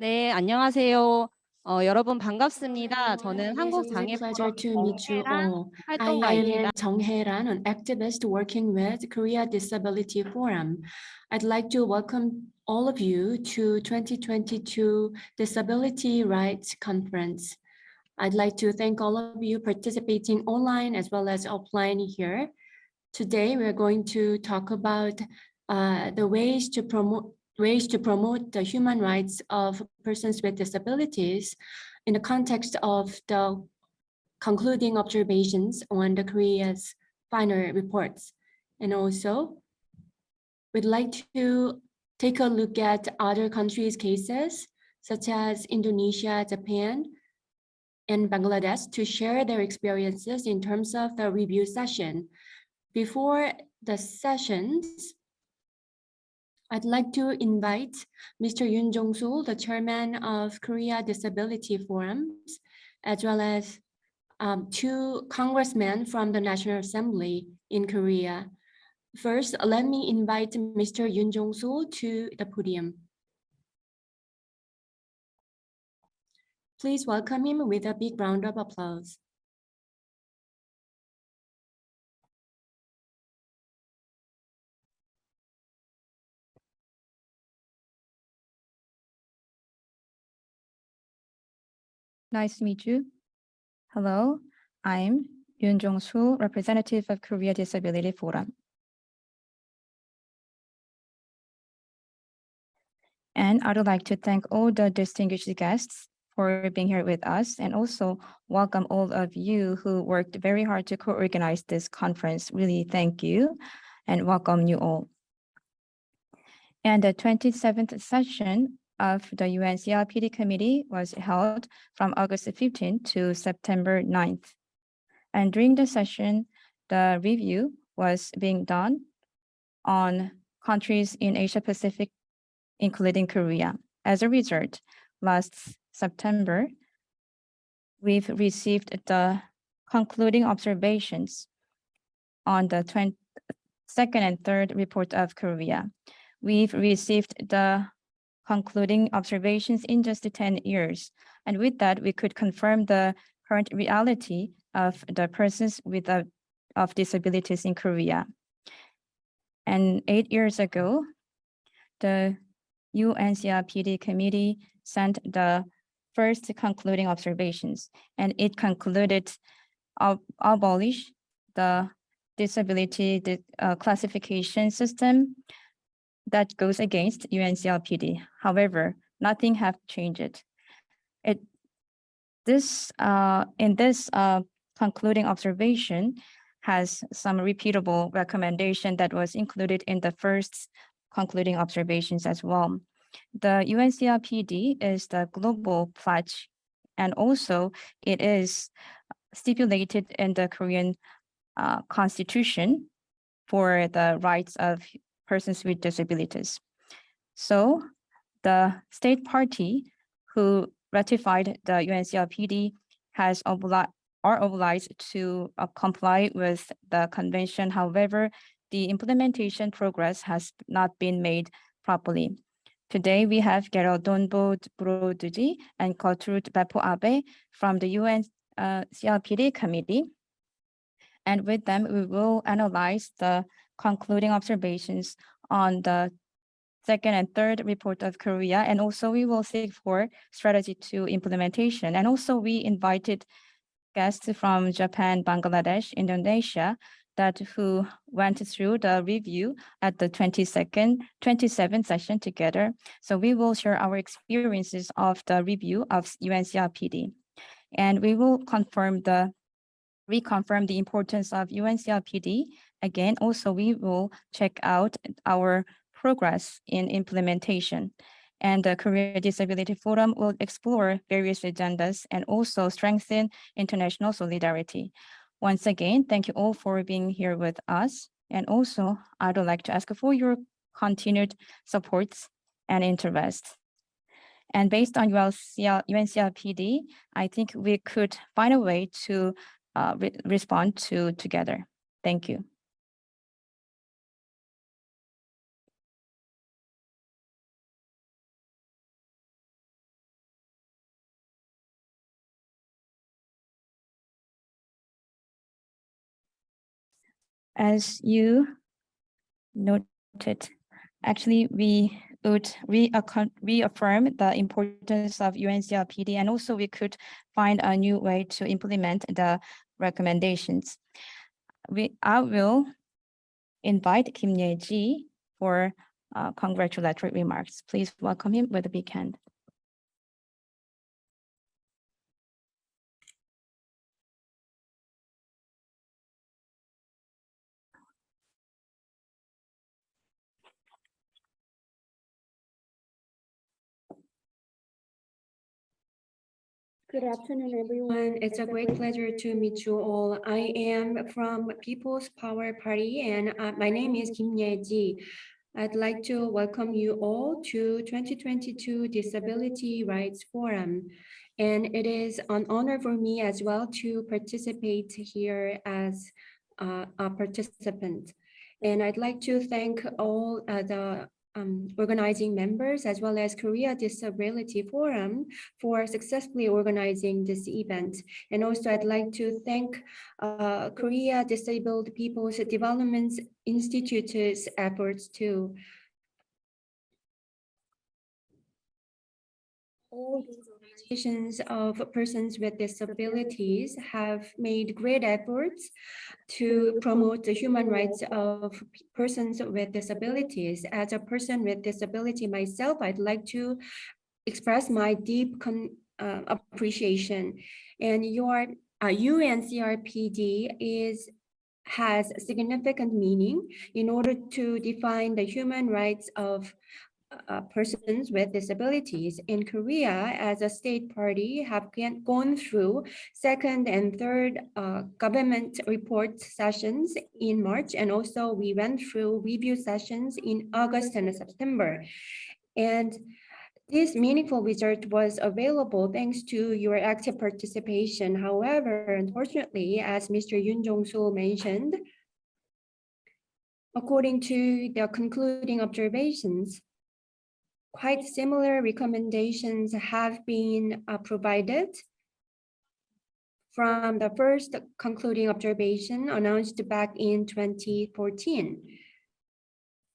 네, 안녕하세요. 여러분 반갑습니다. Hello 저는 everyone, it is always a pleasure 한국장애포럼 to meet you 정혜란 all. I 활동가입니다. am Jung Hae-ran, an activist working with Korea Disability Forum. I'd like to welcome all of you to 2022 Disability Rights Conference. I'd like to thank all of you participating online as well as offline here. Today, we're going to talk about the ways to promote the human rights of persons with disabilities in the context of the concluding observations on the Korea's final reports. And also, we'd like to take a look at other countries' cases, such as Indonesia, Japan, and Bangladesh, to share their experiences in terms of the review session. Before the sessions, I'd like to invite Mr. Yoon Jong-sul, the chairman of Korea Disability Forums, as well as two congressmen from the National Assembly in Korea. First, let me invite Mr. Yoon Jong-sul to the podium. Please welcome him with a big round of applause. Nice to meet you. Hello, I'm Yoon Jong-sul, representative of Korea Disability Forum. And I would like to thank all the distinguished guests for being here with us, and also welcome all of you who worked very hard to co-organize this conference. Really thank you and welcome you all. And the 27th session of the UN CRPD Committee was held from August 15th to September 9th. And during the session, the review was being done on countries in Asia Pacific, including Korea. As a result, last September, we've received the concluding observations on the second and third report of Korea. We've received the concluding observations in just 10 years. And with that, we could confirm the current reality of the persons of disabilities in Korea. And 8 years ago, the UNCRPD Committee sent the first concluding observations, and it concluded abolish the disability classification system that goes against UNCRPD. However, nothing have changed. In this concluding observation has some repeatable recommendation that was included in the first concluding observations as well. The UNCRPD is the global pledge, and also it is stipulated in the Korean Constitution for the rights of persons with disabilities. So the state party who ratified the UNCRPD are obliged to comply with the convention. However, the implementation progress has not been made properly. Today, we have Gertrude Fefoame and Gertrude Fefoame from the UNCRPD Committee. And with them, we will analyze the concluding observations on the second and third report of Korea. And also we will seek for strategy to implementation. And also we invited guests from Japan, Bangladesh, Indonesia, who went through the review at the 27th session together. So we will share our experiences of the review of UNCRPD. And we will reconfirm the importance of UNCRPD. Again, also we will check out our progress in implementation. And the Korea Disability Forum will explore various agendas and also strengthen international solidarity. Once again, thank you all for being here with us. And also, I would like to ask for your continued support and interest. And based on UNCRPD, I think we could find a way to respond together. Thank you. As you noted, actually, we would reaffirm the importance of UNCRPD, and also we could find a new way to implement the recommendations. I will invite Kim Ye-ji for congratulatory remarks. Please welcome him with a big hand. Good afternoon, everyone. It's a great pleasure to meet you all. I am from People's Power Party, and my name is Kim Ye-ji. I'd like to welcome you all to 2022 Disability Rights Forum. And it is an honor for me as well to participate here as a participant. And I'd like to thank all the organizing members as well as Korea Disability Forum for successfully organizing this event. And also I'd like to thank Korea Disabled People's Development Institute's efforts too. All these organizations of persons with disabilities have made great efforts to promote the human rights of persons with disabilities. As a person with disability myself, I'd like to express my deep appreciation. And your UNCRPD has significant meaning in order to define the human rights of persons with disabilities. In Korea, as a state party, have gone through second and third government report sessions in March, and also we went through review sessions in August and September. And this meaningful result was available thanks to your active participation. However, unfortunately, as Mr. Yoon Jong-soo mentioned, according to the concluding observations, quite similar recommendations have been provided from the first concluding observation announced back in 2014.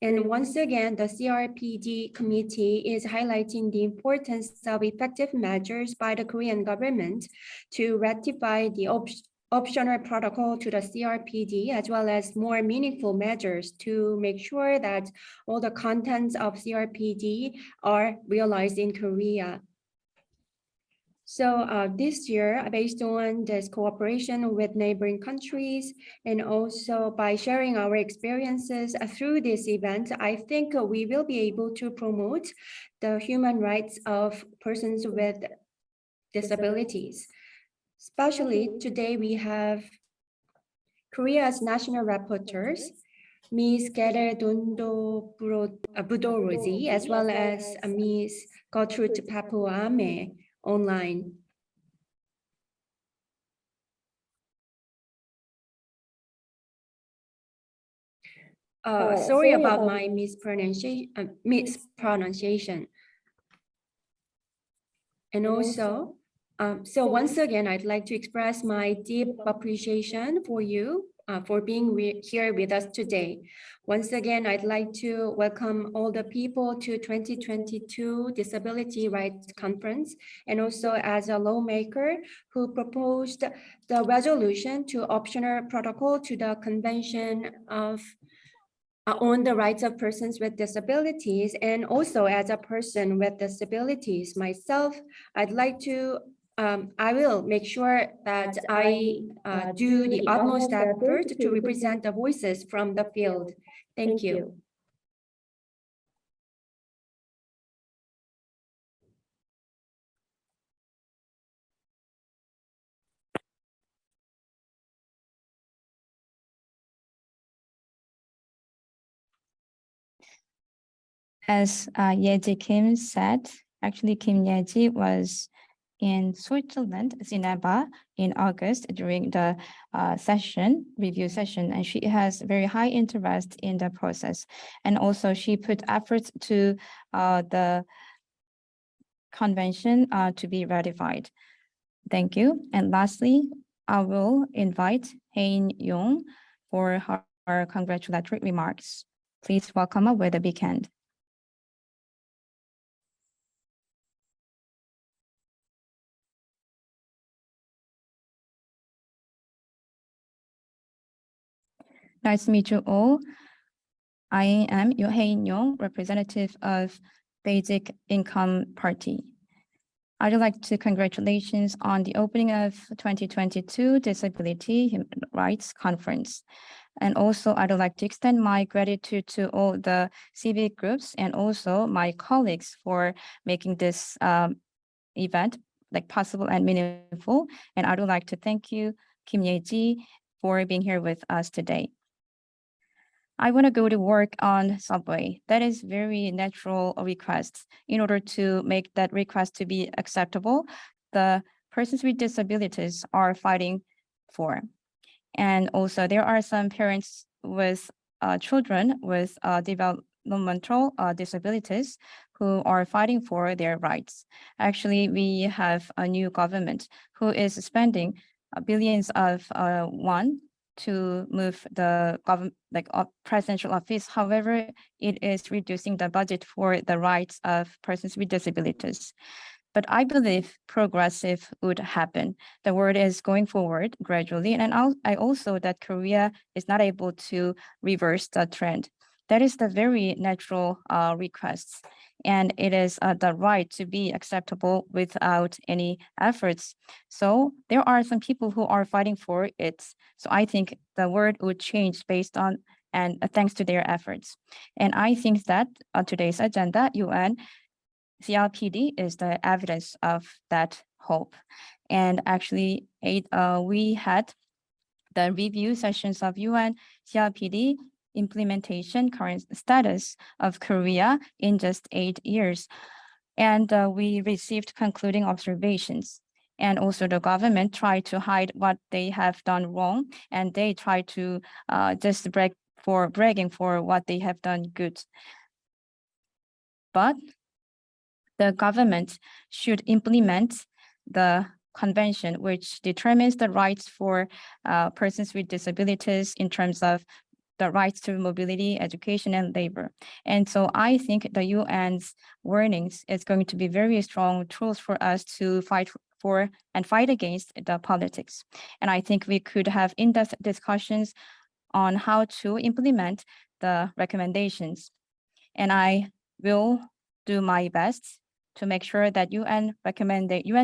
And once again, the CRPD committee is highlighting the importance of effective measures by the Korean government to ratify the optional protocol to the CRPD, as well as more meaningful measures to make sure that all the contents of CRPD are realized in Korea. So this year, based on this cooperation with neighboring countries, and also by sharing our experiences through this event, I think we will be able to promote the human rights of persons with disabilities. Especially today, we have Korea's national rapporteurs, Ms. Gertrude Fefoame, as well as Ms. Gertrude Fefoame online. Sorry about my mispronunciation. And also, so once again, I'd like to express my deep appreciation for you for being here with us today. Once again, I'd like to welcome all the people to 2022 Disability Rights Conference, and also as a lawmaker who proposed the resolution to optional protocol to the Convention of on the rights of persons with disabilities, and also as a person with disabilities myself, I'd like to I will make sure that I do the utmost effort to represent the voices from the field. Thank you. As Ye-ji Kim said, actually Kim Ye-ji was in Switzerland, Geneva, in August during the review session, and she has very high interest in the process. And also she put efforts to the convention to be ratified. Thank you. And lastly, I will invite Hein Yong for her congratulatory remarks. Please welcome up with a big hand. Nice to meet you all. I am Yoo Hae-in-yong, representative of Basic Income Party. I'd like to congratulations on the opening of 2022 Disability Human Rights Conference. And also I'd like to extend my gratitude to all the civic groups and also my colleagues for making this event possible and meaningful. And I would like to thank you, Kim Ye-ji, for being here with us today. I want to go to work on subway. That is very natural request. In order to make that request to be acceptable, the persons with disabilities are fighting for. And also there are some parents with children with developmental disabilities who are fighting for their rights. Actually, we have a new government who is spending billions of won to move the government, presidential office. However, it is reducing the budget for the rights of persons with disabilities. But I believe progressive would happen. The world is going forward gradually. And I also that Korea is not able to reverse the trend. That is the very natural requests. And it is the right to be acceptable without any efforts. So there are some people who are fighting for it. So I think the world would change based on and thanks to their efforts. And I think that on today's agenda, UN CRPD is the evidence of that hope. And actually, we had the review sessions of UN CRPD implementation current status of Korea in just 8 years. And we received concluding observations. And also the government tried to hide what they have done wrong. And they try to just bragging for what they have done good. But the government should implement the convention, which determines the rights for persons with disabilities in terms of the rights to mobility, education, and labor. And so I think the UN's warnings is going to be very strong tools for us to fight for and fight against the politics. And I think we could have in-depth discussions on how to implement the recommendations. And I will do my best to make sure that UN's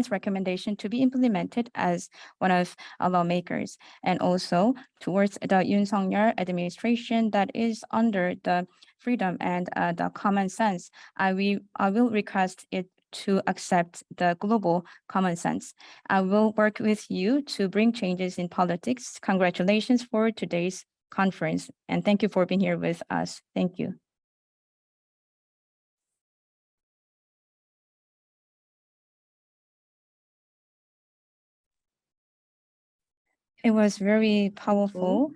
recommendation to be implemented as one of our lawmakers, and also towards the Yoon Suk-yeol administration that is under the freedom and the common sense. I will request it to accept the global common sense. I will work with you to bring changes in politics. Congratulations for today's conference, and thank you for being here with us. Thank you. It was very powerful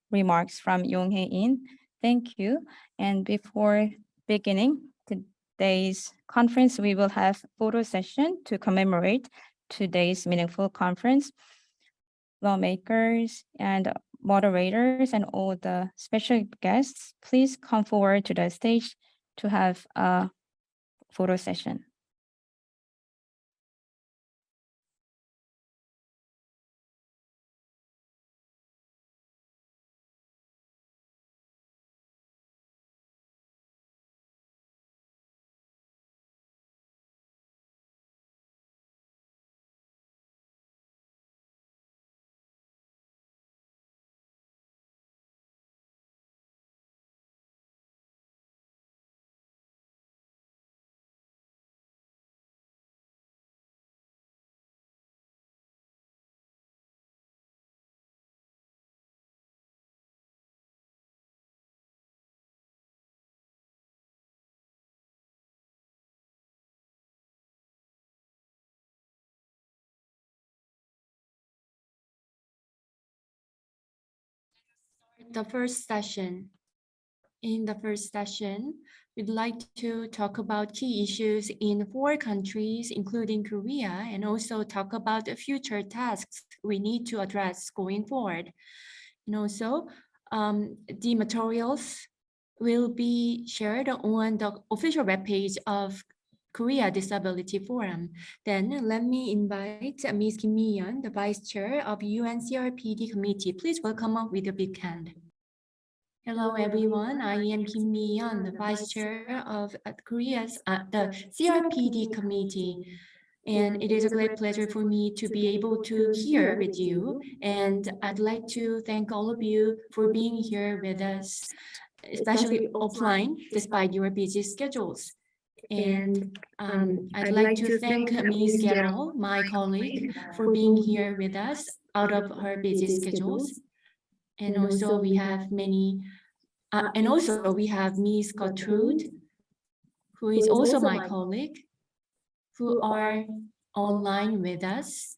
remarks from Yong Hae-in. Thank you. And before beginning today's conference, we will have photo session to commemorate today's meaningful conference. Lawmakers and moderators and all the special guests, please come forward to the stage to have a photo session. The first session. In the first session, we'd like to talk about key issues in 4 countries, including Korea, and also talk about the future tasks we need to address going forward. And also, The materials will be shared on the official webpage of Korea Disability Forum. Then let me invite Ms. Kim Mi-yeon, the Vice Chair of UNCRPD Committee. Please welcome up with a big hand. Hello everyone, I am Kim Mi-yeon, the Vice Chair of the CRPD Committee. And it is a great pleasure for me to be able to here with you. And I'd like to thank all of you for being here with us, especially offline, despite your busy schedules. And I'd like to thank Ms. Gerald, my colleague, for being here with us out of her busy schedules. And also we have Ms. Gertrude, who is also my colleague, who are online with us,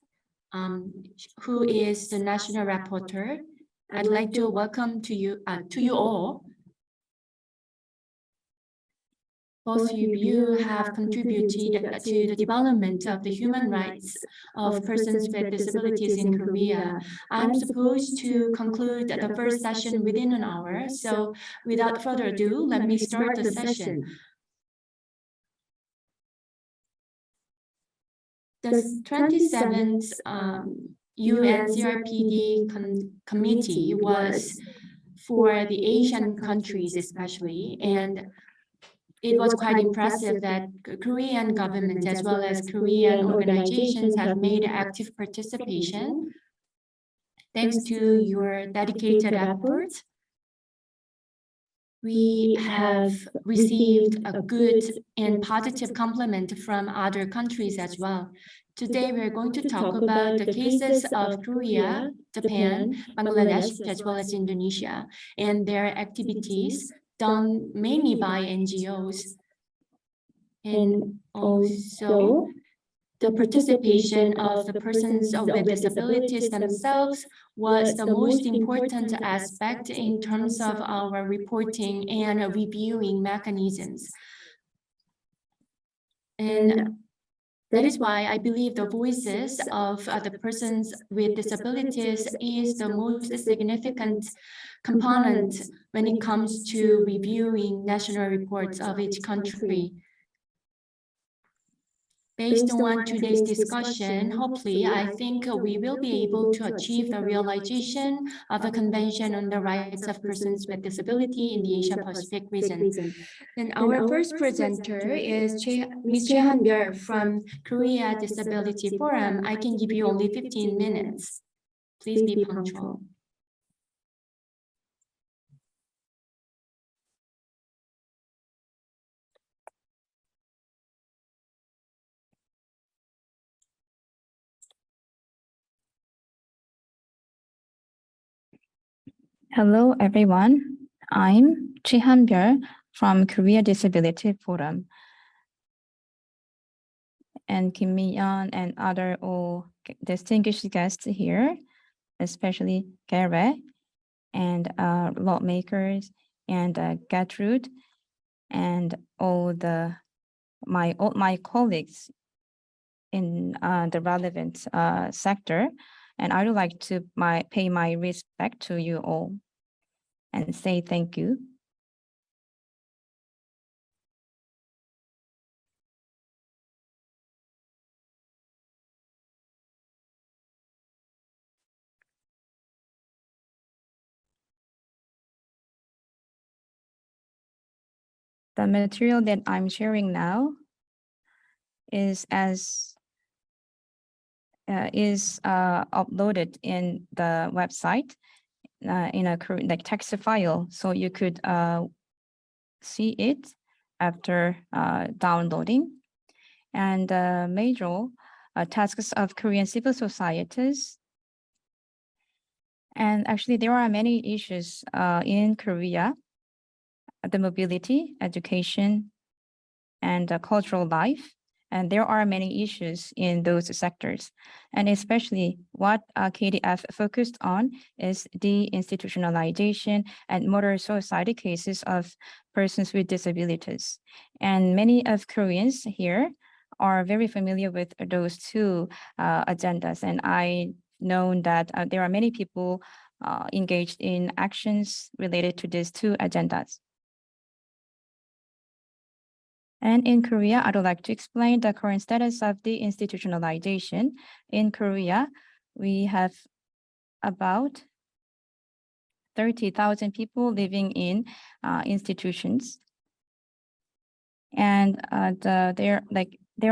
who is the national rapporteur. I'd like to welcome to you all. Both of you have contributed to the development of the human rights of persons with disabilities in Korea. I'm supposed to conclude the first session within an hour, so without further ado, let me start the session. The 27th UNCRPD Committee was for the Asian countries especially, and it was quite impressive that Korean government as well as Korean organizations have made active participation. Thanks to your dedicated efforts, we have received a good and positive compliment from other countries as well. Today, we're going to talk about the cases of Korea, Japan, Bangladesh, as well as Indonesia, and their activities done mainly by NGOs. And also, the participation of the persons with disabilities themselves was the most important aspect in terms of our reporting and reviewing mechanisms. And that is why I believe the voices of the persons with disabilities is the most significant component when it comes to reviewing national reports of each country. Based on today's discussion, hopefully, I think we will be able to achieve the realization of the Convention on the Rights of Persons with Disability in the Asia-Pacific region. And our first presenter is Ms. Choi Han-byul from Korea Disability Forum. I can give you only 15 minutes. Please be punctual. Hello, everyone. I'm Choi Han-byul from Korea Disability Forum. And Kim Mi-yeon and other all distinguished guests here, especially Gertrude and lawmakers and Gertrude and all my colleagues in the relevant sector. And I would like to pay my respect to you all and say thank you. The material that I'm sharing now is uploaded in the website in a text file, so you could see it after downloading. And major tasks of Korean civil societies. And actually, there are many issues in Korea: the mobility, education, and cultural life. And there are many issues in those sectors. And especially what KDF focused on is deinstitutionalization and modern society cases of persons with disabilities. And many of Koreans here are very familiar with those two agendas. And I know that there are many people engaged in actions related to these two agendas. And in Korea, I would like to explain the current status of the institutionalization. In Korea, we have about 30,000 people living in institutions. And there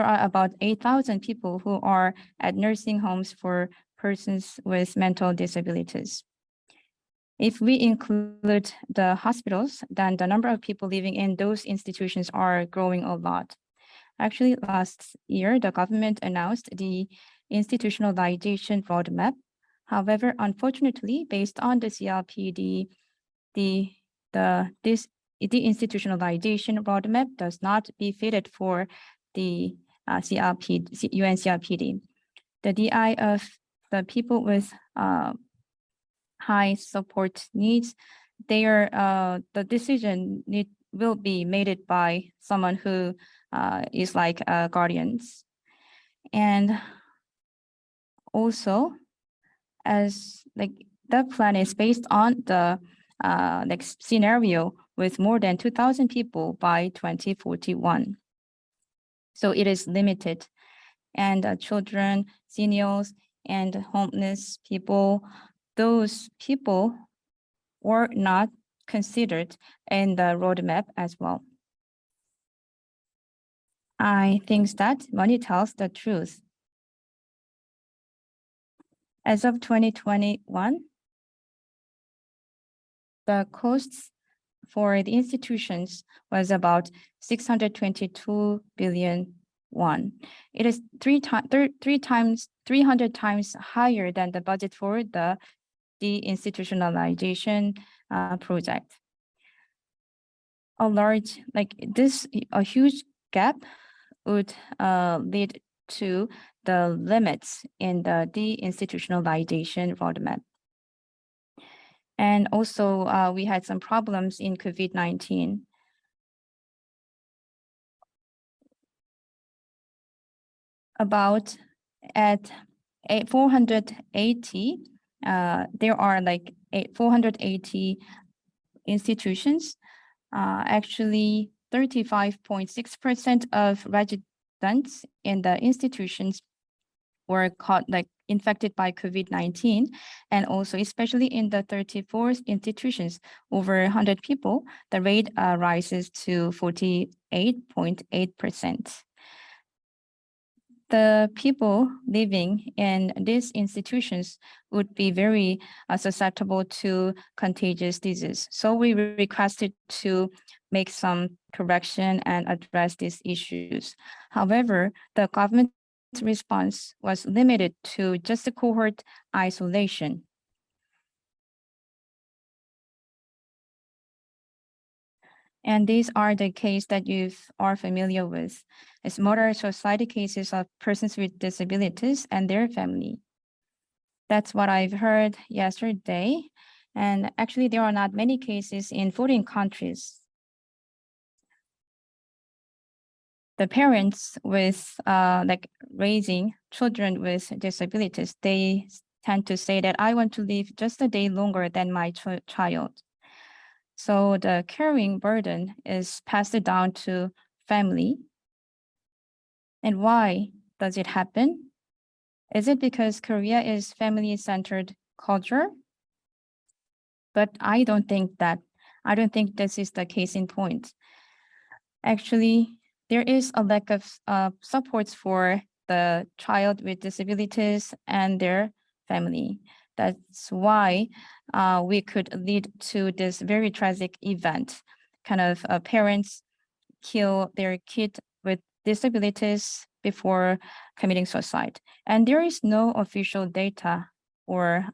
are about 8,000 people who are at nursing homes for persons with mental disabilities. If we include the hospitals, then the number of people living in those institutions are growing a lot. Actually, last year, the government announced the institutionalization roadmap. However, unfortunately, based on the CRPD, the institutionalization roadmap does not be fitted for the UN CRPD. The DI of the people with high support needs, the decision will be made by someone who is like guardians. And also, as like the plan is based on the scenario with more than 2,000 people by 2041. So it is limited, and children, seniors, and homeless people, those people were not considered in the roadmap as well. I think that money tells the truth. As of 2021, the costs for the institutions was about 622 billion won. It is 300 times higher than the budget for the deinstitutionalization project. A huge gap would lead to the limits in the deinstitutionalization roadmap. And also, we had some problems in COVID-19. About at 480, there are like 480 institutions. Actually, 35.6% of residents in the institutions were infected by COVID-19, and also especially in the 34 institutions, over 100 people, the rate rises to 48.8%. The people living in these institutions would be very susceptible to contagious disease. So we requested to make some correction and address these issues. However, the government's response was limited to just a cohort isolation. And these are the cases that you are familiar with. It's modern society cases of persons with disabilities and their family. That's what I've heard yesterday. And actually, there are not many cases in 14 countries. The parents with raising children with disabilities, they tend to say that I want to live just a day longer than my child. So the caring burden is passed down to family. And why does it happen? Is it because Korea is family-centered culture? But I don't think this is the case in point. Actually, there is a lack of supports for the child with disabilities and their family. That's why we could lead to this very tragic event. Parents kill their kid with disabilities before committing suicide. And there is no official data or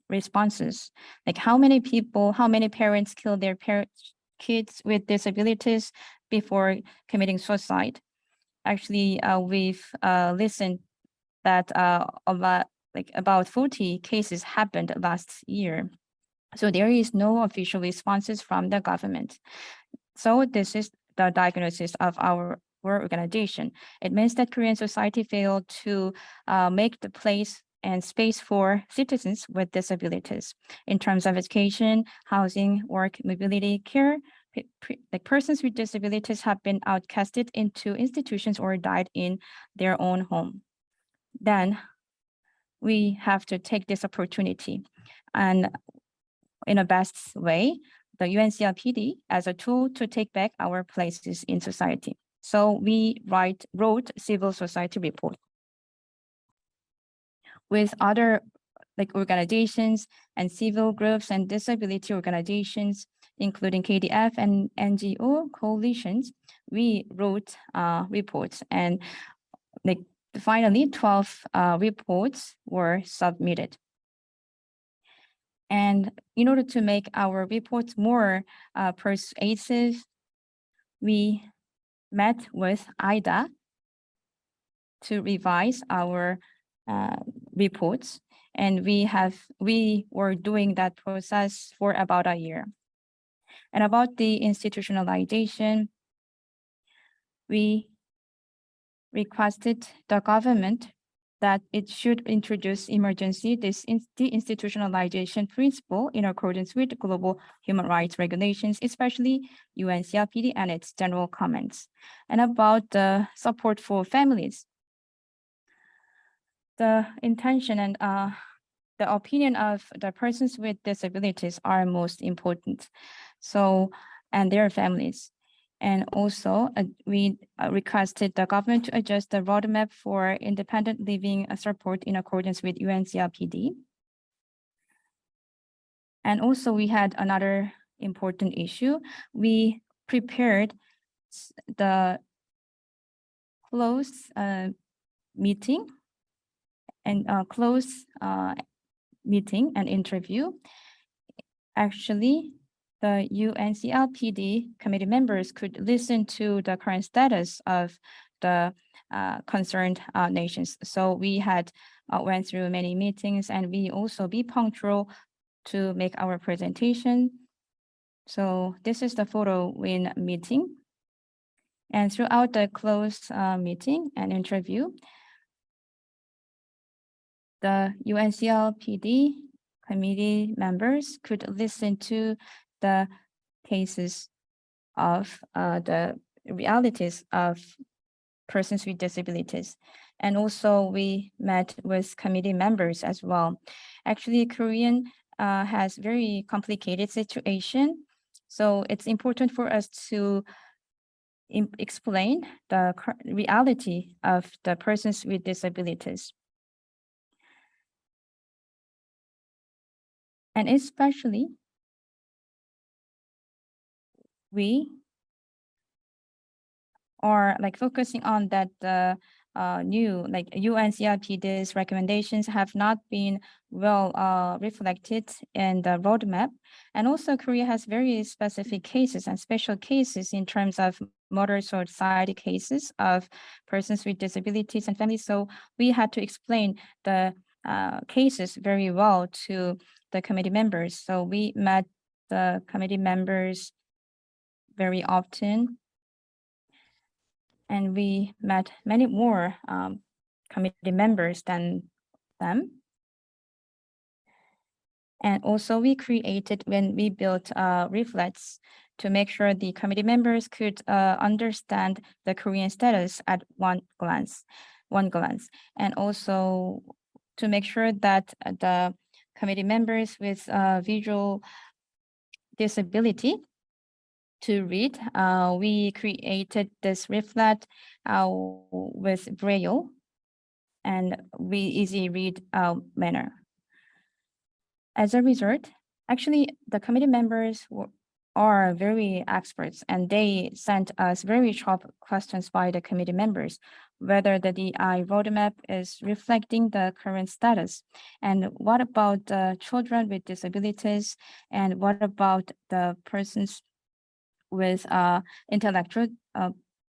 responses. Like how many parents kill their kids with disabilities before committing suicide? Actually, we've listened that about 40 cases happened last year. So there is no official responses from the government. So this is the diagnosis of our organization. It means that Korean society failed to make the place and space for citizens with disabilities in terms of education, housing, work, mobility, care. Like persons with disabilities have been outcasted into institutions or died in their own home. Then we have to take this opportunity and in a best way, the UNCRPD as a tool to take back our places in society. So we wrote civil society report with other like organizations and civil groups and disability organizations, including KDF and NGO coalitions. We wrote reports, and like finally 12 reports were submitted. And in order to make our reports more persuasive, we met with IDA to revise our reports. And we were doing that process for about a year. And about the institutionalization, we requested the government that it should introduce emergency deinstitutionalization principle in accordance with global human rights regulations, especially UNCRPD and its general comments. And about the support for families, the intention and the opinion of the persons with disabilities are most important. So, and their families. And also, we requested the government to adjust the roadmap for independent living support in accordance with UNCRPD. And also, we had another important issue. We prepared the closed meeting and meeting and interview. Actually, the UNCRPD committee members could listen to the current status of the concerned nations. So we had went through many meetings, and we also be punctual to make our presentation. So this is the photo in meeting. And throughout the closed meeting and interview, the UNCRPD committee members could listen to the cases of the realities of persons with disabilities. And also we met with committee members as well. Actually, Korean has very complicated situation. So it's important for us to explain the reality of the persons with disabilities. And especially, we are like focusing on that the new like UNCRPD's recommendations have not been well reflected in the roadmap. And also Korea has very specific cases and special cases in terms of motor suicide cases of persons with disabilities and families. So we had to explain the cases very well to the committee members. So we met the committee members very often. And we met many more committee members than them. And also we created, when we built leaflets to make sure the committee members could understand the Korean status at one glance. And also to make sure that the committee members with visual disability to read, we created this leaflet with Braille and we easy read manner. As a result, actually the committee members are very experts, and they sent us very sharp questions by the committee members, whether the DI roadmap is reflecting the current status, and what about the children with disabilities, and what about the persons with intellectual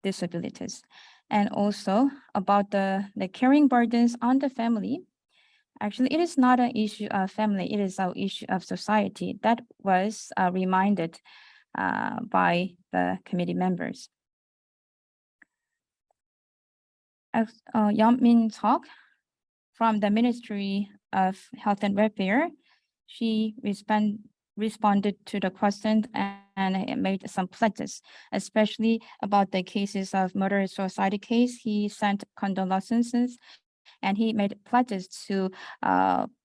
disabilities, and also about the caring burdens on the family. Actually, it is not an issue of family, it is an issue of society. That was reminded by the committee members. As Yeon-min Seok from the Ministry of Health and Welfare. She responded to the question and made some pledges, especially about the cases of murder-suicide case. He sent condolences and he made pledges to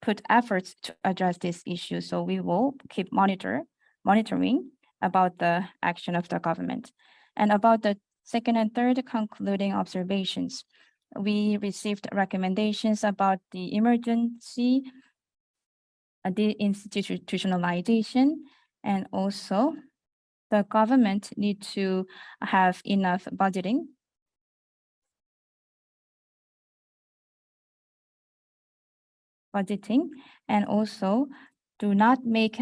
put efforts to address this issue. So we will keep monitoring about the action of the government. And about the second and third concluding observations, we received recommendations about the emergency, the institutionalization, and also the government need to have enough budgeting and also do not make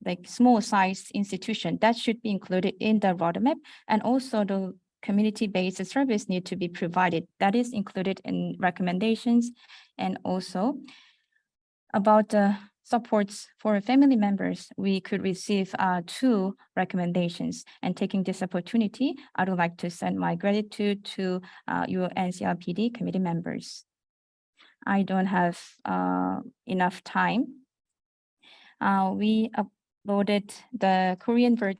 like small sized institution that should be included in the roadmap, and also the community-based service need to be provided. That is included in recommendations. And also about the supports for family members, we could receive 2 recommendations. And taking this opportunity, I would like to send my gratitude to UNCRPD committee members. I don't have enough time. We uploaded the Korean version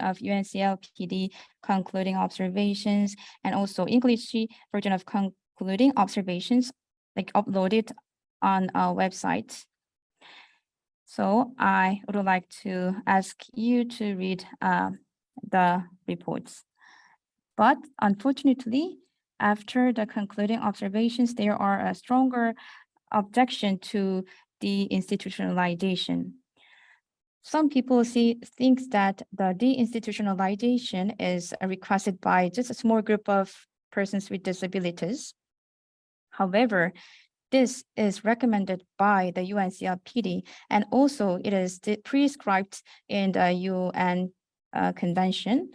of UNCRPD Concluding Observations and also English version of Concluding Observations, like uploaded on our website. So I would like to ask you to read the reports. But unfortunately, after the concluding observations, there are a stronger objection to the deinstitutionalization. Some people think that the deinstitutionalization is requested by just a small group of persons with disabilities. However, this is recommended by the UNCRPD, and also it is prescribed in the UN Convention.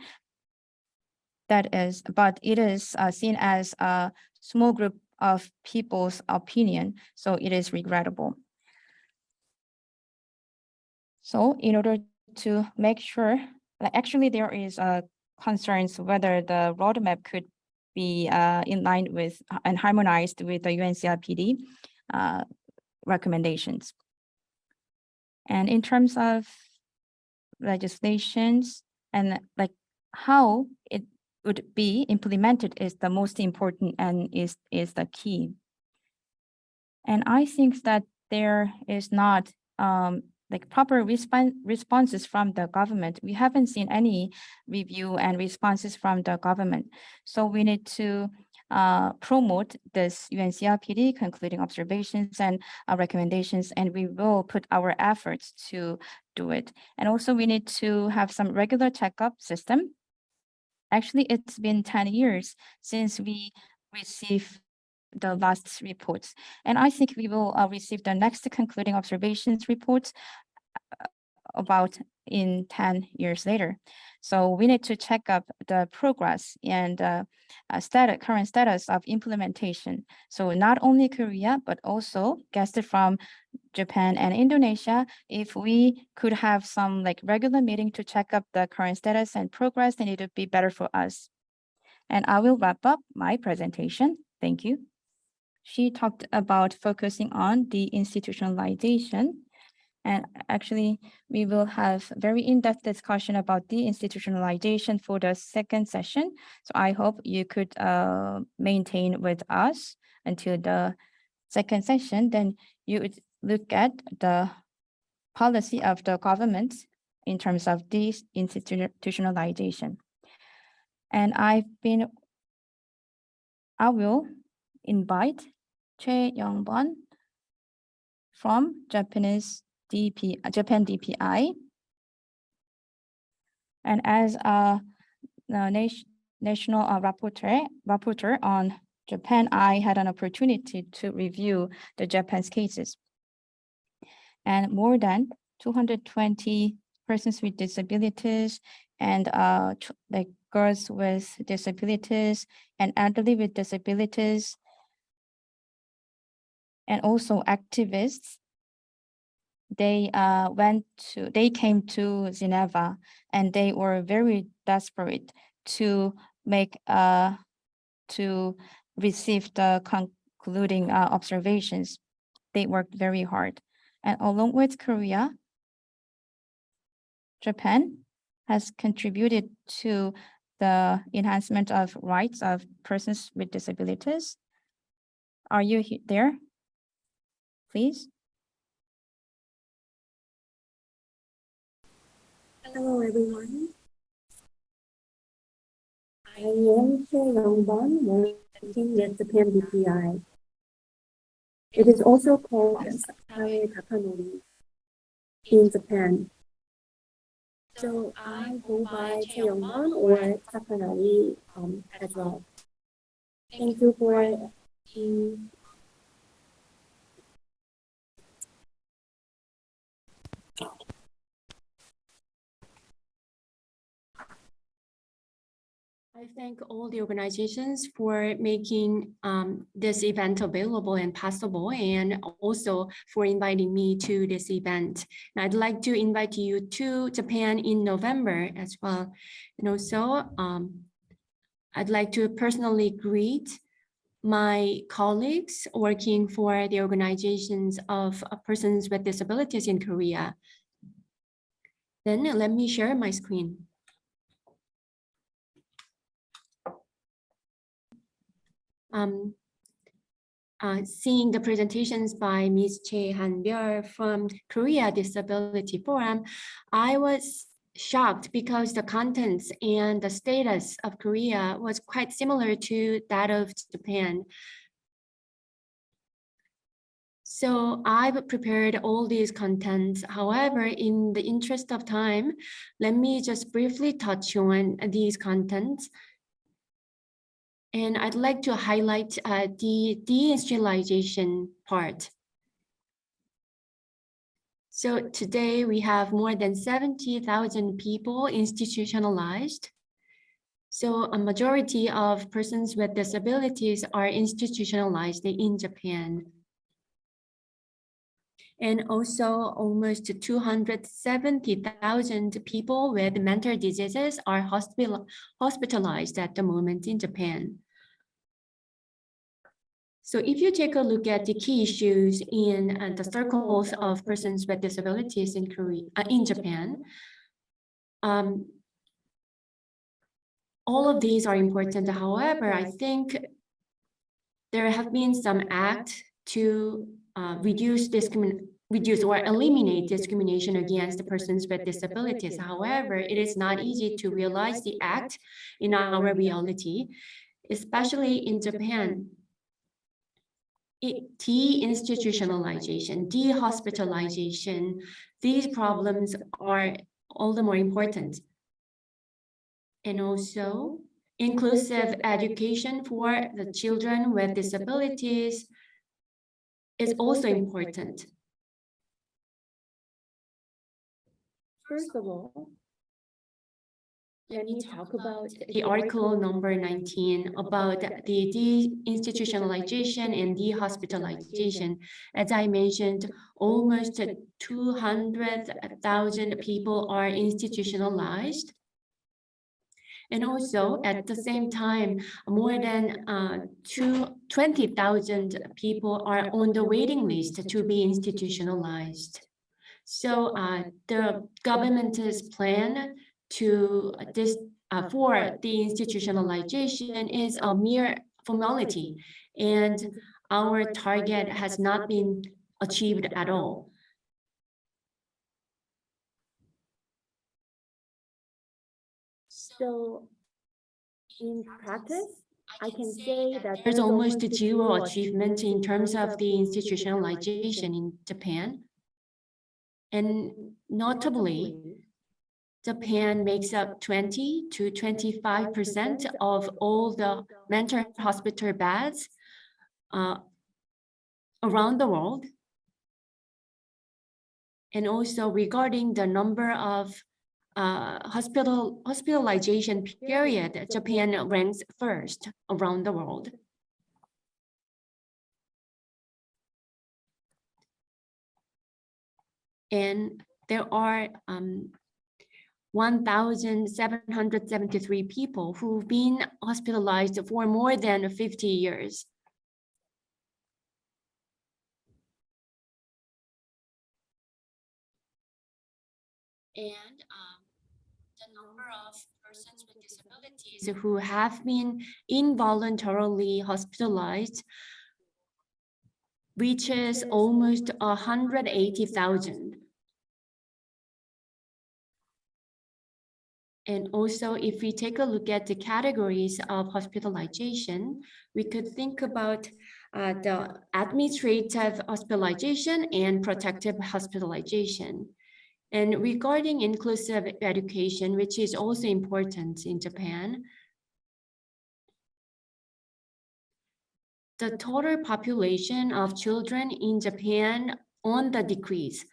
That is, but it is seen as a small group of people's opinion, so it is regrettable. So in order to make sure, actually there is concerns whether the roadmap could be in line with and harmonized with the UNCRPD recommendations. And in terms of legislations and like how it would be implemented is the most important and is the key. And I think that there is not like proper responses from the government. We haven't seen any review and responses from the government. So we need to promote this UNCRPD concluding observations and recommendations, and we will put our efforts to do it. And also we need to have some regular checkup system. Actually, it's been 10 years since we received the last reports. And I think we will receive the next concluding observations reports about in 10 years later. So we need to check up the progress and current status of implementation. So not only Korea, but also guests from Japan and Indonesia, if we could have some like regular meeting to check up the current status and progress, then it would be better for us. And I will wrap up my presentation. Thank you. She talked about focusing on the institutionalization. And actually, we will have very in-depth discussion about the institutionalization for the second session. So I hope you could maintain with us until the second session. Then you would look at the policy of the government in terms of this institutionalization. And I will invite Choi Young-bon from Japan DPI. And as a national rapporteur on Japan, I had an opportunity to review the Japan's cases. And more than 220 persons with disabilities and like girls with disabilities and elderly with disabilities, and also activists, they came to Geneva, and they were very desperate to receive the concluding observations. They worked very hard. And along with Korea, Japan has contributed to the enhancement of rights of persons with disabilities. Are you there? Please. Hello everyone. I am Choi Young-bon, working with Japan BPI. It is also called Sakai Takanori in Japan. So I go by Choi Young-bon or Takanori as well. Thank you for I thank all the organizations for making this event available and possible, and also for inviting me to this event. And I'd like to invite you to Japan in November as well. And also, I'd like to personally greet my colleagues working for the organizations of persons with disabilities in Korea. Then let me share my screen. Seeing the presentations by Ms. Choi Han-byul from Korea Disability Forum, I was shocked because the contents and the status of Korea was quite similar to that of Japan. So I've prepared all these contents. However, in the interest of time, let me just briefly touch on these contents. And I'd like to highlight the deinstitutionalization part. So today we have more than 70,000 people institutionalized. So a majority of persons with disabilities are institutionalized in Japan. And also almost 270,000 people with mental diseases are hospitalized at the moment in Japan. So if you take a look at the key issues in the circles of persons with disabilities in Japan, all of these are important. However, I think there have been some acts to reduce or eliminate discrimination against the persons with disabilities. However, it is not easy to realize the act in our reality, especially in Japan. Deinstitutionalization, dehospitalization, these problems are all the more important. And also, inclusive education for the children with disabilities is also important. First of all, let me talk about The article number 19 about the deinstitutionalization and dehospitalization. As I mentioned, almost 200,000 people are institutionalized. And also at the same time, more than 20,000 people are on the waiting list to be institutionalized. So the government's plan to for the institutionalization is a mere formality, and our target has not been achieved at all. So in practice, I can say that There's almost zero achievement in terms of the institutionalization in Japan. And notably, Japan makes up 20 to 25% of all the mental hospital beds around the world. And also regarding the number of hospitalization period, Japan ranks first around the world. And there are 1,773 people who've been hospitalized for more than 50 years. And the number of persons with disabilities who have been involuntarily hospitalized reaches almost 180,000. And also, if we take a look at the categories of hospitalization, we could think about the administrative hospitalization and protective hospitalization. And regarding inclusive education, which is also important in Japan, the total population of children in Japan on the decrease.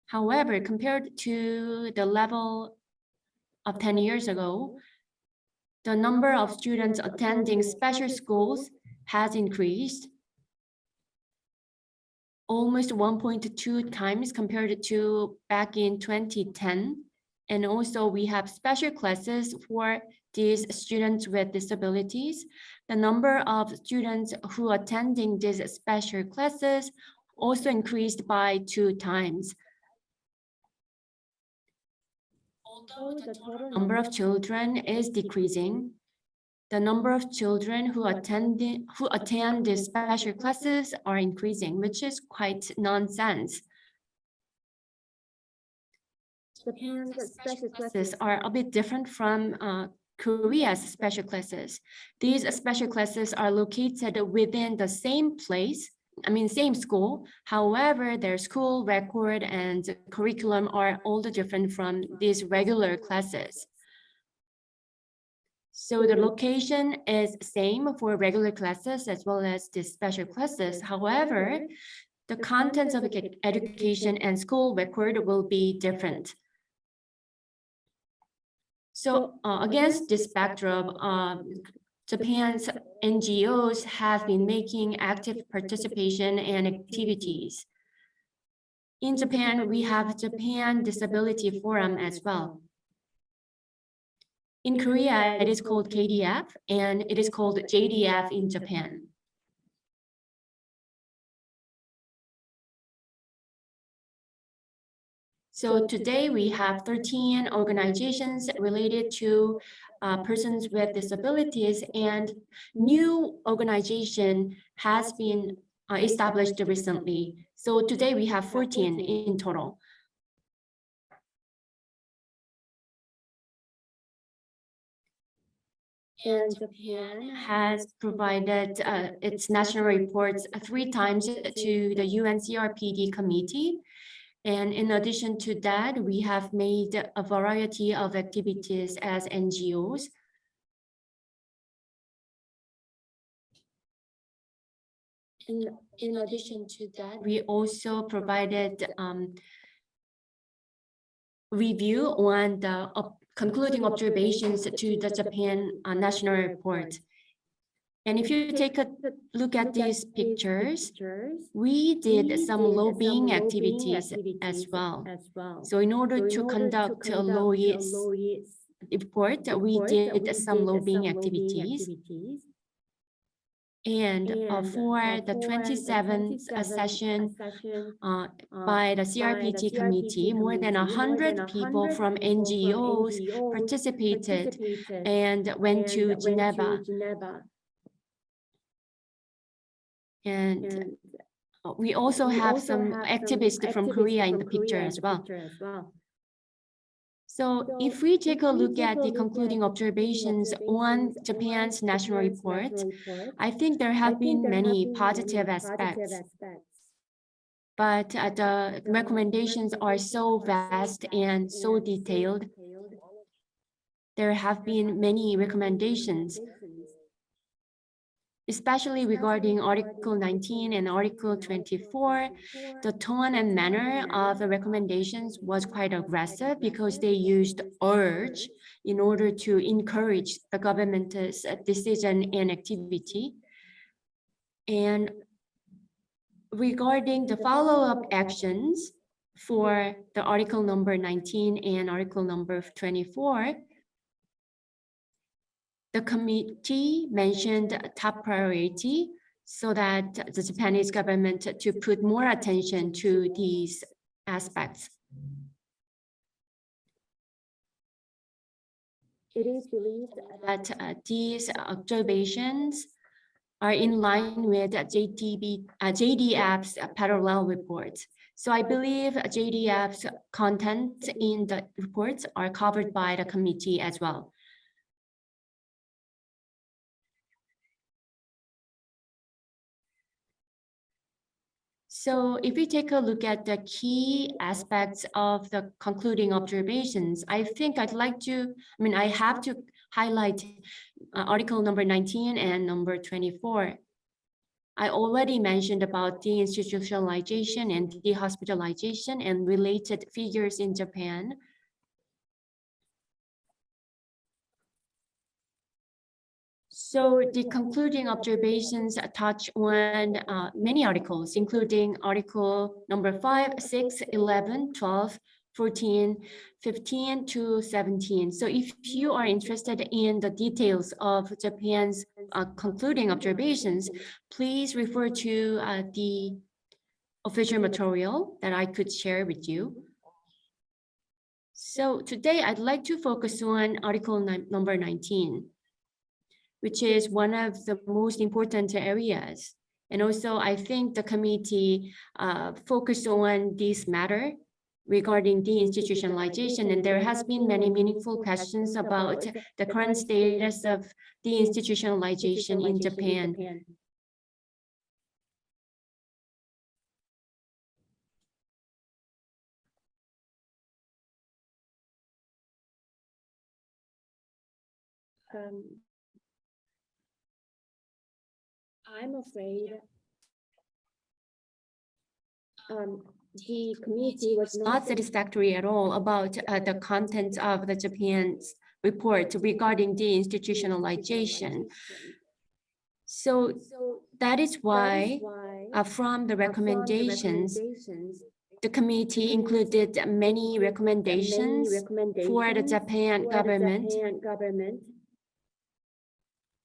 However, compared to the level of 10 years ago, the number of students attending special schools has increased almost 1.2 times compared to back in 2010. And also we have special classes for these students with disabilities. The number of students who are attending these special classes also increased by 2 times. Although the total number of children is decreasing, the number of children who attend these special classes are increasing, which is quite nonsense. Japan's special classes are a bit different from Korea's special classes. These special classes are located within the same place, same school. However, their school record and curriculum are all different from these regular classes. So the location is same for regular classes as well as the special classes. However, the contents of education and school record will be different. So against this backdrop, Japan's NGOs have been making active participation and activities. In Japan, we have Japan Disability Forum as well. In Korea, it is called KDF, and it is called JDF in Japan. So today we have 13 organizations related to persons with disabilities, and new organization has been established recently. So today we have 14 in total. And Japan has provided its national reports 3 times to the UNCRPD Committee. And in addition to that, we have made a variety of activities as NGOs. In addition to that, we also provided review on the concluding observations to the Japan National Report. And if you take a look at these pictures, we did some lobbying activities as well. So in order to conduct a Lois report, we did some lobbying activities. And for the 27th session by the CRPD Committee, more than 100 people from NGOs participated and went to Geneva. And we also have some activists from Korea in the picture as well. So if we take a look at the concluding observations on Japan's national report, I think there have been many positive aspects. But the recommendations are so vast and so detailed. There have been many recommendations, especially regarding Article 19 and Article 24, the tone and manner of the recommendations was quite aggressive because they used urge in order to encourage the government's decision and activity. And regarding the follow-up actions for the Article number 19 and Article number 24, the committee mentioned top priority so that the Japanese government to put more attention to these aspects. It is believed that these observations are in line with JDF's parallel reports. So I believe JDF's content in the reports are covered by the committee as well. So if we take a look at the key aspects of the concluding observations, I think I have to highlight article number 19 and number 24. I already mentioned about deinstitutionalization and dehospitalization and related figures in Japan. So the concluding observations touch on many articles, including article number 5, 6, 11, 12, 14, 15 to 17. So if you are interested in the details of Japan's concluding observations, please refer to the official material that I could share with you. So today I'd like to focus on article number 19. Which is one of the most important areas. And also, I think the committee focused on this matter regarding deinstitutionalization, and there has been many meaningful questions about the current status of deinstitutionalization in Japan. I'm afraid the committee was Not satisfactory at all about the content of the Japan's report regarding deinstitutionalization. So that is why from the recommendations, the committee included many recommendations for the Japan government.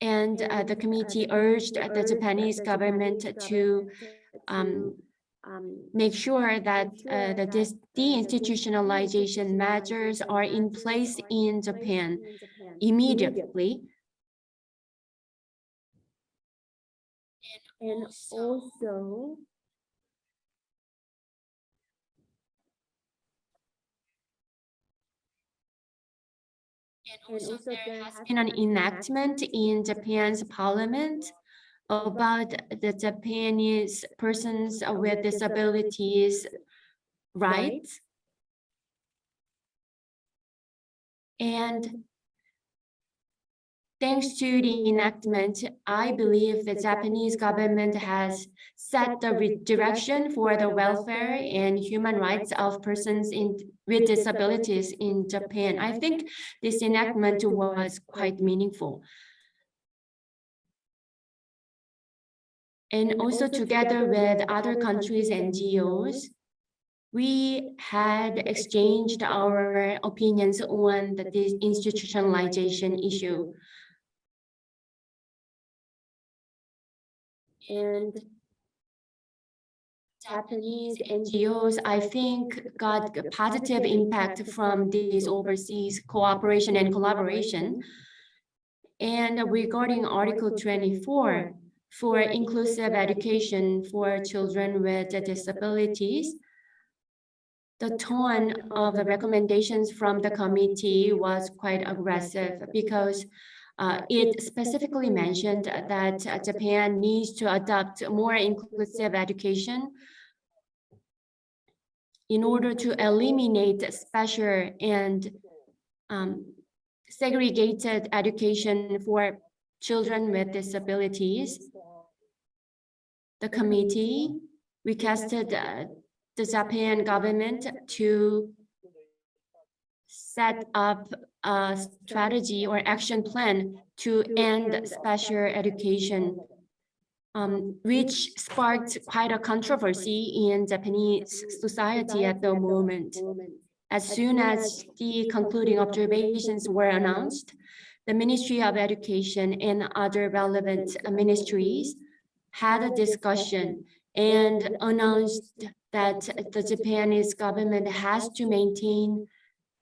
And the committee urged the Japanese government to make sure that the deinstitutionalization measures are in place in Japan immediately. And also there has been an enactment in Japan's parliament about the Japanese persons with disabilities rights. And thanks to the enactment, I believe the Japanese government has set the direction for the welfare and human rights of persons with disabilities in Japan. I think this enactment was quite meaningful. And also together with other countries' NGOs, we had exchanged our opinions on the institutionalization issue. And Japanese NGOs, I think, got a positive impact from this overseas cooperation and collaboration. And regarding Article 24, for inclusive education for children with disabilities, the tone of the recommendations from the committee was quite aggressive because it specifically mentioned that Japan needs to adopt more inclusive education in order to eliminate special and segregated education for children with disabilities. The committee requested the Japan government to set up a strategy or action plan to end special education, which sparked quite a controversy in Japanese society at the moment. As soon as the concluding observations were announced, the Ministry of Education and other relevant ministries had a discussion and announced that the Japanese government has to maintain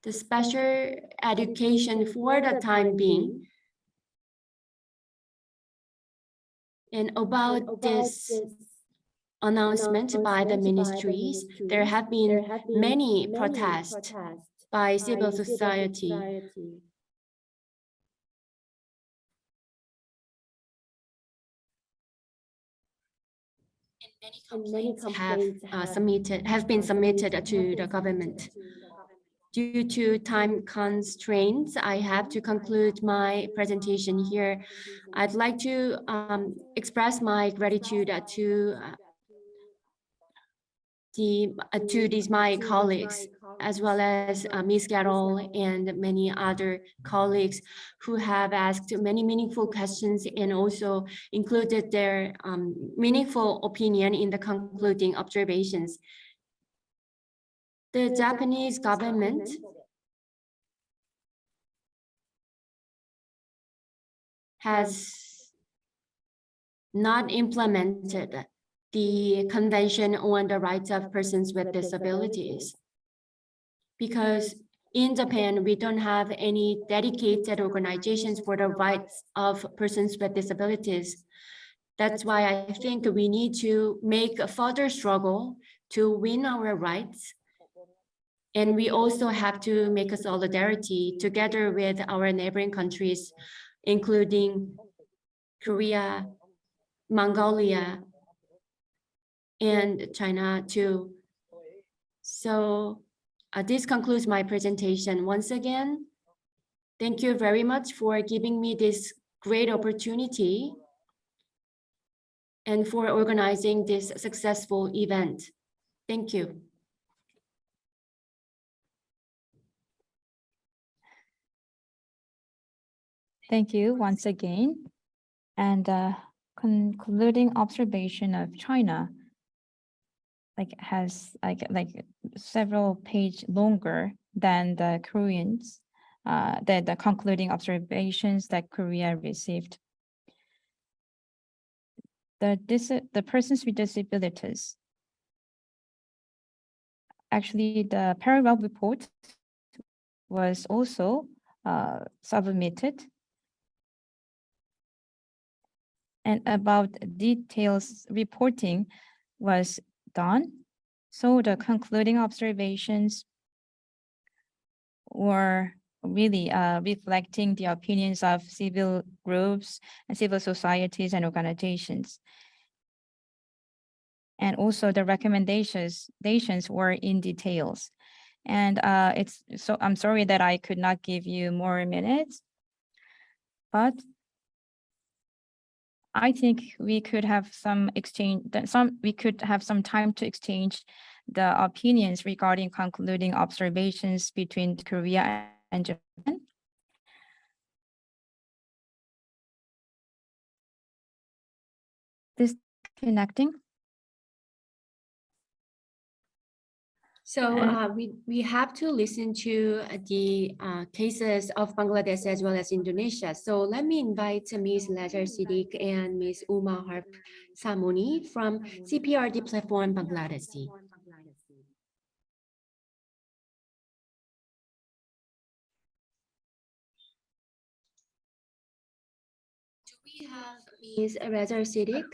the special education for the time being. And about this announcement by the ministries, there have been many protests by civil society. And many complaints have been submitted to the government. Due to time constraints, I have to conclude my presentation here. I'd like to express my gratitude to my colleagues, as well as Ms. Carol and many other colleagues who have asked many meaningful questions and also included their meaningful opinion in the concluding observations. The Japanese government has not implemented the Convention on the Rights of Persons with Disabilities, because in Japan, we don't have any dedicated organizations for the rights of persons with disabilities. That's why I think we need to make a further struggle to win our rights. And we also have to make a solidarity together with our neighboring countries, including Korea, Mongolia, and China too. So this concludes my presentation. Once again, thank you very much for giving me this great opportunity and for organizing this successful event. Thank you. Thank you once again. And concluding observation of China has several page longer than the Koreans, the concluding observations that Korea received. The persons with disabilities. Actually, the parallel report was also submitted. And about details reporting was done. So the concluding observations were really reflecting the opinions of civil groups and civil societies and organizations. And also the recommendations were in details. And I'm sorry that I could not give you more minutes, but I think we could have some time to exchange the opinions regarding concluding observations between Korea and Japan. Disconnecting. So we have to listen to the cases of Bangladesh as well as Indonesia. So let me invite Ms. Lazar Siddiq and Ms. Uma Harp Samoni from CRPD-Platform Bangladesh. Do we have Ms. Lazar Siddiq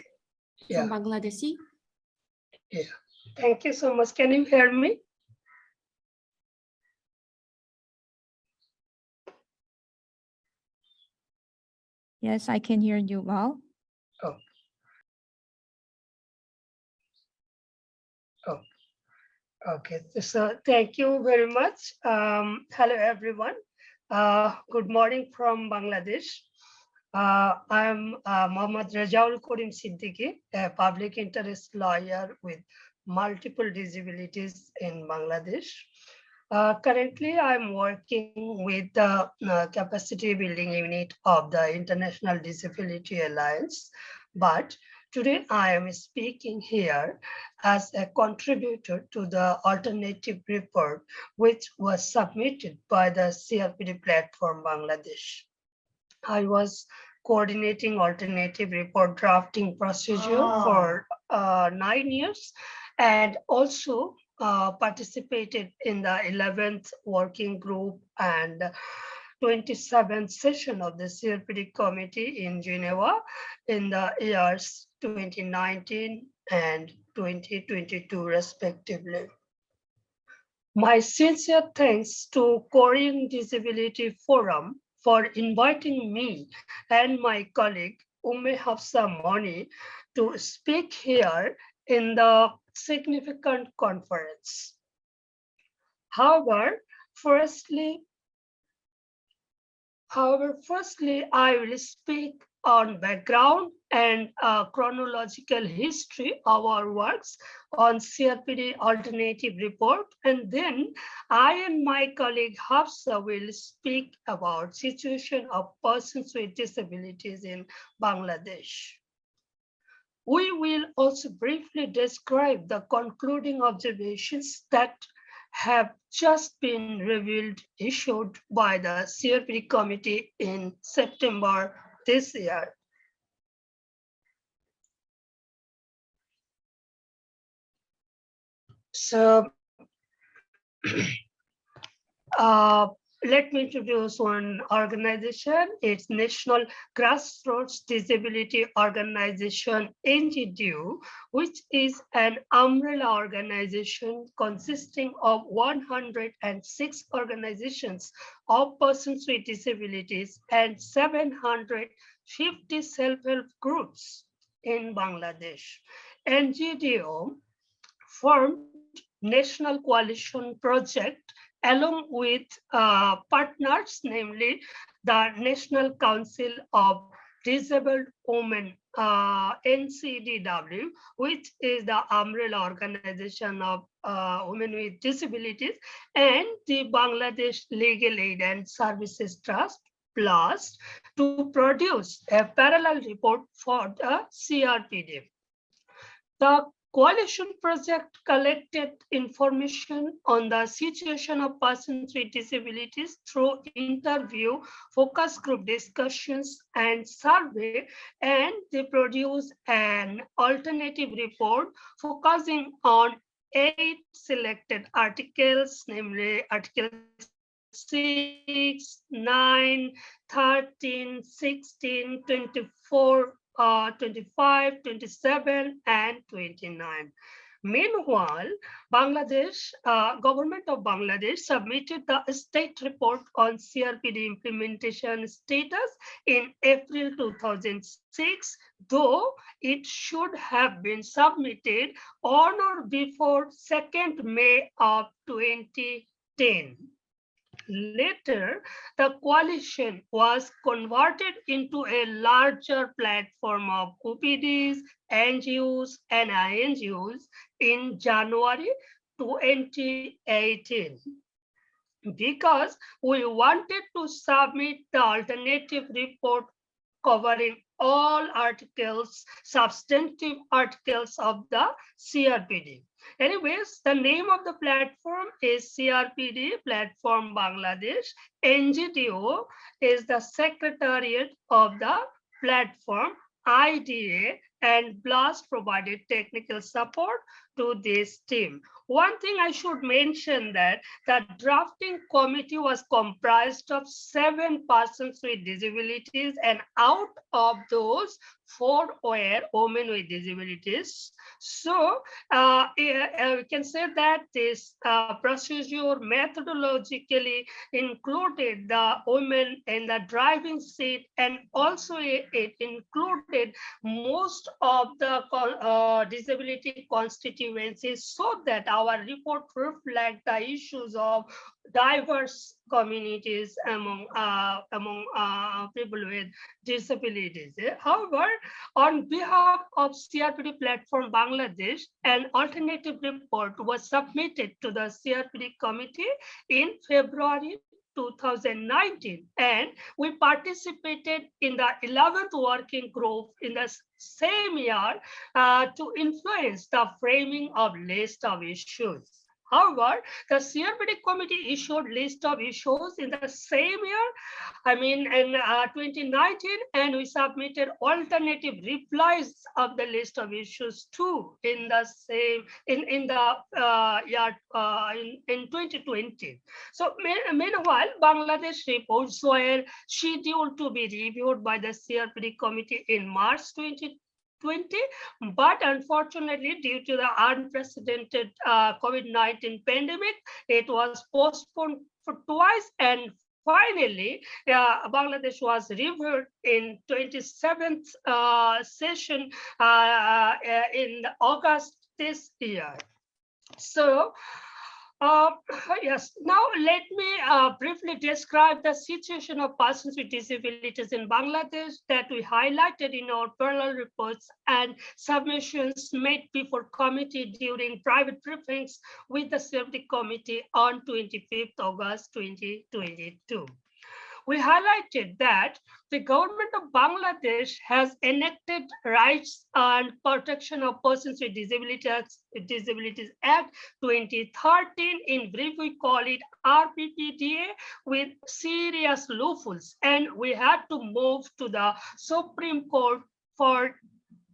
from Bangladesh? Yeah. Thank you so much. Can you hear me? Yes, I can hear you well. Oh. Oh. Okay. So thank you very much. Hello, everyone. Good morning from Bangladesh. I'm Mohammad Rajaul Karim Siddiqui, a public interest lawyer with multiple disabilities in Bangladesh. Currently, I'm working with the capacity building unit of the International Disability Alliance, but today I am speaking here as a contributor to the alternative report, which was submitted by the CRPD Platform Bangladesh. I was coordinating alternative report drafting procedure for 9 years, and also participated in the 11th working group and 27th session of the CRPD Committee in Geneva in the years 2019 and 2022 respectively. My sincere thanks to Korean Disability Forum for inviting me and my colleague Umme Hafsa Moni to speak here in the significant conference. However, firstly, I will speak on background and chronological history of our works on CRPD alternative report, and then I and my colleague Hafsa will speak about situation of persons with disabilities in Bangladesh. We will also briefly describe the concluding observations that have just been issued by the CRPD Committee in September this year. So let me introduce one organization. It's National Grassroots Disability Organization, NGDU, which is an umbrella organization consisting of 106 organizations of persons with disabilities and 750 self-help groups in Bangladesh. NGDU formed National Coalition Project along with partners, namely the National Council of Disabled Women, NCDW, which is the umbrella organization of women with disabilities, and the Bangladesh Legal Aid and Services Trust, plus to produce a parallel report for the CRPD. The coalition project collected information on the situation of persons with disabilities through interview, focus group discussions, and survey, and they produced an alternative report focusing on 8 selected articles, namely Article 6, 9, 13, 16, 24, 25, 27, and 29. Meanwhile, Bangladesh, government of Bangladesh submitted the state report on CRPD implementation status in April 2006, though it should have been submitted on or before 2nd May of 2010. Later, the coalition was converted into a larger platform of OPDs, NGOs, and INGOs in January 2018. Because we wanted to submit the alternative report covering all articles, substantive articles of the CRPD. Anyways, the name of the platform is CRPD-Platform Bangladesh. NGDO is the secretariat of the platform. IDA and BLAST provided technical support to this team. One thing I should mention that the drafting committee was comprised of 7 persons with disabilities, and out of those, 4 were women with disabilities. So we can say that this procedure methodologically included the women in the driving seat, and also it included most of the disability constituencies, so that our report reflects the issues of diverse communities among people with disabilities. However, on behalf of CRPD Platform Bangladesh, an alternative report was submitted to the CRPD Committee in February 2019, and we participated in the 11th working group in the same year to influence the framing of list of issues. However, the CRPD committee issued list of issues in the same year, I mean in 2019, and we submitted alternative replies of the list of issues too in the same in the year in 2020. So meanwhile, Bangladesh reports were scheduled to be reviewed by the CRPD committee in March 2020, but unfortunately, due to the unprecedented COVID-19 pandemic, it was postponed for twice, and finally, Bangladesh was reviewed in 27th session in August this year. So, yes, now let me briefly describe the situation of persons with disabilities in Bangladesh that we highlighted in our parallel reports and submissions made before committee during private briefings with the CRPD committee on 25th August 2022. We highlighted that the government of Bangladesh has enacted Rights and Protection of Persons with Disabilities Act 2013, in brief we call it RPPDA, with serious loopholes, and we had to move to the Supreme Court for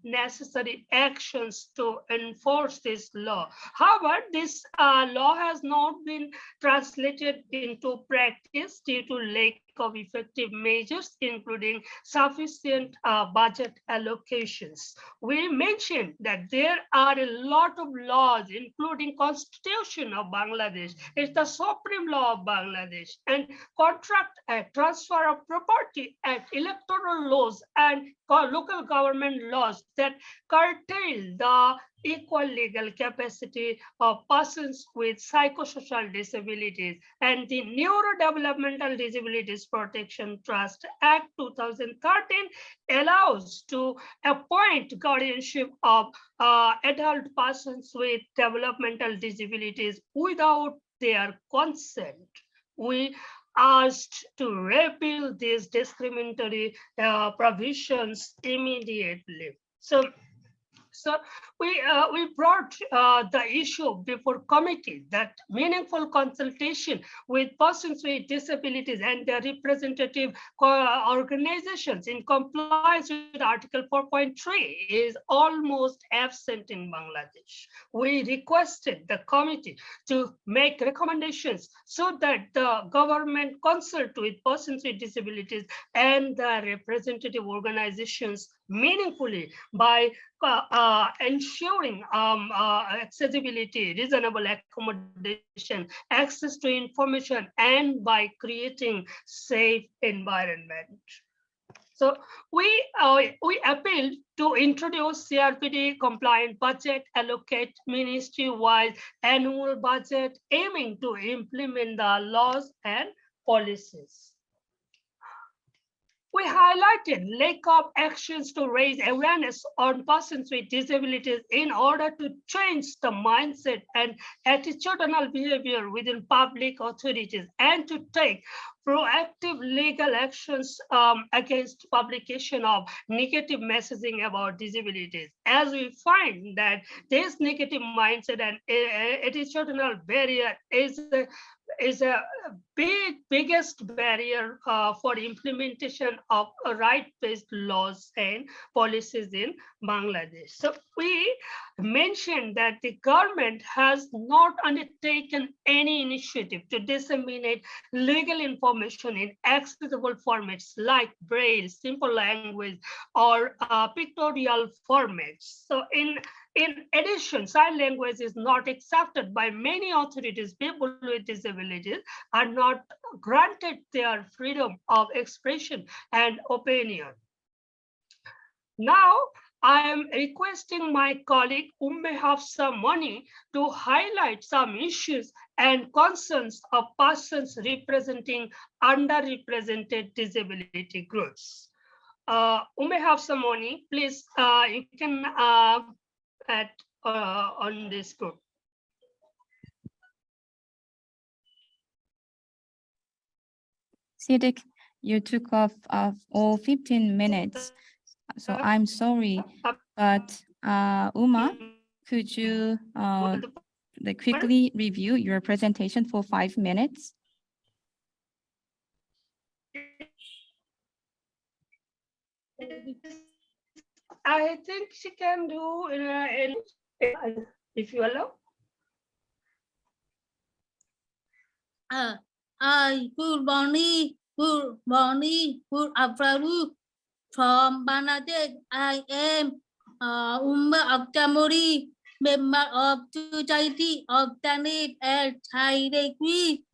necessary actions to enforce this law. However, this law has not been translated into practice due to lack of effective measures, including sufficient budget allocations. We mentioned that there are a lot of laws, including Constitution of Bangladesh, it's the supreme law of Bangladesh, and Contract Act, Transfer of Property Act, electoral laws, and local government laws that curtail the equal legal capacity of persons with psychosocial disabilities, and the Neurodevelopmental Disabilities Protection Trust Act 2013 allows to appoint guardianship of adult persons with developmental disabilities without their consent. We asked to repeal these discriminatory provisions immediately. So we brought the issue before committee that meaningful consultation with persons with disabilities and their representative organizations in compliance with Article 4.3 is almost absent in Bangladesh. We requested the committee to make recommendations so that the government consult with persons with disabilities and the representative organizations meaningfully by ensuring accessibility, reasonable accommodation, access to information, and by creating safe environment. So we appealed to introduce CRPD compliant budget, allocate ministry-wide annual budget, aiming to implement the laws and policies. We highlighted lack of actions to raise awareness on persons with disabilities in order to change the mindset and attitudinal behavior within public authorities, and to take proactive legal actions against publication of negative messaging about disabilities, as we find that this negative mindset and attitudinal barrier is a biggest barrier for implementation of right-based laws and policies in Bangladesh. So we mentioned that the government has not undertaken any initiative to disseminate legal information in accessible formats like Braille, simple language, or pictorial formats. So in addition, sign language is not accepted by many authorities. People with disabilities are not granted their freedom of expression and opinion. Now, I am requesting my colleague Hafsa Moni to highlight some issues and concerns of persons representing underrepresented disability groups. Hafsa Moni, please, you can add on this group. Siddiq, you took off all 15 minutes, so I'm sorry, but Uma, could you quickly review your presentation for 5 minutes. I think she can do if you allow. Good morning, good afternoon. From Bangladesh, I am Umar Abdamori, member of Society of Tanit and Thai Degree.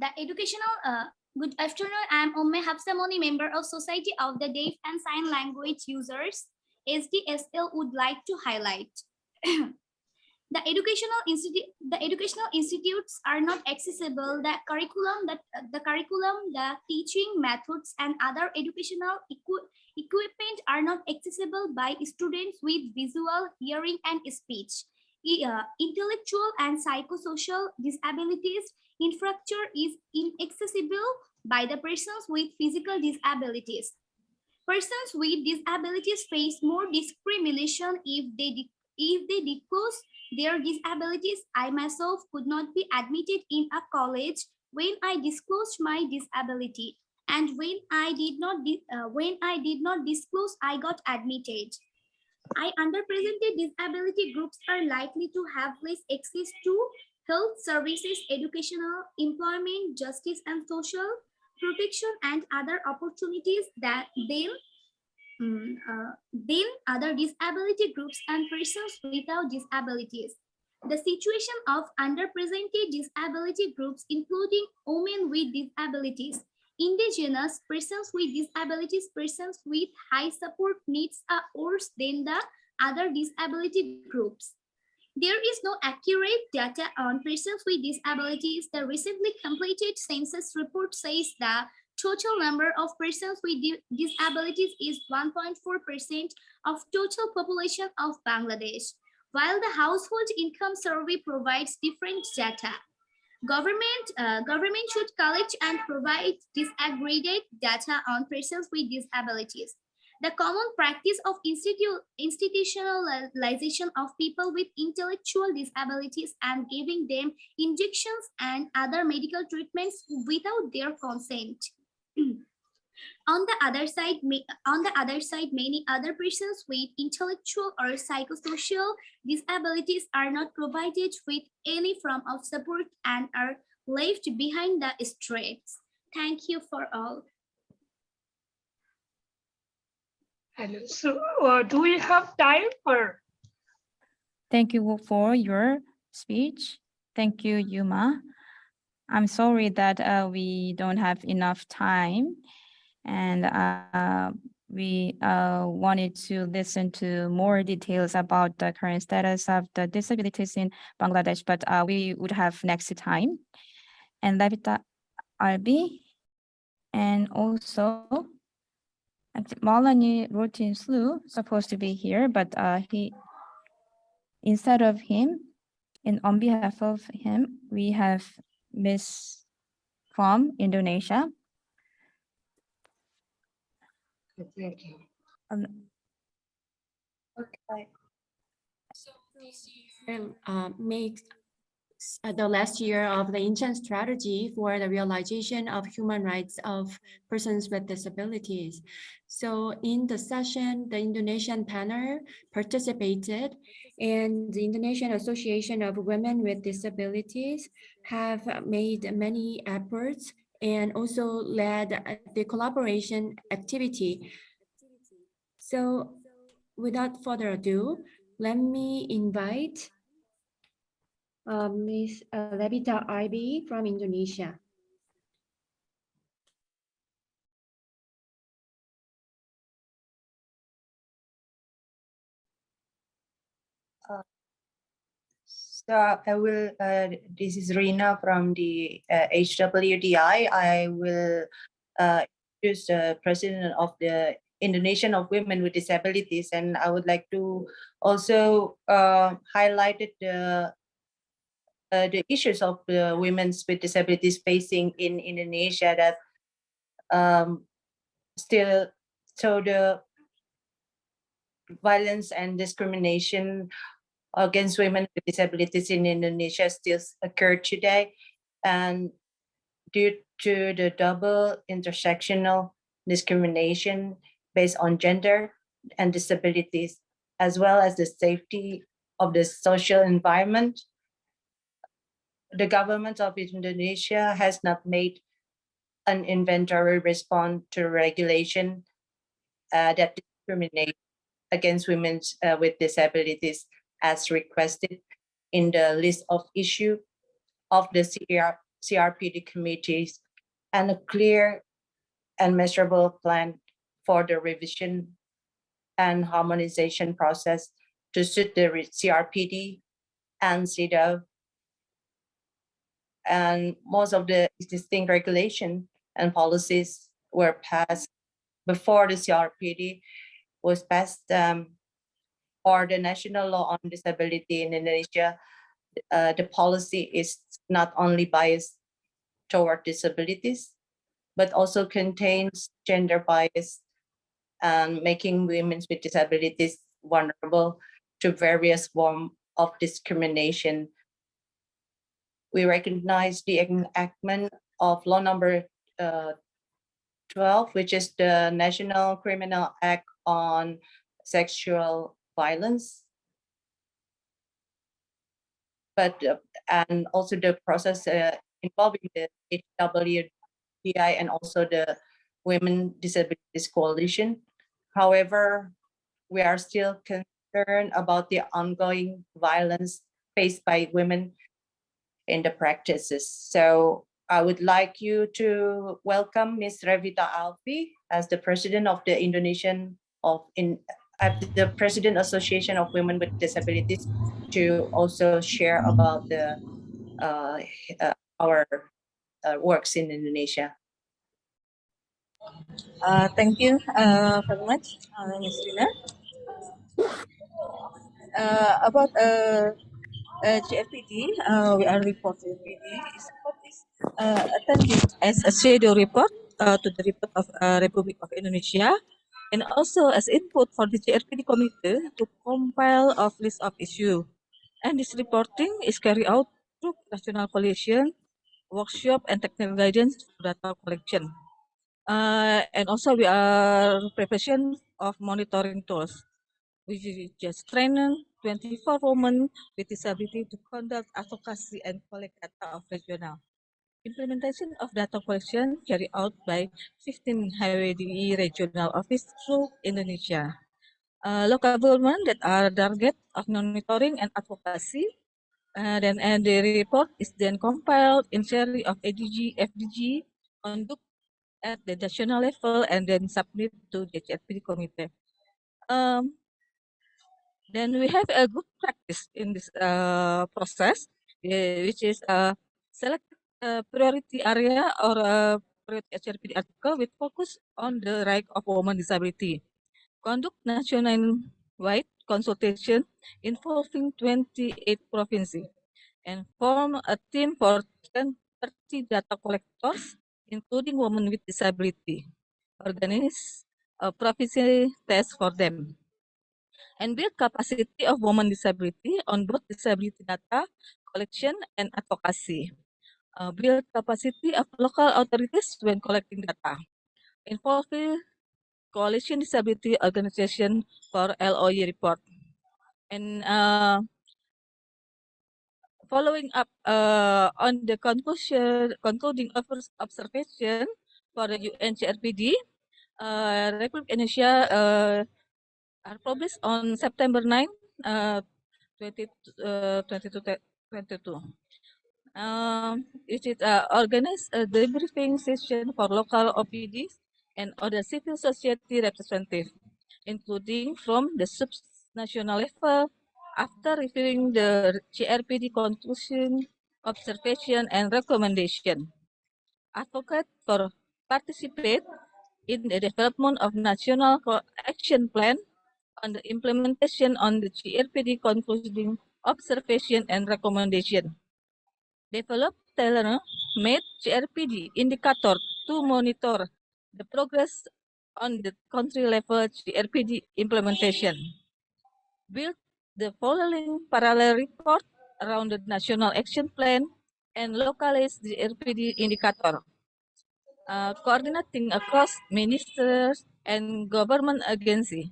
The educational, good afternoon, I'm Umme Hafsamoni, member of Society of the Deaf and Sign Language Users. SDSL would like to highlight. The educational institutes are not accessible. The curriculum, the teaching methods, and other educational equipment are not accessible by students with visual, hearing, and speech. Intellectual and psychosocial disabilities infrastructure is inaccessible by the persons with physical disabilities. Persons with disabilities face more discrimination if they disclose their disabilities. I myself could not be admitted in a college when I disclosed my disability, and when I did not disclose, I got admitted. Underrepresented disability groups are likely to have less access to health services, educational, employment, justice, and social protection, and other opportunities than other disability groups and persons without disabilities. The situation of underrepresented disability groups, including women with disabilities, indigenous persons with disabilities, persons with high support needs, are worse than the other disability groups. There is no accurate data on persons with disabilities. The recently completed census report says the total number of persons with disabilities is 1.4% of total population of Bangladesh, while the household income survey provides different data. Government should collect and provide disaggregated data on persons with disabilities. The common practice of institutionalization of people with intellectual disabilities and giving them injections and other medical treatments without their consent. On the other side, many other persons with intellectual or psychosocial disabilities are not provided with any form of support and are left behind the streets. Thank you for all. Hello. So, do we have time or? Thank you for your speech. Thank you, Yuma. I'm sorry that we don't have enough time, and we wanted to listen to more details about the current status of the disabilities in Bangladesh, but we would have next time. And Levita Albi, and also Malani Rotin Slu supposed to be here, but instead of him, and on behalf of him, we have Miss from Indonesia. Thank you. Okay. So this year makes the last year of the Incheon strategy for the realization of human rights of persons with disabilities. So in the session, the Indonesian panel participated, and the Indonesian Association of Women with Disabilities have made many efforts and also led the collaboration activity. So without further ado, let me invite Ms. Levita Arbi from Indonesia. So I will, this is Rina from the HWDI. I will introduce the president of the Indonesian of Women with Disabilities, and I would like to also highlight the issues of the women with disabilities facing in Indonesia, that still, so the violence and discrimination against women with disabilities in Indonesia still occur today. And due to the double intersectional discrimination based on gender and disabilities, as well as the safety of the social environment, the government of Indonesia has not made an inventory response to regulation that discriminate against women with disabilities as requested in the list of issue of the CRPD committees, and a clear and measurable plan for the revision and harmonization process to suit the CRPD and CEDAW. And most of the existing regulation and policies were passed before the CRPD was passed, or the national law on disability in Indonesia. The policy is not only biased toward disabilities, but also contains gender bias and making women with disabilities vulnerable to various forms of discrimination. We recognize the enactment of law number 12, which is the National Criminal Act on Sexual Violence, but and also the process involving the HWDI and also the Women Disabilities Coalition. However, we are still concerned about the ongoing violence faced by women in the practices. So I would like you to welcome Ms. Revita Alfi as the president of the the President Association of Women with Disabilities, to also share about the our works in Indonesia. Thank you very much, Ms. Rina. About CRPD, we are reporting attending as a shadow report to the report of Republic of Indonesia, and also as input for the CRPD Committee to compile a list of issues. And this reporting is carried out through national coalition, workshop, and technical guidance for data collection. And also we are preparation of monitoring tools. We just train 24 women with disability to conduct advocacy and collect data of regional. Implementation of data collection carried out by 15 highway DE regional office through Indonesia. Local government that are target of monitoring and advocacy. And the report is then compiled in series of ADG, FDG, conduct at the national level, and then submit to the CRPD committee. Then we have a good practice in this process, which is select a priority area or a priority CRPD article with focus on the right of women disability. Conduct national-wide consultation involving 28 provinces, and form a team for 30 data collectors, including women with disability. Organize a proficiency test for them, and build capacity of women disability on both disability data collection and advocacy. Build capacity of local authorities when collecting data. Involve Coalition Disability Organization for LOE report. And following up on the concluding observation for the UNCRPD, Republic Indonesia are published on September 9, 2022. It is organized a debriefing session for local OPDs and other civil society representatives, including from the subnational level, after reviewing the CRPD conclusion, observation, and recommendation. Advocate for participate in the development of national action plan on the implementation on the CRPD concluding observation and recommendation. Develop tailor-made CRPD indicator to monitor the progress on the country level CRPD implementation, build the following parallel report around the national action plan, and localize the CRPD indicator, coordinating across ministers and government agencies,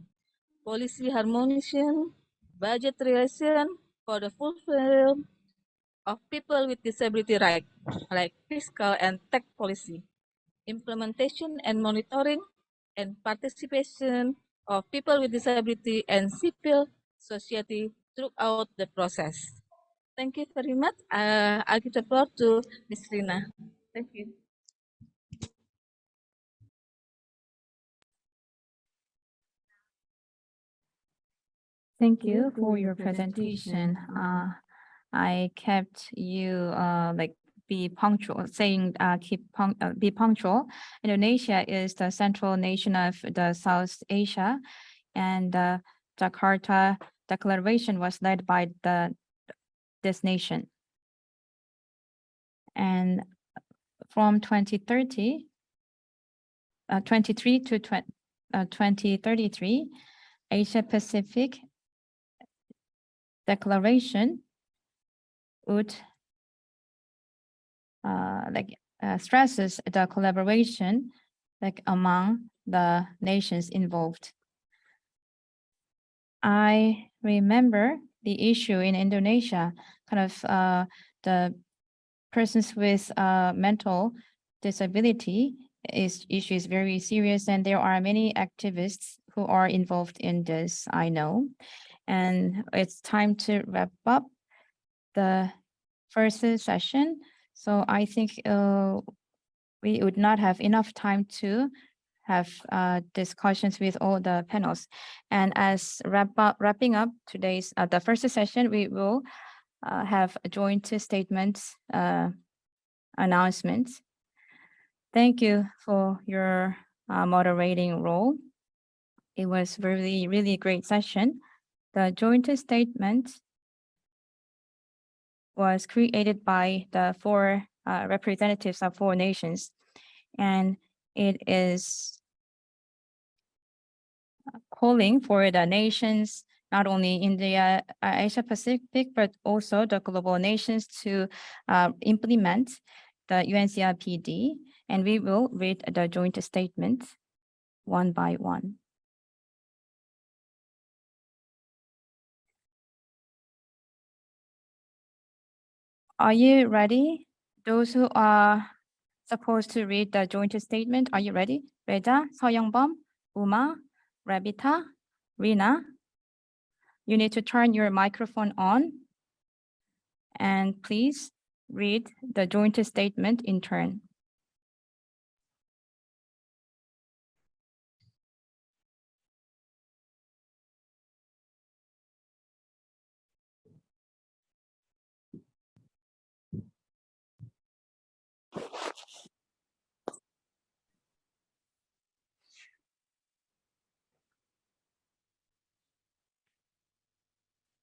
policy harmonization, budget relation for the fulfillment of people with disability rights, like fiscal and tax policy, implementation and monitoring, and participation of people with disability and civil society throughout the process. Thank you very much. I'll give the floor to Ms. Rina. Thank you. Thank you for your presentation. I kept you be punctual, saying be punctual. Indonesia is the central nation of the South Asia, and the Jakarta Declaration was led by this nation. And from 2023 to 2033, Asia Pacific Declaration would stresses the collaboration among the nations involved. I remember the issue in Indonesia, the persons with mental disability issue is very serious, and there are many activists who are involved in this, I know. And it's time to wrap up the first session. So I think we would not have enough time to have discussions with all the panels. And as wrapping up today's the first session, we will have a joint statement announcements. Thank you for your moderating role. It was really great session. The joint statement was created by the four representatives of four nations, and it is calling for the nations, not only India, Asia Pacific, but also the global nations to implement the UNCRPD, and we will read the joint statement one by one. Are you ready? Those who are supposed to read the joint statement, are you ready? Reza, Soyoungbom, Uma, Rabita, Rina. You need to turn your microphone on, and please read the joint statement in turn.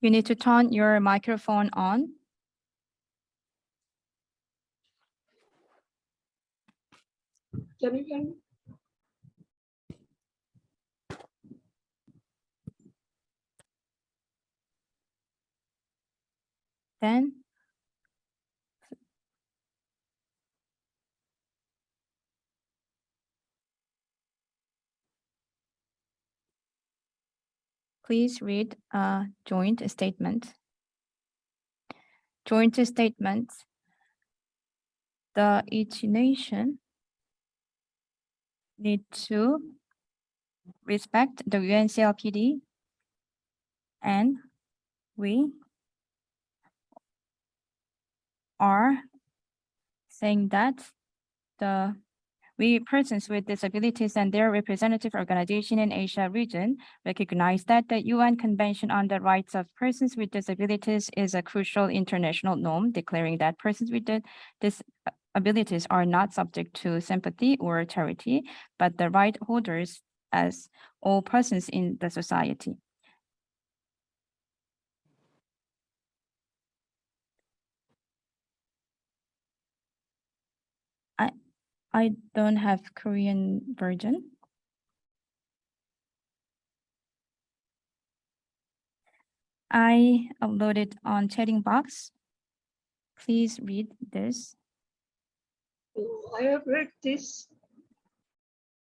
You need to turn your microphone on. Then please read a joint statement. Joint statement. Each nation need to respect the UNCRPD, and we are saying that we persons with disabilities and their representative organization in Asia region recognize that the UN Convention on the Rights of Persons with Disabilities is a crucial international norm, declaring that persons with disabilities are not subject to sympathy or charity, but the right holders as all persons in the society. I don't have Korean version. I uploaded on chatting box. Please read this. I have read this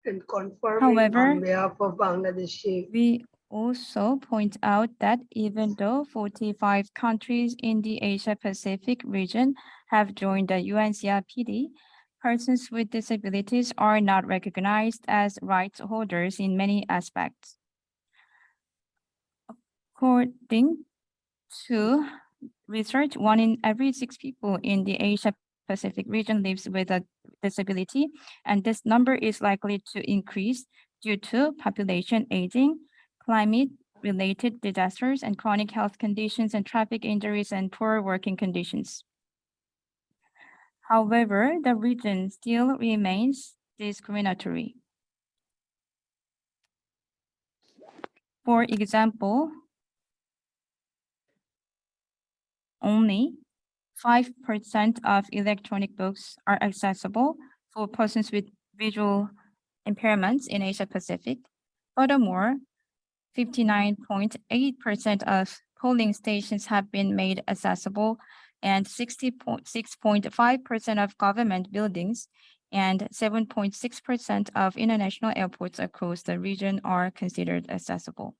and confirming However, on behalf of Bangladeshi. We also point out that even though 45 countries in the Asia-Pacific region have joined the UNCRPD, persons with disabilities are not recognized as rights holders in many aspects. According to research, 1 in every 6 people in the Asia-Pacific region lives with a disability, and this number is likely to increase due to population aging, climate-related disasters, and chronic health conditions, and traffic injuries, and poor working conditions. However, the region still remains discriminatory. For example, only 5% of electronic books are accessible for persons with visual impairments in Asia Pacific. Furthermore, 59.8% of polling stations have been made accessible, and 60.6% of government buildings and 7.6% of international airports across the region are considered accessible.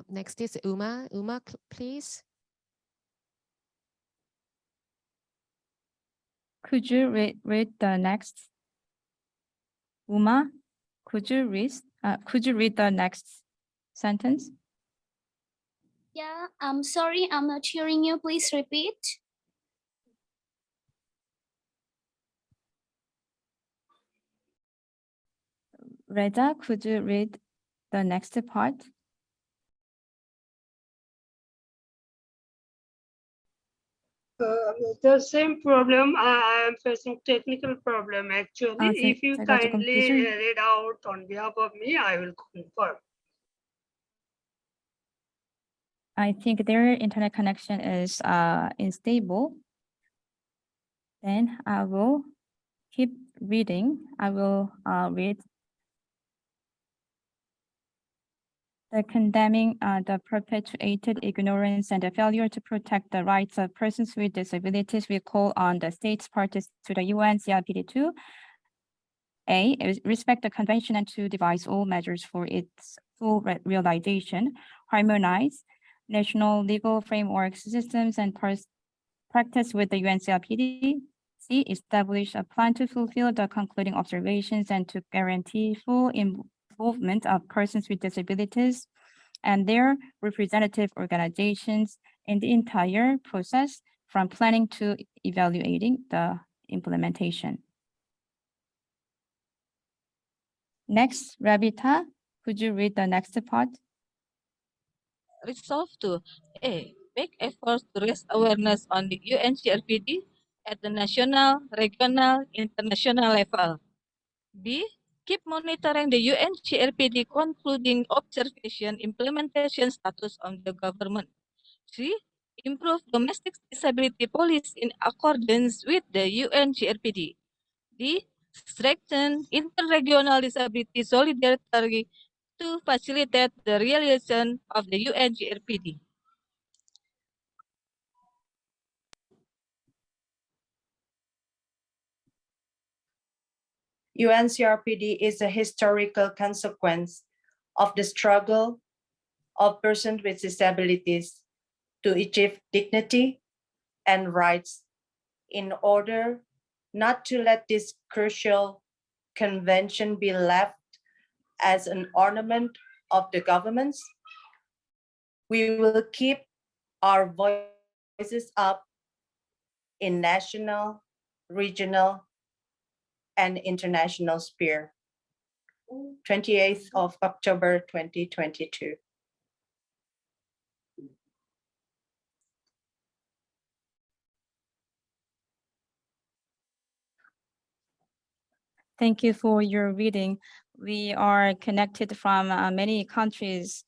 Next is Uma. Uma, please. Could you read the next? Uma, could you read the next sentence? Yeah, I'm sorry, I'm not hearing you. Please repeat. Reza, could you read the next part? The same problem. I am facing technical problem actually. If you 제가 조금 kindly 기술- read out on behalf of me, I will confirm. I think their internet connection is unstable. Then I will keep reading. I will read the condemning the perpetuated ignorance and the failure to protect the rights of persons with disabilities. We call on the states parties to the UN CRPD 2. A, respect the convention and to devise all measures for its full realization, harmonize national legal frameworks, systems, and practice with the UNCRPD. C, establish a plan to fulfill the concluding observations and to guarantee full involvement of persons with disabilities and their representative organizations in the entire process from planning to evaluating the implementation. Next, Rabita, could you read the next part? Resolve to A. Make efforts to raise awareness on the UNCRPD at the national, regional, international level. B. Keep monitoring the UNCRPD concluding observation implementation status of the government. C. Improve domestic disability policy in accordance with the UNCRPD. D. Strengthen interregional disability solidarity to facilitate the realization of the UNCRPD. UNCRPD is a historical consequence of the struggle of persons with disabilities to achieve dignity and rights. In order not to let this crucial convention be left as an ornament of the governments, we will keep our voices up in national, regional, and international sphere. 28th of October, 2022. Thank you for your reading. we are connected from many countries.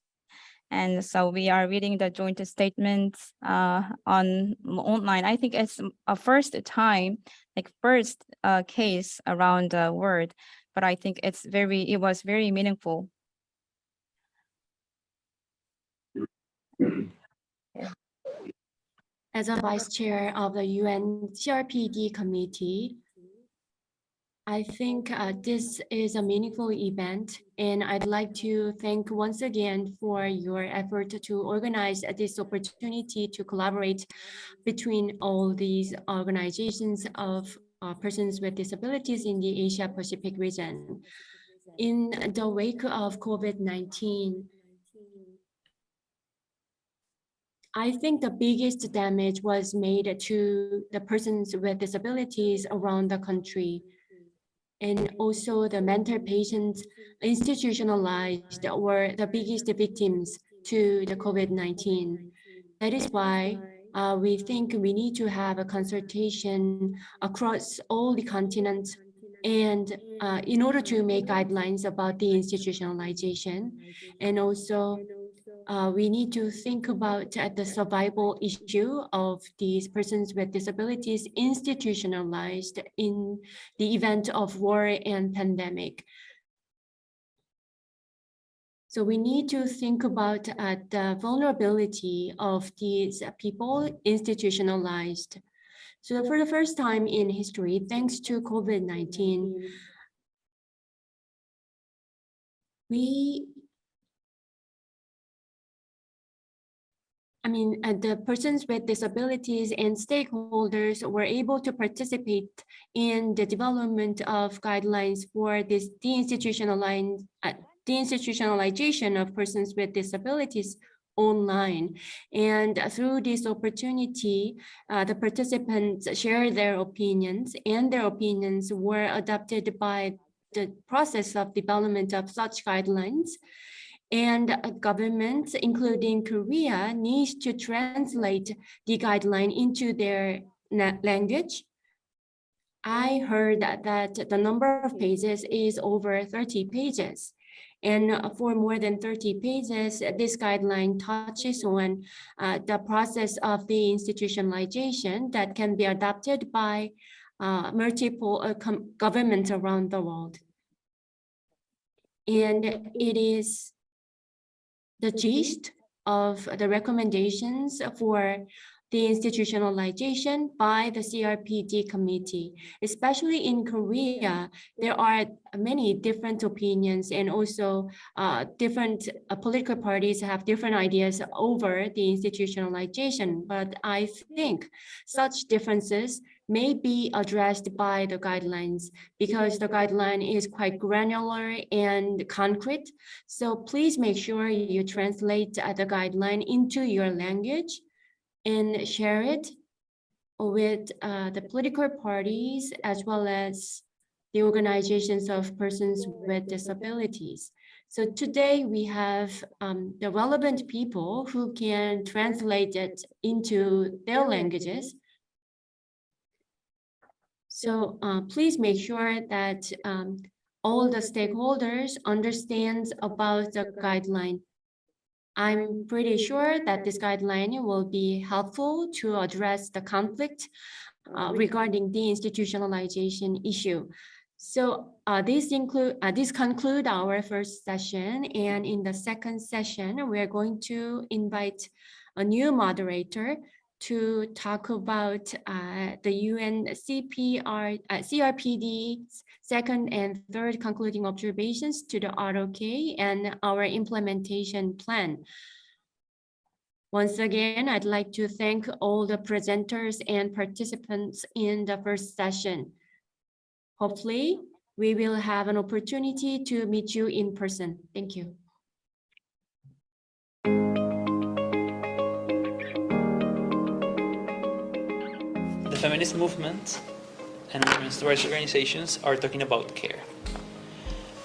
And so we are reading the joint statements online. I think it's a first time, like first case around the world, but I think it was very meaningful. As a vice chair of the UN CRPD Committee, I think this is a meaningful event, and I'd like to thank once again for your effort to organize this opportunity to collaborate between all these organizations of persons with disabilities in the Asia Pacific region. In the wake of COVID-19, I think the biggest damage was made to the persons with disabilities around the country. And also the mental patients institutionalized were the biggest victims to the COVID-19. That is why we think we need to have a consultation across all the continents and in order to make guidelines about the institutionalization. And also we need to think about the survival issue of these persons with disabilities institutionalized in the event of war and pandemic. So we need to think about the vulnerability of these people institutionalized. So for the first time in history, thanks to COVID-19, the persons with disabilities and stakeholders were able to participate in the development of guidelines for this deinstitutionalization of persons with disabilities online. And through this opportunity, the participants shared their opinions, and their opinions were adopted by the process of development of such guidelines. And governments, including Korea, needs to translate the guideline into their language. I heard that the number of pages is over 30 pages. And for more than 30 pages, this guideline touches on the process of the institutionalization that can be adopted by multiple governments around the world. And it is the gist of the recommendations for the institutionalization by the CRPD committee. Especially in Korea, there are many different opinions, and also different political parties have different ideas over the institutionalization. But I think such differences may be addressed by the guidelines, because the guideline is quite granular and concrete. So please make sure you translate the guideline into your language and share it with the political parties as well as the organizations of persons with disabilities. So today we have the relevant people who can translate it into their languages. So please make sure that all the stakeholders understand about the guideline. I'm pretty sure that this guideline will be helpful to address the conflict regarding the institutionalization issue. So this concludes our first session, and in the second session, we're going to invite a new moderator to talk about the CRPD's second and third concluding observations to the ROK and our implementation plan. Once again, I'd like to thank all the presenters and participants in the first session. Hopefully, we will have an opportunity to meet you in person. Thank you. The feminist movement and women's rights organizations are talking about care.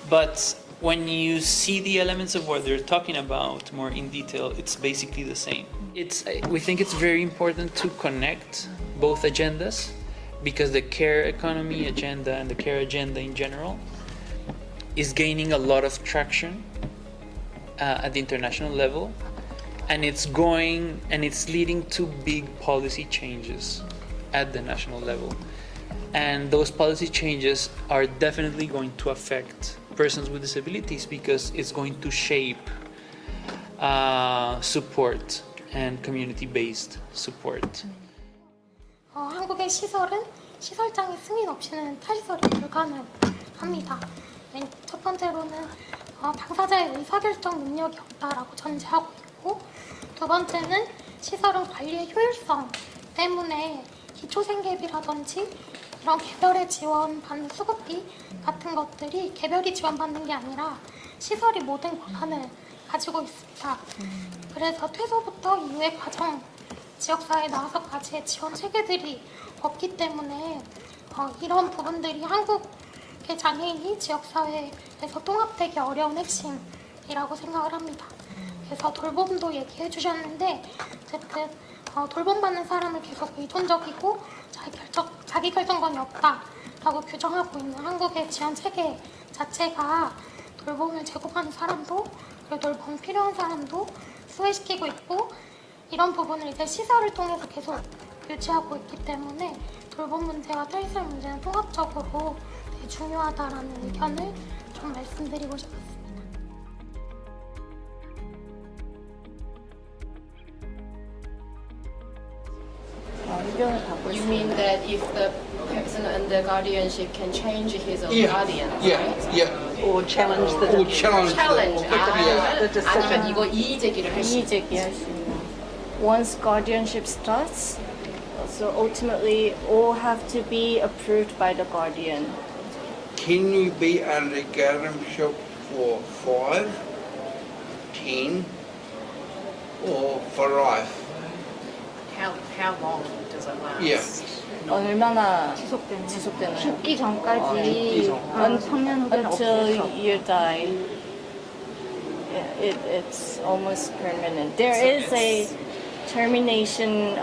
But when you see the elements of what they're talking about more in detail, it's basically the same. We think it's very important to connect both agendas, because the care economy agenda and the care agenda in general is gaining a lot of traction at the international level, and it's leading to big policy changes at the national level. And those policy changes are definitely going to affect persons with disabilities because it's going to shape support and community-based support. 한국의 시설은 시설장의 승인 없이는 탈시설이 불가능합니다. 첫 번째로는 당사자의 의사결정 능력이 없다라고 전제하고 있고, 두 번째는 시설은 관리의 효율성 때문에 기초생계비라든지 이런 개별의 지원받는 수급비 같은 것들이 개별이 지원받는 게 아니라 시설이 모든 권한을 가지고 있습니다. 그래서 퇴소부터 이후의 과정, 지역사회에 나와서까지의 지원 체계들이 없기 때문에 이런 부분들이 한국의 장애인이 지역사회에서 통합되기 어려운 핵심이라고 생각을 합니다. 그래서 돌봄도 얘기해 주셨는데, 어쨌든 돌봄받는 사람을 계속 의존적이고 자기 결정권이 없다라고 규정하고 있는 한국의 지원 체계 자체가 돌봄을 제공하는 사람도 그리고 돌봄 필요한 사람도 수혜시키고 있고, 이런 부분을 이제 시설을 통해서 계속 유지하고 있기 때문에 돌봄 문제와 탈시설 문제는 통합적으로 되게 중요하다라는 의견을 좀 말씀드리고 싶습니다. You mean that if the person under guardianship can change his own guardian, right? Or challenge the challenge. 아니면 이거 이의 제기를 할 수 있는. Once guardianship starts, so ultimately all have to be approved by the guardian. Can you be under guardianship for 5, 10, or for life? How long does it last? Yeah. 얼마나 지속되나요? 죽기 전까지 한 3년 후에는 until you die. It's almost permanent. There is a termination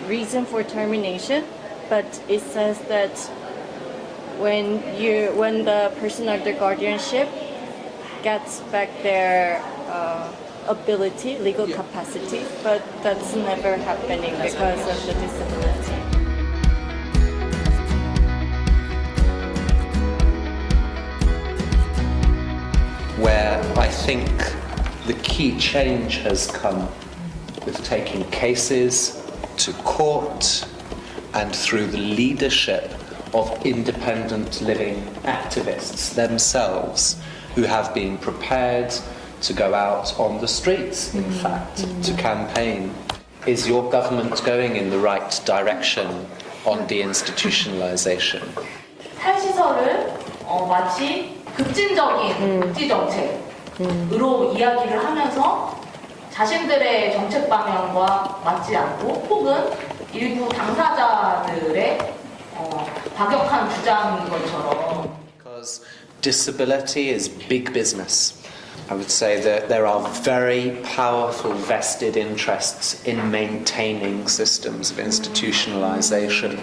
reason for termination, but it says that when the person under guardianship gets back their ability, legal capacity, but that's never happening because of the disability. Where I think the key change has come with taking cases to court and through the leadership of independent living activists themselves who have been prepared to go out on the streets, in fact, to campaign. Is your government going in the right direction on deinstitutionalization? 탈시설을 마치 급진적인 복지 정책으로 이야기를 하면서 자신들의 정책 방향과 맞지 않고 혹은 일부 당사자들의 과격한 주장인 것처럼. Because disability is big business. I would say that there are very powerful vested interests in maintaining systems of institutionalization.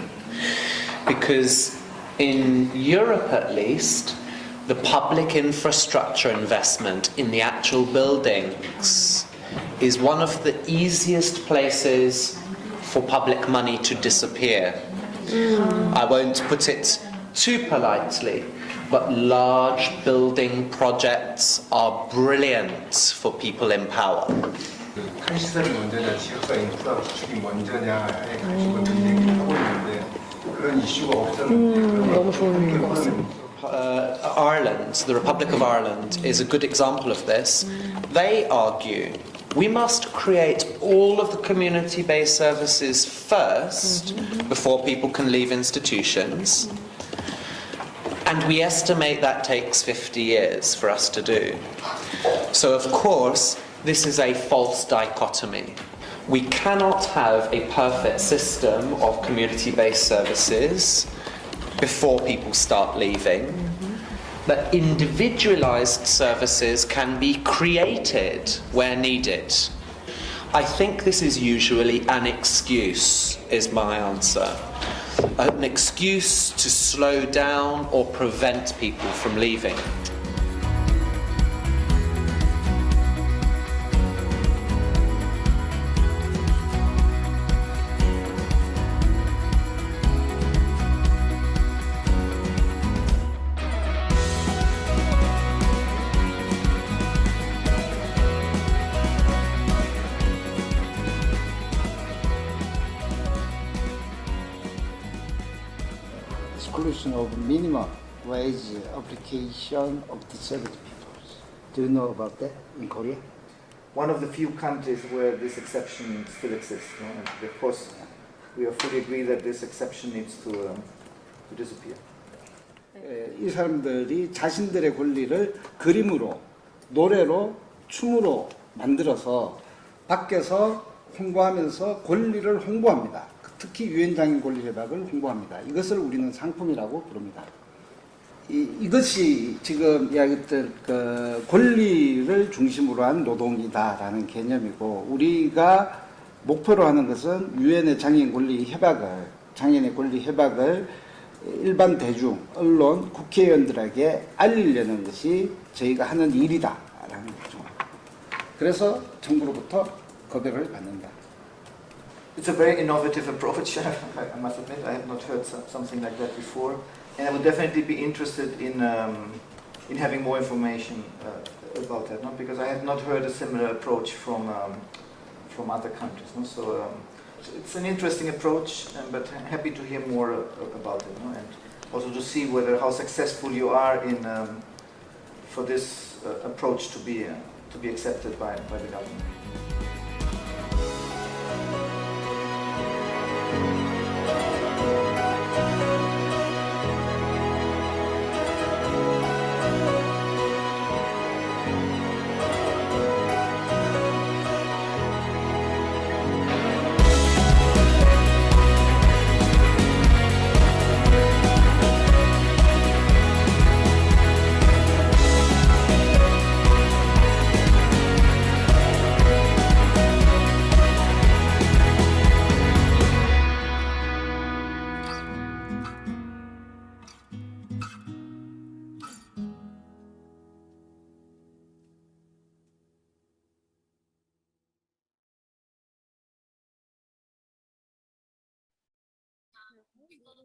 Because in Europe at least, the public infrastructure investment in the actual buildings is one of the easiest places for public money to disappear. I won't put it too politely, but large building projects are brilliant for people in power. 탈시설이 먼저냐, 지역사 인프라 구축이 먼저냐에 관심을 굉장히 하고 있는데 그런 이슈가 없었는데 너무 좋은 것 같습니다. Ireland, the Republic of Ireland, is a good example of this. They argue we must create all of the community-based services first before people can leave institutions. And we estimate that takes 50 years for us to do. So of course, this is a false dichotomy. We cannot have a perfect system of community-based services before people start leaving. But individualized services can be created where needed. I think this is usually an excuse, is my answer. An excuse to slow down or prevent people from leaving. minimum wage application of disabled people. Do you know about that in Korea? One of the few countries where this exception still exists. And of course, we are fully agree that this exception needs to disappear. 이 사람들이 자신들의 권리를 그림으로, 노래로, 춤으로 만들어서 밖에서 홍보하면서 권리를 홍보합니다. 특히 유엔장애인 권리협약을 홍보합니다. 이것을 우리는 상품이라고 부릅니다. 이것이 지금 이야기했던 그 권리를 중심으로 한 노동이다라는 개념이고, 우리가 목표로 하는 것은 유엔의 장애인 권리 협약을, 장애인의 권리 협약을 일반 대중, 언론, 국회의원들에게 알리려는 것이 저희가 하는 일이다라는 거죠. 그래서 정부로부터 겁액을 받는다. It's a very innovative approach. I must admit, I have not heard something like that before, and I would definitely be interested in having more information about that, no? Because I have not heard a similar approach from other countries. No? So it's an interesting approach, but happy to hear more about it, no? And also to see how successful you are in for this approach to be accepted by the government.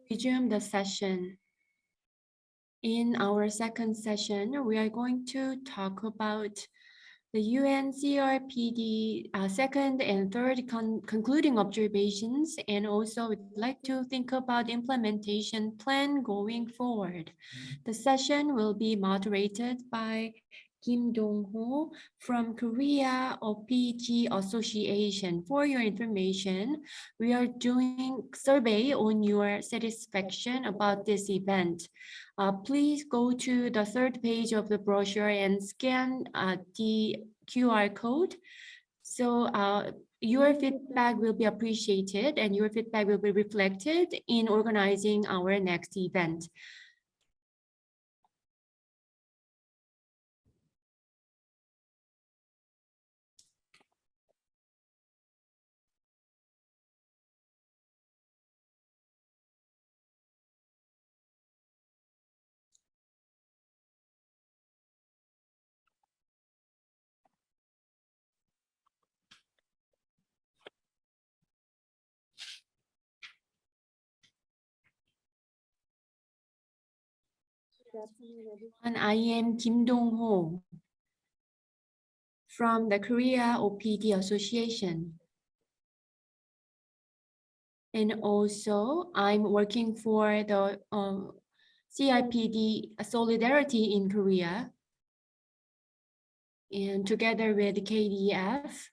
Resume the session. In our second session, we are going to talk about the UN CRPD second and third concluding observations, and also we'd like to think about implementation plan going forward. The session will be moderated by Kim Dong-ho from Korea OPG Association. For your information, we are doing survey on your satisfaction about this event. Please go to the third page of the brochure and scan the QR code. So your feedback will be appreciated, and your feedback will be reflected in organizing our next event. And I am Kim Dong-ho from the Korea OPD Association. And also I'm working for the CRPD Solidarity in Korea. And together with KDF,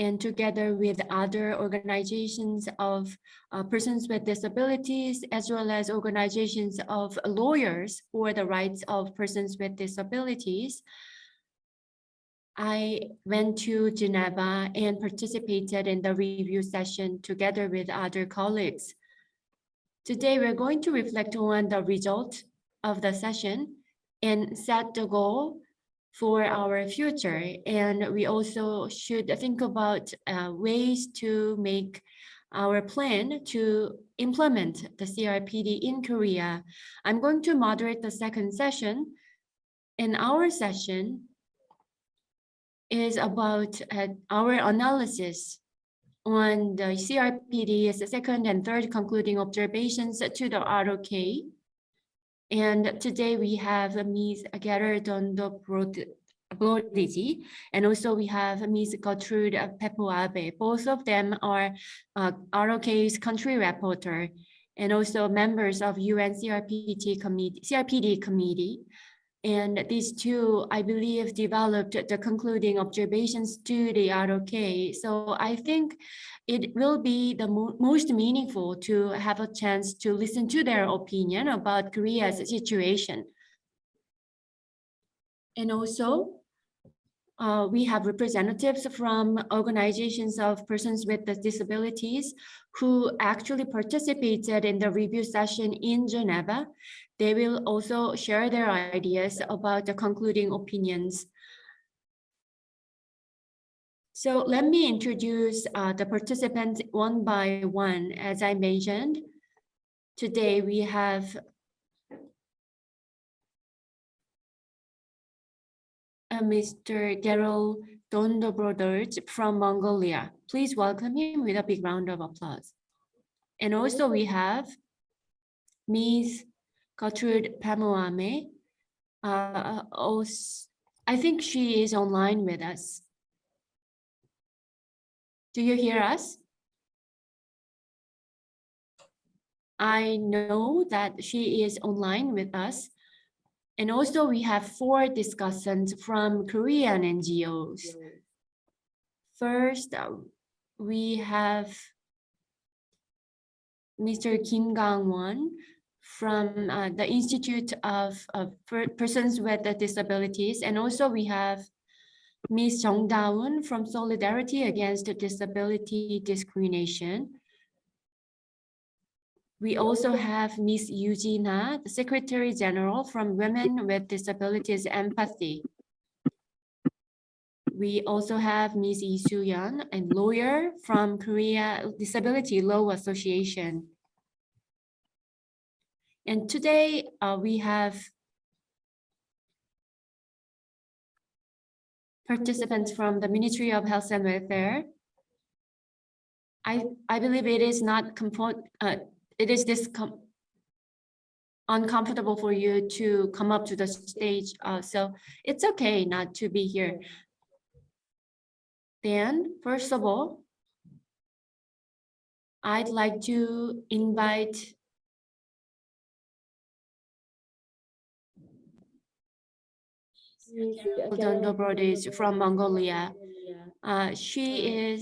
and together with other organizations of persons with disabilities, as well as organizations of lawyers for the rights of persons with disabilities, I went to Geneva and participated in the review session together with other colleagues. Today, we're going to reflect on the result of the session and set the goal for our future. And we also should think about ways to make our plan to implement the CRPD in Korea. I'm going to moderate the second session. And our session is about our analysis on the CRPD's second and third concluding observations to the ROK. And today we have Ms. Gertrude Fefoame, and also we have Ms. Gertrude Fefoame. Both of them are ROK's country rapporteur. and also members of UNCRPD CRPD Committee. And these two, I believe, developed the concluding observations to the ROK. So I think it will be the most meaningful to have a chance to listen to their opinion about Korea's situation. And also, we have representatives from organizations of persons with disabilities who actually participated in the review session in Geneva. They will also share their ideas about the concluding opinions. So let me introduce the participants one by one. As I mentioned, today we have Mr. Gerald Dondobroders from Mongolia. Please welcome him with a big round of applause. And also we have Ms. Gertrude Fefoame. I think she is online with us. Do you hear us? I know that she is online with us. And also we have 4 discussants from Korean NGOs. First, we have Mr. Kim Gang-won from the Institute of Persons with Disabilities. And also we have Ms. Jung Da-eun from Solidarity Against Disability Discrimination. We also have Ms. Eugenia, the Secretary General from Women with Disabilities Empathy. We also have Ms. Lee Soo-yeon, a lawyer from Korea Disability Law Association. And today we have participants from the Ministry of Health and Welfare. I believe it is not uncomfortable for you to come up to the stage, so it's okay not to be here. Then, first of all, I'd like to invite Dondobroders from Mongolia. She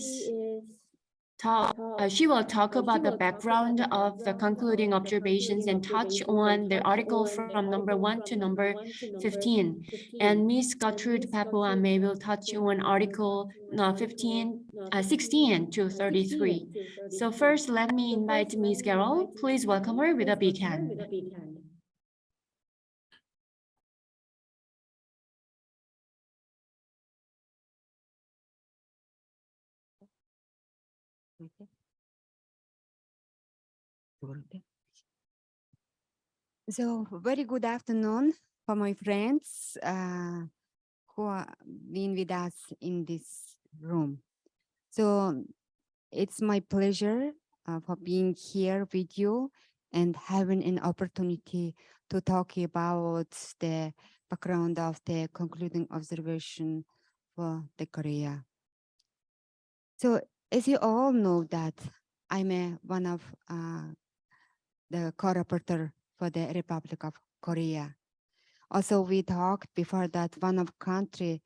will talk about the background of the concluding observations and touch on the article from number 1 to number 15. And Ms. Gertrude Fefoame will touch on article 16 to 33. So first, let me invite Ms. Carol. Please welcome her with a big hand. So very good afternoon for my friends who have been with us in this room. So it's my pleasure for being here with you and having an opportunity to talk about the background of the concluding observation for the Korea. So as you all know that I'm one of the co-rapporteur for the Republic of Korea. Also, we talked before that one of country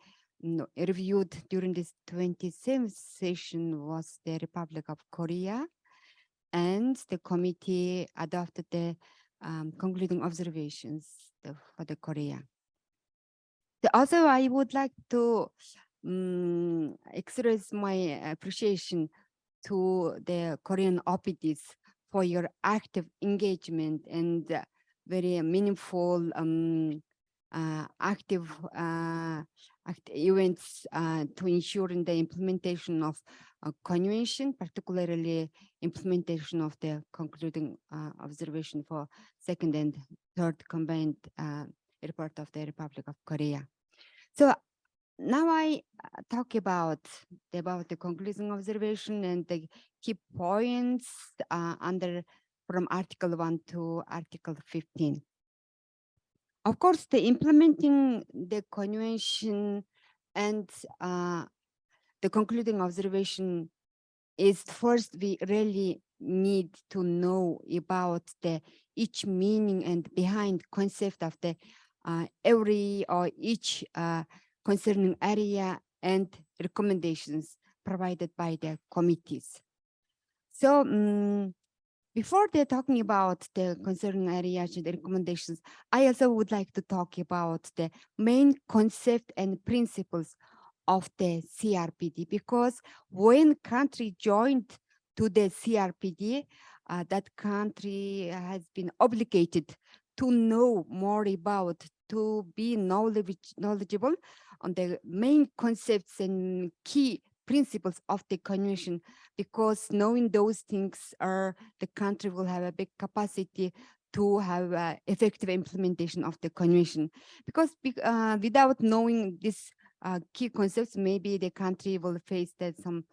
reviewed during this 27th session was the Republic of Korea, and the committee adopted the concluding observations for the Korea. Also, I would like to express my appreciation to the Korean OPDs for your active engagement and very meaningful active events to ensure the implementation of convention, particularly implementation of the concluding observation for 2nd and 3rd combined report of the Republic of Korea. So now I talk about the concluding observation and the key points from Article 1 to Article 15. Of course, the implementing the convention and the concluding observation is first we really need to know about the each meaning and behind concept of the every or each concerning area and recommendations provided by the committees. So before they're talking about the concerning areas and the recommendations, I also would like to talk about the main concept and principles of the CRPD, because when country joined to the CRPD, that country has been obligated to know more about, to be knowledgeable on the main concepts and key principles of the convention, because knowing those things the country will have a big capacity to have effective implementation of the convention. Because without knowing this key concepts, maybe the country will face some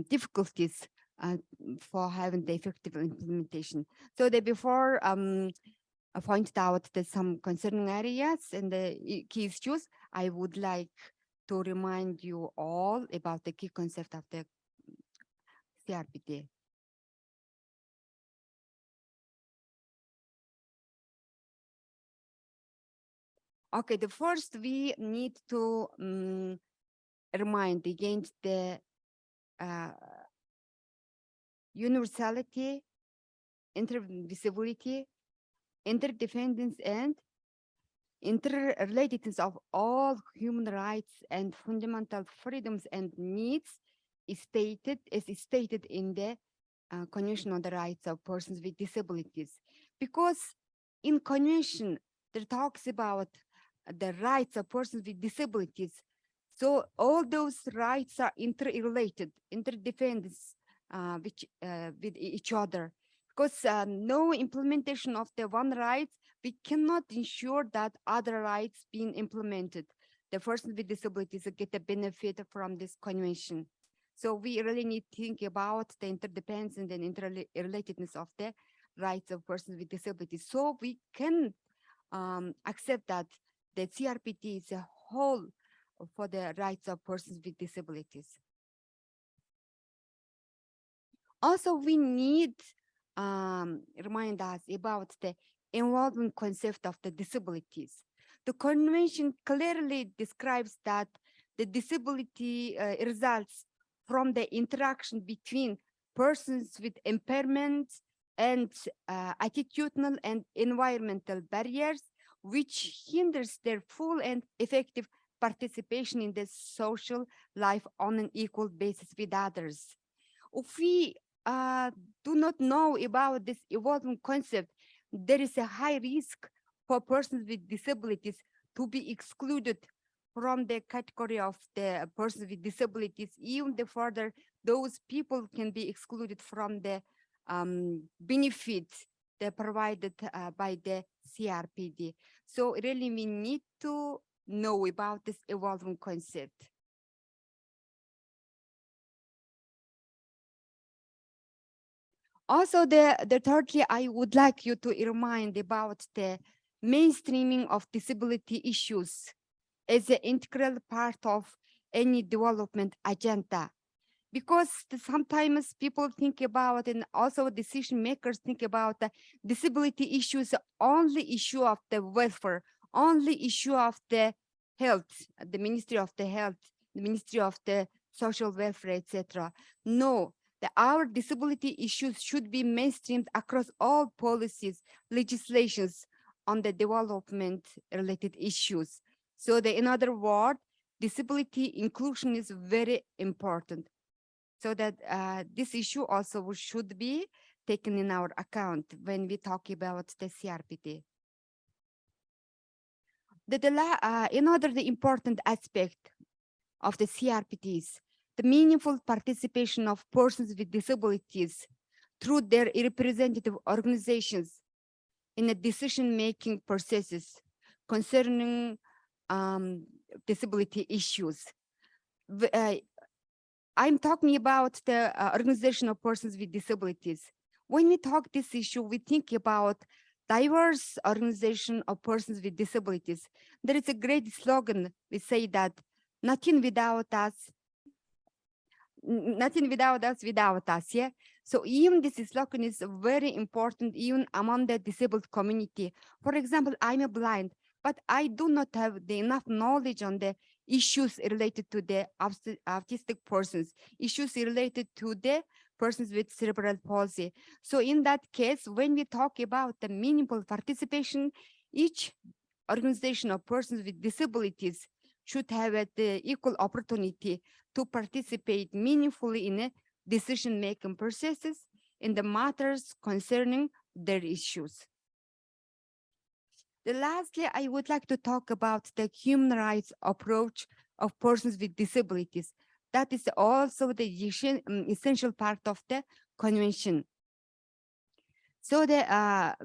difficulties for having the effective implementation. So that before I pointed out that some concerning areas and the key issues, I would like to remind you all about the key concept of the CRPD. Okay, the first we need to remind against the universality, interdivisibility, interdependence, and interrelatedness of all human rights and fundamental freedoms and needs is stated in the Convention on the Rights of Persons with Disabilities. Because in Convention, there talks about the rights of persons with disabilities. So all those rights are interrelated, interdependence with each other. Because no implementation of the one right, we cannot ensure that other rights being implemented. The persons with disabilities get a benefit from this convention. So we really need to think about the interdependence and interrelatedness of the rights of persons with disabilities. So we can accept that the CRPD is a whole for the rights of persons with disabilities. Also, we need remind us about the involvement concept of the disabilities. The convention clearly describes that the disability results from the interaction between persons with impairments and attitudinal and environmental barriers, which hinders their full and effective participation in the social life on an equal basis with others. If we do not know about this evolving concept, there is a high risk for persons with disabilities to be excluded from the category of the persons with disabilities. Even the further, those people can be excluded from the benefits that provided by the CRPD. So really we need to know about this evolving concept. Also, thirdly, I would like you to remind about the mainstreaming of disability issues as an integral part of any development agenda. Because sometimes people think about, and also decision makers think about the disability issues, only issue of the welfare, only issue of the health, the Ministry of the Health, the Ministry of the Social Welfare, etc. No. Our disability issues should be mainstreamed across all policies, legislations on the development related issues. So in other words, disability inclusion is very important. So that this issue also should be taken in our account when we talk about the CRPD. Another important aspect of the CRPDs, the meaningful participation of persons with disabilities through their representative organizations in the decision-making processes concerning disability issues. I'm talking about the organization of persons with disabilities. When we talk this issue, we think about diverse organization of persons with disabilities. There is a great slogan. We say that nothing without us, nothing without us, without us, yeah? So even this slogan is very important even among the disabled community. For example, I'm a blind, but I do not have enough knowledge on the issues related to the autistic persons, issues related to the persons with cerebral palsy. So in that case, when we talk about the meaningful participation, each organization of persons with disabilities should have the equal opportunity to participate meaningfully in a decision-making processes in the matters concerning their issues. Lastly, I would like to talk about the human rights approach of persons with disabilities. That is also the essential part of the convention. So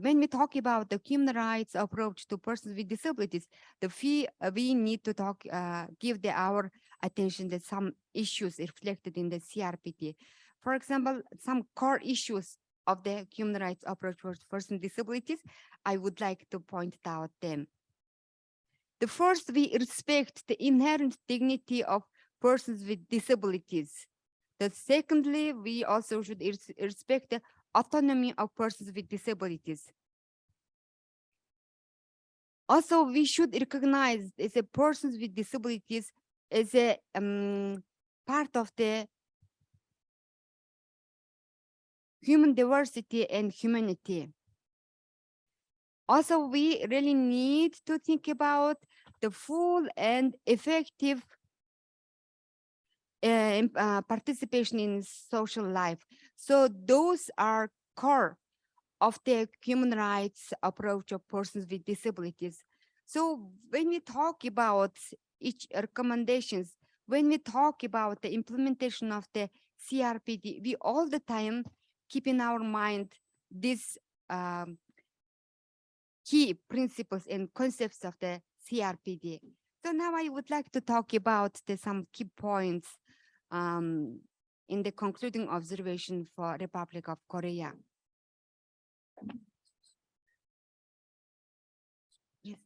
when we talk about the human rights approach to persons with disabilities, we need to give our attention to some issues reflected in the CRPD. For example, some core issues of the human rights approach for persons with disabilities, I would like to point out them. The first, we respect the inherent dignity of persons with disabilities. Secondly, we also should respect the autonomy of persons with disabilities. Also, we should recognize as a persons with disabilities as a part of the human diversity and humanity. Also, we really need to think about the full and effective participation in social life. So those are core of the human rights approach of persons with disabilities. So when we talk about each recommendations, when we talk about the implementation of the CRPD, we all the time keep in our mind these key principles and concepts of the CRPD. So now I would like to talk about some key points in the concluding observation for Republic of Korea. Yes.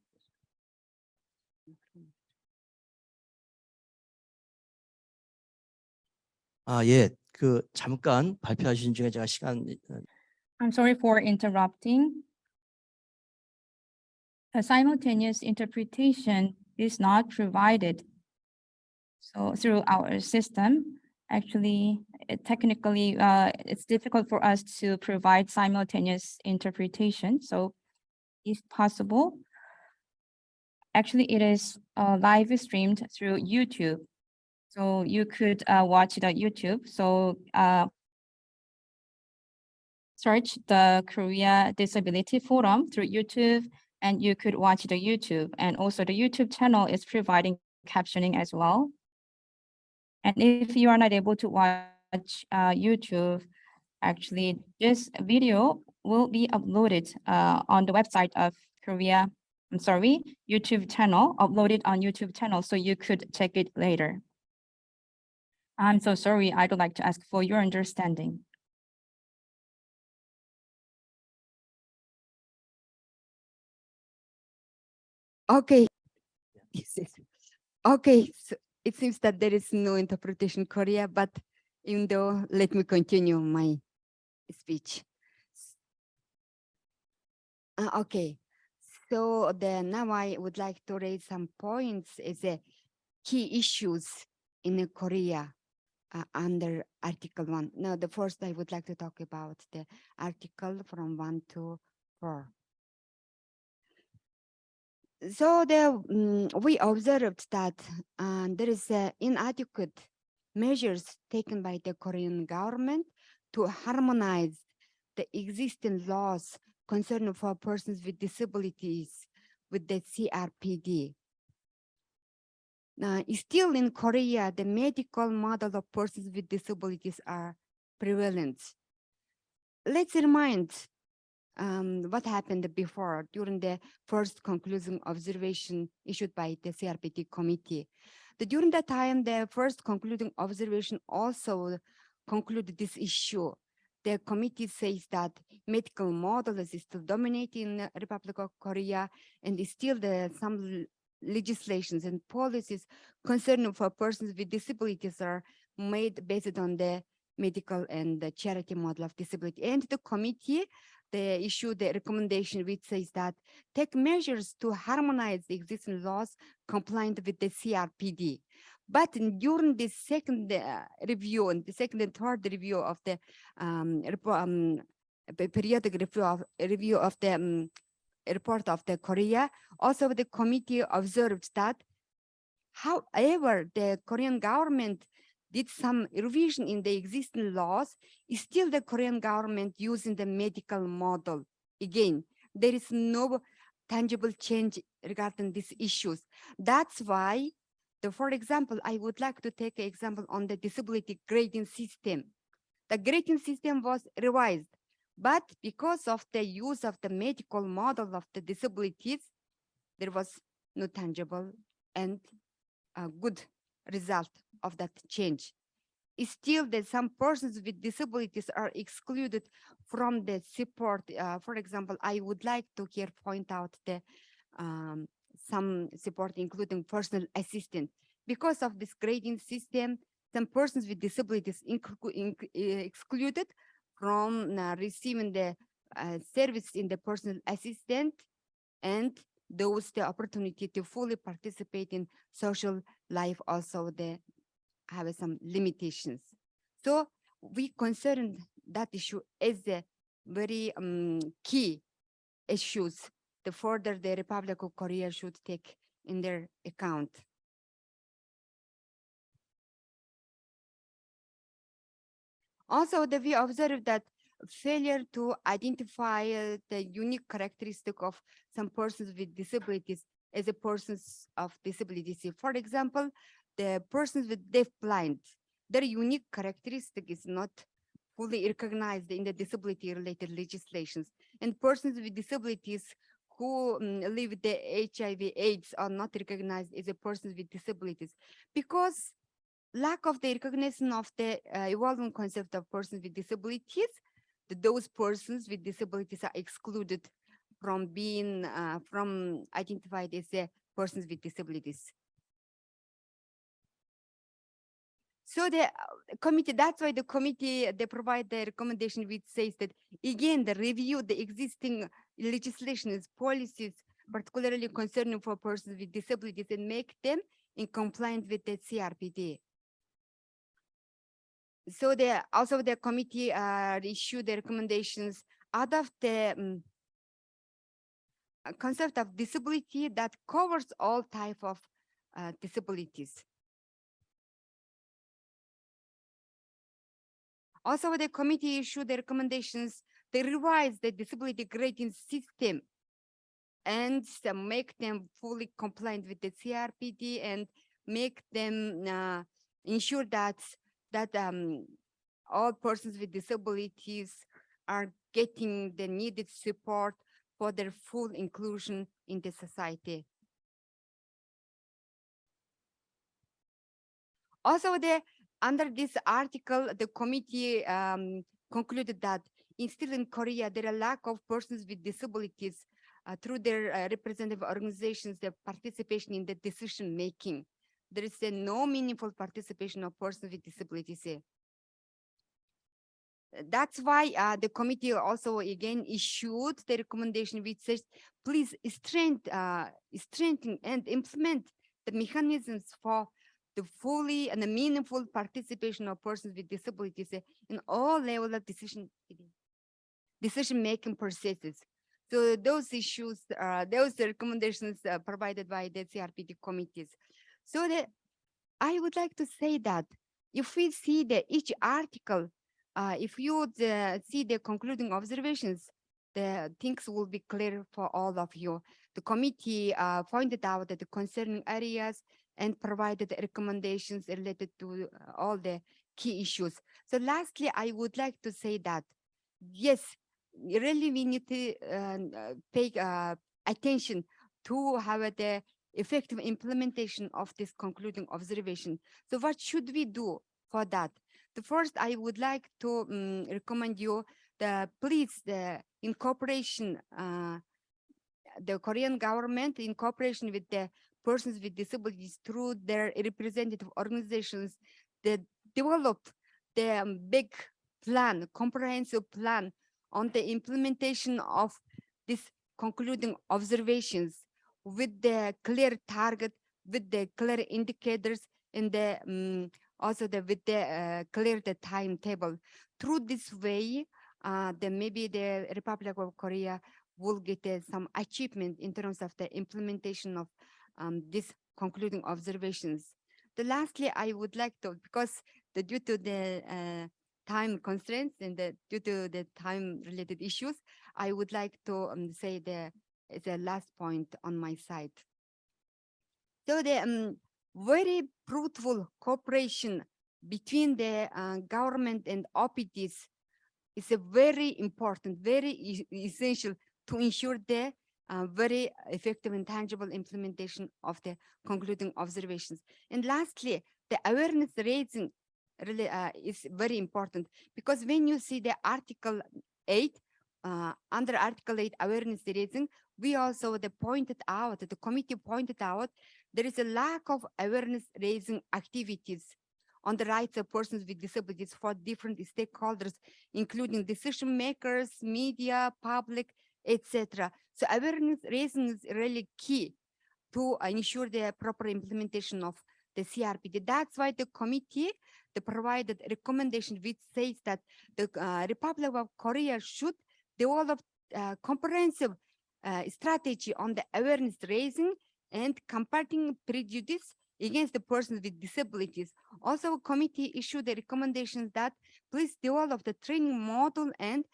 예, 잠깐 발표하신 중에 제가 I'm sorry for interrupting. A simultaneous interpretation is not provided. So through our system, actually, technically, it's difficult for us to provide simultaneous interpretation. So if possible, actually it is live streamed through YouTube. So you could watch it on YouTube. So search the Korea Disability Forum through YouTube, and you could watch the YouTube. And also the YouTube channel is providing captioning as well. And if you are not able to watch YouTube, actually this video will be uploaded on the website of YouTube channel, uploaded on YouTube channel, so you could check it later. I'm so sorry, I would like to ask for your understanding. Okay. Okay, so it seems that there is no interpretation Korea, but even though, let me continue my speech. Okay, so now I would like to raise some points as a key issues in Korea under Article 1. Now, the first I would like to talk about the article from 1 to 4. So we observed that there is inadequate measures taken by the Korean government to harmonize the existing laws concerning for persons with disabilities with the CRPD. Still in Korea, the medical model of persons with disabilities are prevalent. Let's remind what happened before during the first concluding observation issued by the CRPD committee. During that time, the first concluding observation also concluded this issue. The committee says that medical model is still dominating in the Republic of Korea, and still some legislations and policies concerning for persons with disabilities are made based on the medical and the charity model of disability. And the committee, they issued the recommendation which says that take measures to harmonize the existing laws compliant with the CRPD. But during the second review and the second and third review of the periodic review of the report of the Korea, also the committee observed that, however, the Korean government did some revision in the existing laws, still the Korean government using the medical model. Again, there is no tangible change regarding these issues. That's why, for example, I would like to take an example on the disability grading system. The grading system was revised, but because of the use of the medical model of the disabilities, there was no tangible and good result of that change. Still, that some persons with disabilities are excluded from the support. For example, I would like to here point out the some support, including personal assistant. Because of this grading system, some persons with disabilities excluded from receiving the service in the personal assistant, and those the opportunity to fully participate in social life also they have some limitations. So we consider that issue as a very key issues the further the Republic of Korea should take in their account. Also, we observed that failure to identify the unique characteristic of some persons with disabilities as a persons of disabilities. For example, the persons with deaf-blind, their unique characteristic is not fully recognized in the disability-related legislations. And persons with disabilities who live with the HIV/AIDS are not recognized as a persons with disabilities because lack of the recognition of the evolving concept of persons with disabilities, those persons with disabilities are excluded from being from identified as persons with disabilities. So the committee, that's why the committee, they provide the recommendation which says that, again, the review the existing legislations, policies, particularly concerning for persons with disabilities and make them in compliance with the CRPD. So also the committee issued the recommendations out of the concept of disability that covers all type of disabilities. Also, the committee issued the recommendations to revise the disability grading system and make them fully compliant with the CRPD and make them ensure that all persons with disabilities are getting the needed support for their full inclusion in the society. Also, under this article, the committee concluded that still in Korea, there are lack of persons with disabilities through their representative organizations, their participation in the decision making. There is no meaningful participation of persons with disabilities. That's why the committee also again issued the recommendation which says, please strengthen and implement the mechanisms for the fully and the meaningful participation of persons with disabilities in all levels of decision-making processes. So those issues, those recommendations provided by the CRPD committees. So I would like to say that if we see each article, if you would see the concluding observations, the things will be clear for all of you. The committee pointed out that the concerning areas and provided recommendations related to all the key issues. So lastly, I would like to say that, yes, really we need to pay attention to have the effective implementation of this concluding observation. So what should we do for that? The first, I would like to recommend you please in cooperation, the Korean government in cooperation with the persons with disabilities through their representative organizations, that develop the big plan, comprehensive plan on the implementation of this concluding observations with the clear target, with the clear indicators, and the also with the clear the timetable. Through this way, then maybe the Republic of Korea will get some achievement in terms of the implementation of these concluding observations. Lastly, I would like to, because due to the time constraints and due to the time-related issues, I would like to say the last point on my side. So the very fruitful cooperation between the government and OPDs is a very important, very essential to ensure the very effective and tangible implementation of the concluding observations. And lastly, the awareness raising really is very important, because when you see the Article 8, under Article 8 awareness raising, we also the committee pointed out there is a lack of awareness raising activities on the rights of persons with disabilities for different stakeholders, including decision makers, media, public, etc. So awareness raising is really key to ensure the proper implementation of the CRPD. That's why the committee provided a recommendation which says that the Republic of Korea should develop a comprehensive strategy on the awareness raising and combating prejudice against the persons with disabilities. Also, committee issued the recommendations that please develop the training model and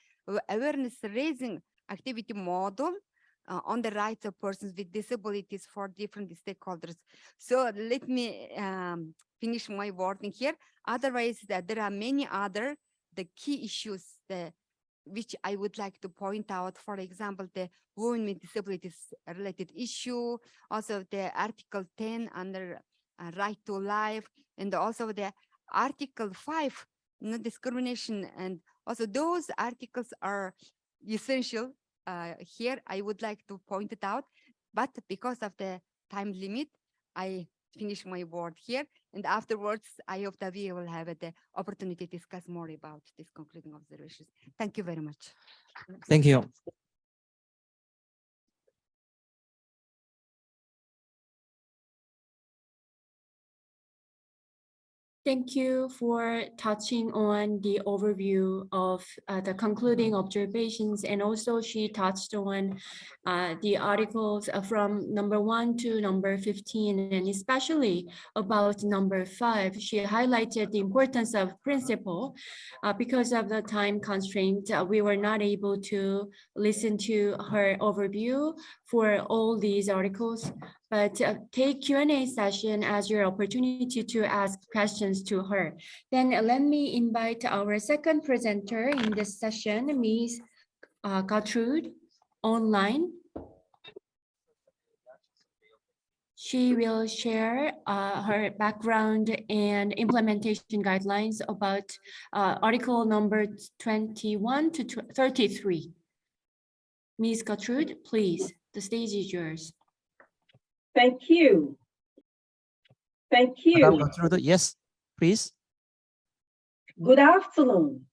awareness raising activity model on the rights of persons with disabilities for different stakeholders. So let me finish my wording here. Otherwise, there are many other key issues which I would like to point out. For example, the women with disabilities related issue, also the Article 10 under right to life, and also the Article 5, no discrimination, and also those articles are essential. Here I would like to point it out, but because of the time limit, I finish my word here, and afterwards I hope that we will have the opportunity to discuss more about these concluding observations. Thank you very much. Thank you. Thank you for touching on the overview of the concluding observations, and also she touched on the articles from number 1 to number 15, and especially about number 5. She highlighted the importance of principle. Because of the time constraint, we were not able to listen to her overview for all these articles, but take Q&A session as your opportunity to ask questions to her. Then let me invite our second presenter in this session, Ms. Gertrude, online. She will share her background and implementation guidelines about article number 21 to 33. Ms. Gertrude, please, the stage is yours. Thank you. Thank you. Madam Gertrude, yes, please. Good afternoon.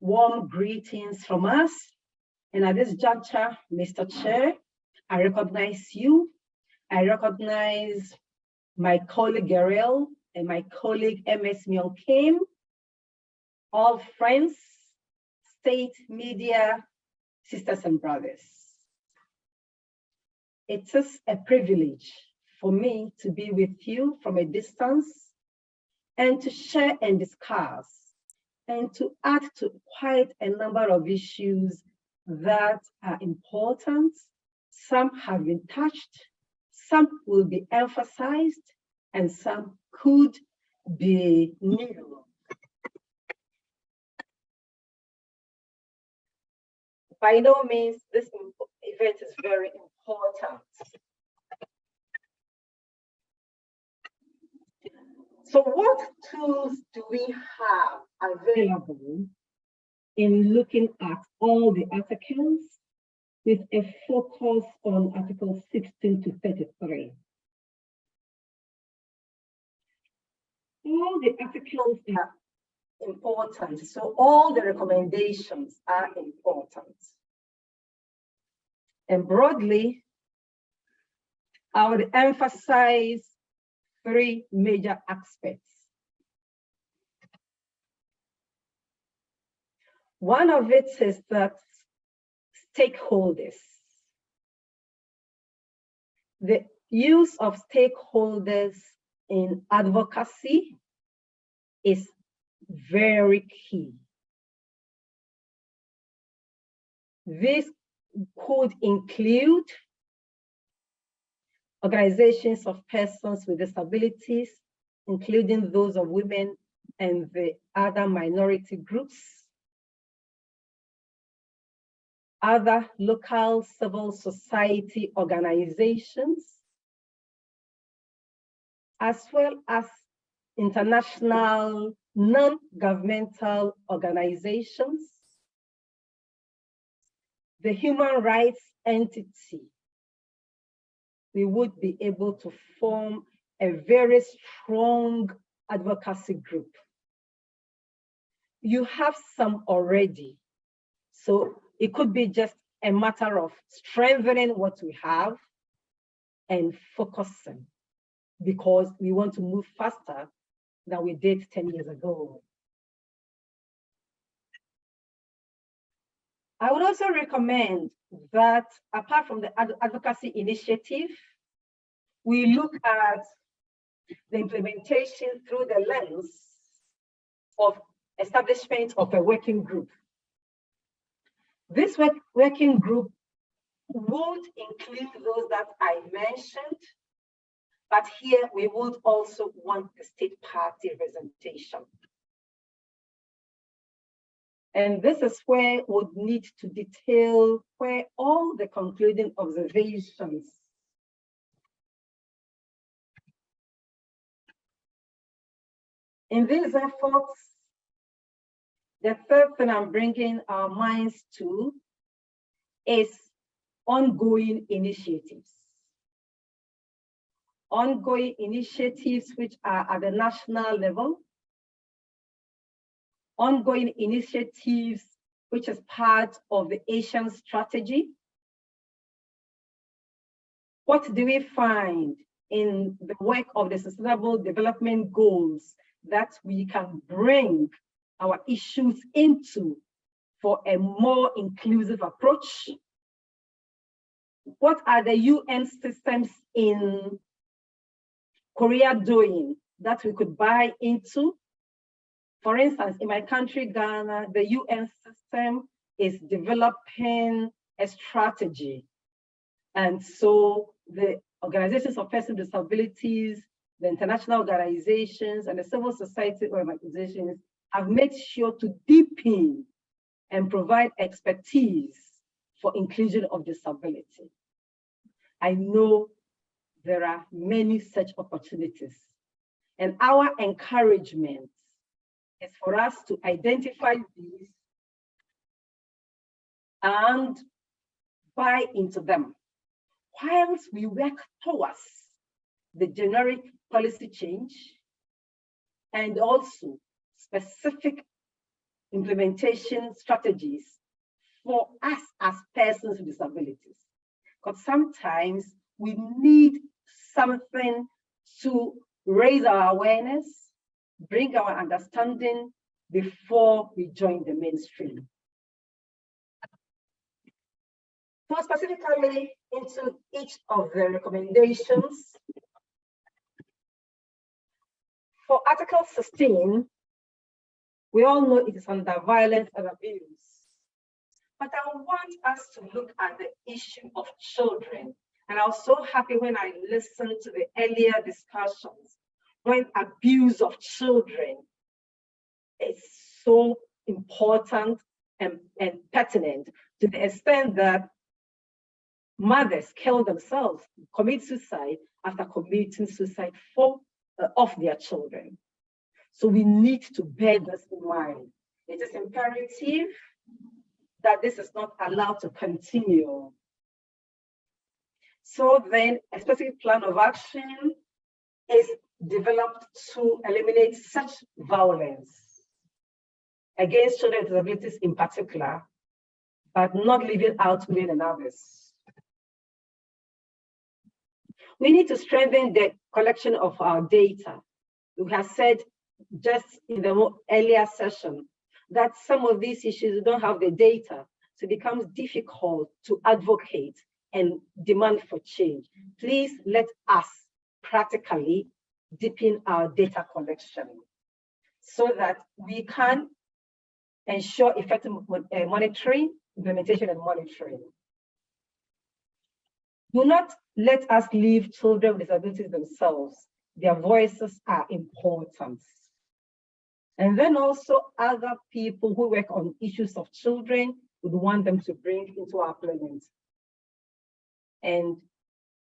Warm greetings from us. And at this juncture, Mr. Chair, I recognize you. I recognize my colleague Gabriel and my colleague MS Myung Kim, all friends, state media, sisters and brothers. It is a privilege for me to be with you from a distance and to share and discuss and to add to quite a number of issues that are important. Some have been touched, some will be emphasized, and some could be new. By no means, this event is very important. So what tools do we have available in looking at all the articles with a focus on Article 16 to 33? all the articles are important, so all the recommendations are important. And broadly, I would emphasize 3 major aspects. One of it is that stakeholders. The use of stakeholders in advocacy is very key. This could include organizations of persons with disabilities, including those of women and the other minority groups, other local civil society organizations, as well as international non-governmental organizations, the human rights entity. We would be able to form a very strong advocacy group. You have some already, so it could be just a matter of strengthening what we have and focusing, because we want to move faster than we did 10 years ago. I would also recommend that apart from the advocacy initiative, we look at the implementation through the lens of establishment of a working group. This working group would include those that I mentioned, but here we would also want the state party representation. And this is where we would need to detail where all the concluding observations in these efforts. The third thing I'm bringing our minds to is ongoing initiatives. Ongoing initiatives which are at the national level, ongoing initiatives which is part of the Asian strategy. What do we find in the work of the Sustainable Development Goals that we can bring our issues into for a more inclusive approach? What are the UN systems in Korea doing that we could buy into? For instance, in my country, Ghana, the UN system is developing a strategy. And so the organizations of persons with disabilities, the international organizations, and the civil society organizations have made sure to deepen and provide expertise for inclusion of disability. I know there are many such opportunities, and our encouragement is for us to identify these and buy into them, whilst we work towards the generic policy change and also specific implementation strategies for us as persons with disabilities. Because sometimes we need something to raise our awareness, bring our understanding before we join the mainstream. More specifically into each of the recommendations, for Article 16, we all know it is under violence and abuse. But I want us to look at the issue of children. And I was so happy when I listened to the earlier discussions when abuse of children is so important and pertinent, to the extent that mothers kill themselves, commit suicide after committing suicide of their children. So we need to bear this in mind. It is imperative that this is not allowed to continue. So then a specific plan of action is developed to eliminate such violence against children with disabilities in particular, but not leaving out women and others. We need to strengthen the collection of our data. We have said just in the earlier session that some of these issues don't have the data, so it becomes difficult to advocate and demand for change. Please let us practically deepen our data collection so that we can ensure effective monitoring, implementation, and monitoring. Do not let us leave children with disabilities themselves. Their voices are important. And then also other people who work on issues of children would want them to bring into our planning. And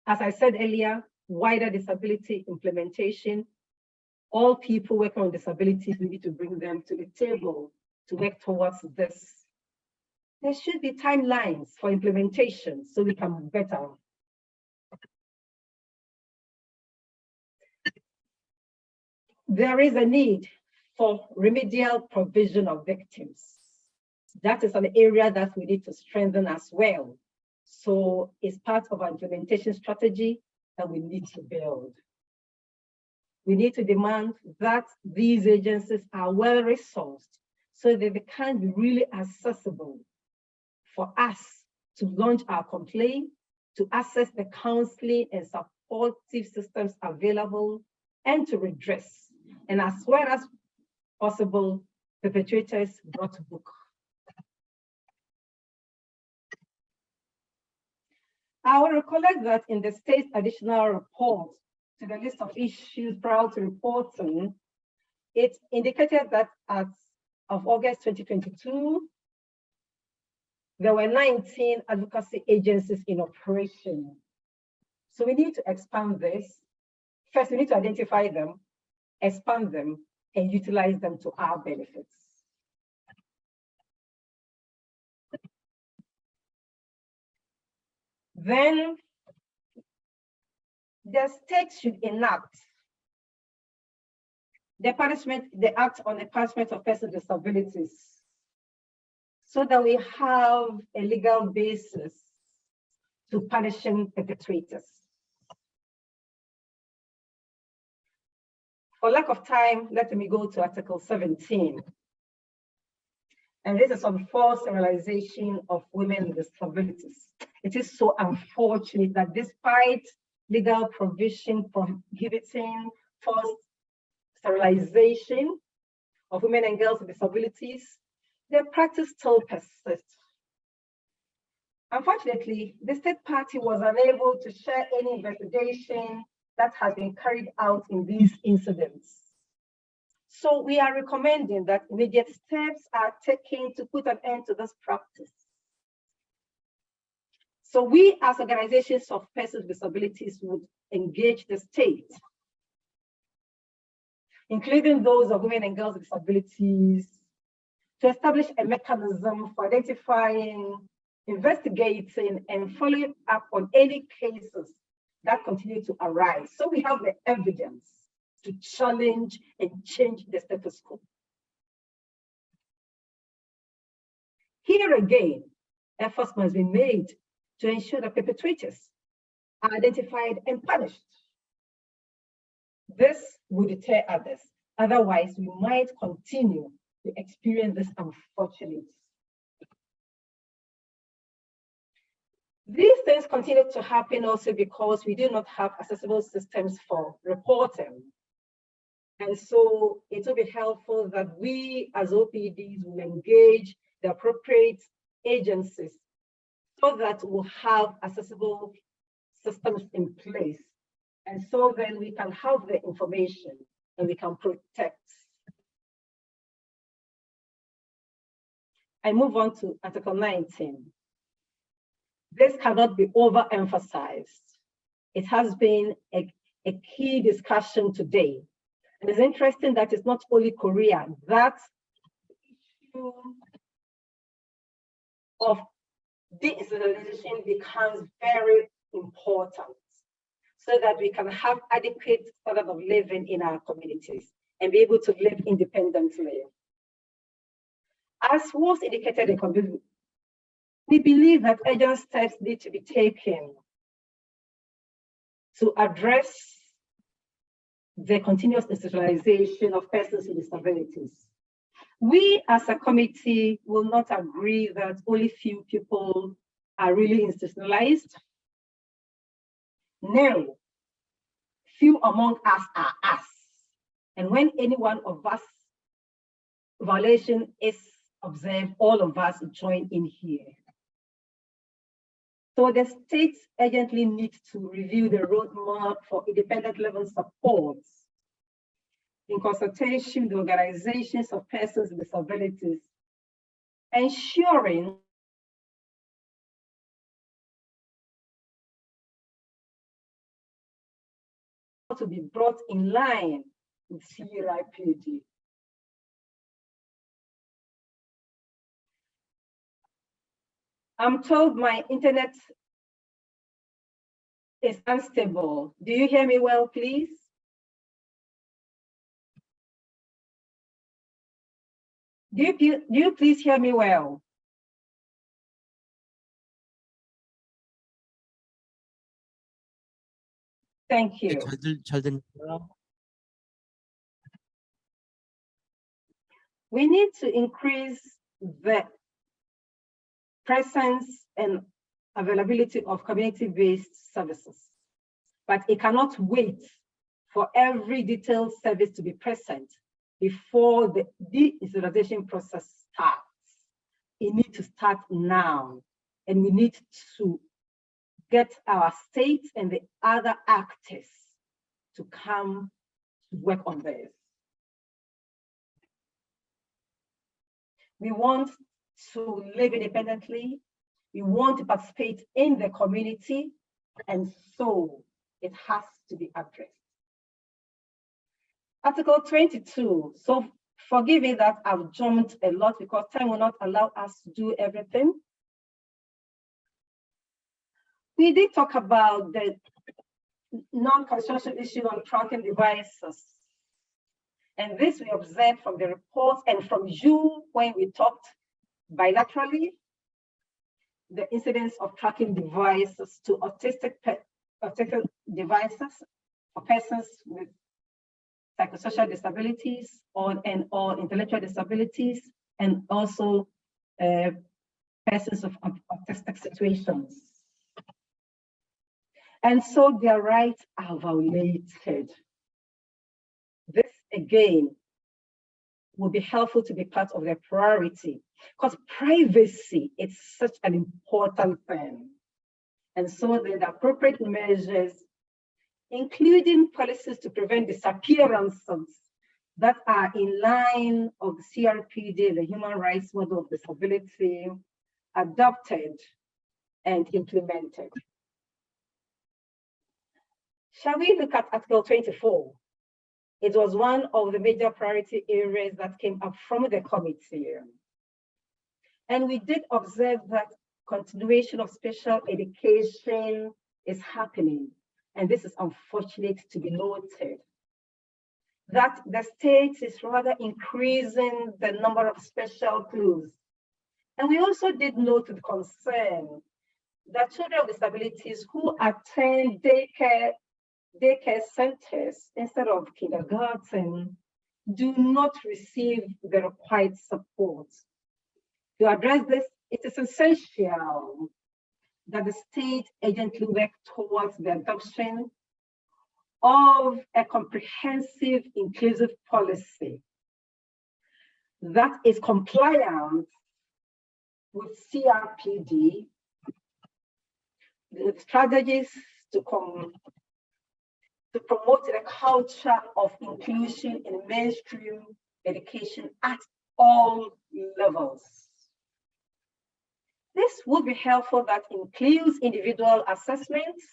as I said earlier, wider disability implementation, all people working on disabilities, we need to bring them to the table to work towards this. There should be timelines for implementation so we can be better. There is a need for remedial provision of victims. That is an area that we need to strengthen as well. So it's part of our implementation strategy that we need to build. We need to demand that these agencies are well resourced so that they can be really accessible for us to launch our complaint, to access the counseling and supportive systems available, and to redress, and as well as possible, perpetrators brought to book. I will recollect that in the state's additional report to the list of issues prior to reporting, it indicated that as of August 2022, there were 19 advocacy agencies in operation. So we need to expand this. First, we need to identify them, expand them, and utilize them to our benefits. Then the state should enact the act on the punishment of persons with disabilities so that we have a legal basis to punishing perpetrators. For lack of time, let me go to Article 17. And this is on forced sterilization of women with disabilities. It is so unfortunate that despite legal provision prohibiting forced sterilization of women and girls with disabilities, the practice still persists. Unfortunately, the state party was unable to share any investigation that has been carried out in these incidents. So we are recommending that immediate steps are taken to put an end to this practice. So we as organizations of persons with disabilities would engage the state, including those of women and girls with disabilities, to establish a mechanism for identifying, investigating, and following up on any cases that continue to arise. So we have the evidence to challenge and change the status quo. Here again, efforts must be made to ensure that perpetrators are identified and punished. This will deter others. Otherwise, we might continue to experience this unfortunate. These things continue to happen also because we do not have accessible systems for reporting. And so it will be helpful that we as OPDs will engage the appropriate agencies so that we'll have accessible systems in place. And so then we can have the information and we can protect. I move on to Article 19. This cannot be overemphasized. It has been a key discussion today. And it's interesting that it's not only Korea, that issue of digitalization becomes very important. so that we can have adequate standard of living in our communities and be able to live independently. As was indicated in conclusion, we believe that urgent steps need to be taken to address the continuous institutionalization of persons with disabilities. We as a committee will not agree that only few people are really institutionalized. No, few among us are us. And when any one of us violation is observed, all of us join in here. So the states urgently need to review the roadmap for independent level support in consultation with the organizations of persons with disabilities, ensuring to be brought in line with CRPD. I'm told my internet is unstable. Do you hear me well, please? Do you please hear me well? Thank you. We need to increase the presence and availability of community-based services, but it cannot wait for every detailed service to be present before the de-institutionalization process starts. It needs to start now, and we need to get our states and the other actors to come to work on this. We want to live independently. We want to participate in the community, and so it has to be addressed. Article 22. So forgive me that I've jumped a lot because time will not allow us to do everything. We did talk about the non-consensual issue on tracking devices. And this we observed from the reports and from you when we talked bilaterally, the incidence of tracking devices to autistic devices for persons with psychosocial disabilities or intellectual disabilities, and also persons of autistic situations. And so their rights are violated. This again will be helpful to be part of their priority, because privacy is such an important thing. And so the appropriate measures, including policies to prevent disappearances that are in line of the CRPD, the Human Rights Model of Disability, adopted and implemented. Shall we look at Article 24? It was one of the major priority areas that came up from the committee. And we did observe that continuation of special education is happening. And this is unfortunate to be noted. That the state is rather increasing the number of special schools. And we also did note with concern that children with disabilities who attend daycare centers instead of kindergarten do not receive the required support. To address this, it is essential that the state urgently work towards the adoption of a comprehensive inclusive policy that is compliant with CRPD, the strategies to promote the culture of inclusion in mainstream education at all levels. This would be helpful that includes individual assessments,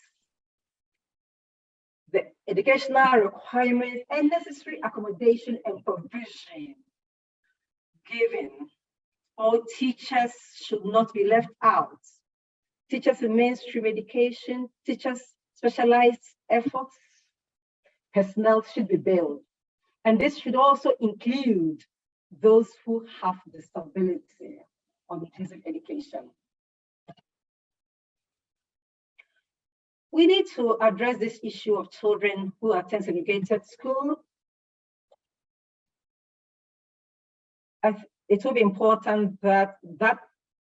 the educational requirements, and necessary accommodation and provision given. All teachers should not be left out. Teachers in mainstream education, teachers specialized efforts, personnel should be built. And this should also include those who have disability on inclusive education. We need to address this issue of children who attend segregated school. It will be important that that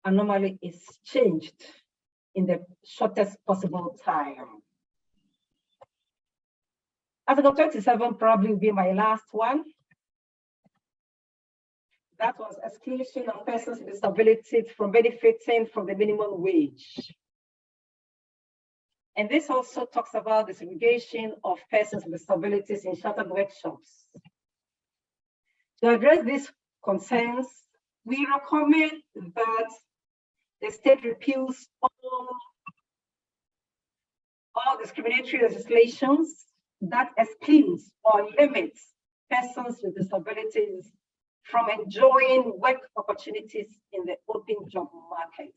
anomaly is changed in the shortest possible time. Article 27 probably will be my last one. That was exclusion of persons with disabilities from benefiting from the minimum wage. And this also talks about the segregation of persons with disabilities in sheltered workshops. To address these concerns, we recommend that the state repeals all discriminatory legislations that excludes or limits persons with disabilities from enjoying work opportunities in the open job market.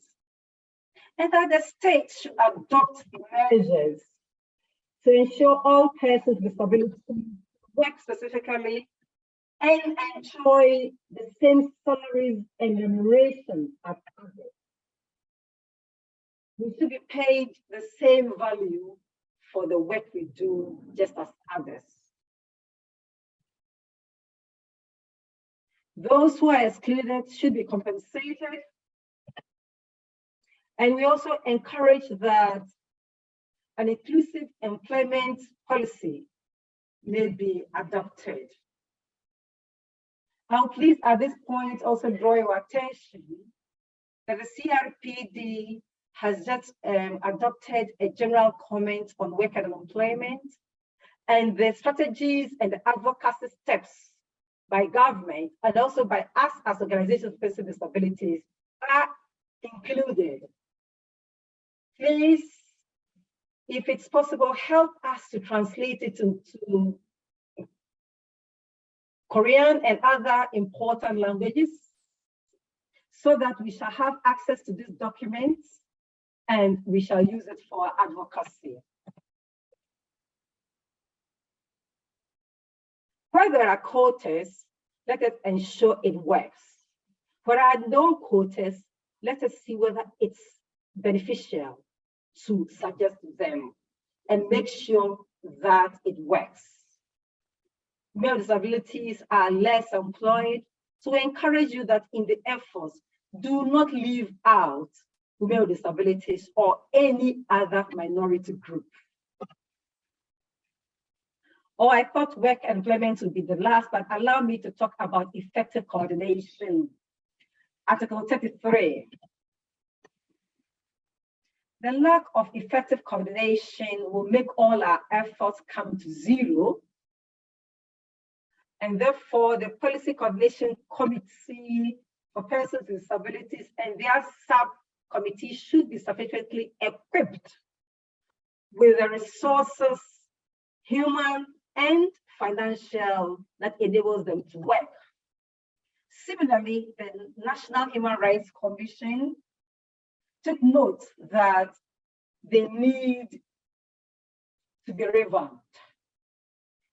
And that the state should adopt measures to ensure all persons with disabilities work specifically and enjoy the same salaries and remuneration as others. We should be paid the same value for the work we do just as others. Those who are excluded should be compensated. And we also encourage that an inclusive employment policy may be adopted. I'll please at this point also draw your attention that the CRPD has just adopted a general comment on work and employment, and the strategies and the advocacy steps by government and also by us as organizations facing disabilities are included. Please, if it's possible, help us to translate it into Korean and other important languages so that we shall have access to these documents and we shall use it for advocacy. Where there are quotas, let us ensure it works. Where there are no quotas, let us see whether it's beneficial to suggest them and make sure that it works. Male disabilities are less employed, so we encourage you that in the efforts, do not leave out male disabilities or any other minority group. I thought work and employment would be the last, but allow me to talk about effective coordination. Article 33. The lack of effective coordination will make all our efforts come to zero. And therefore, the Policy Coordination Committee for Persons with Disabilities and their subcommittee should be sufficiently equipped with the resources, human and financial, that enables them to work. Similarly, the National Human Rights Commission took note that they need to be revamped.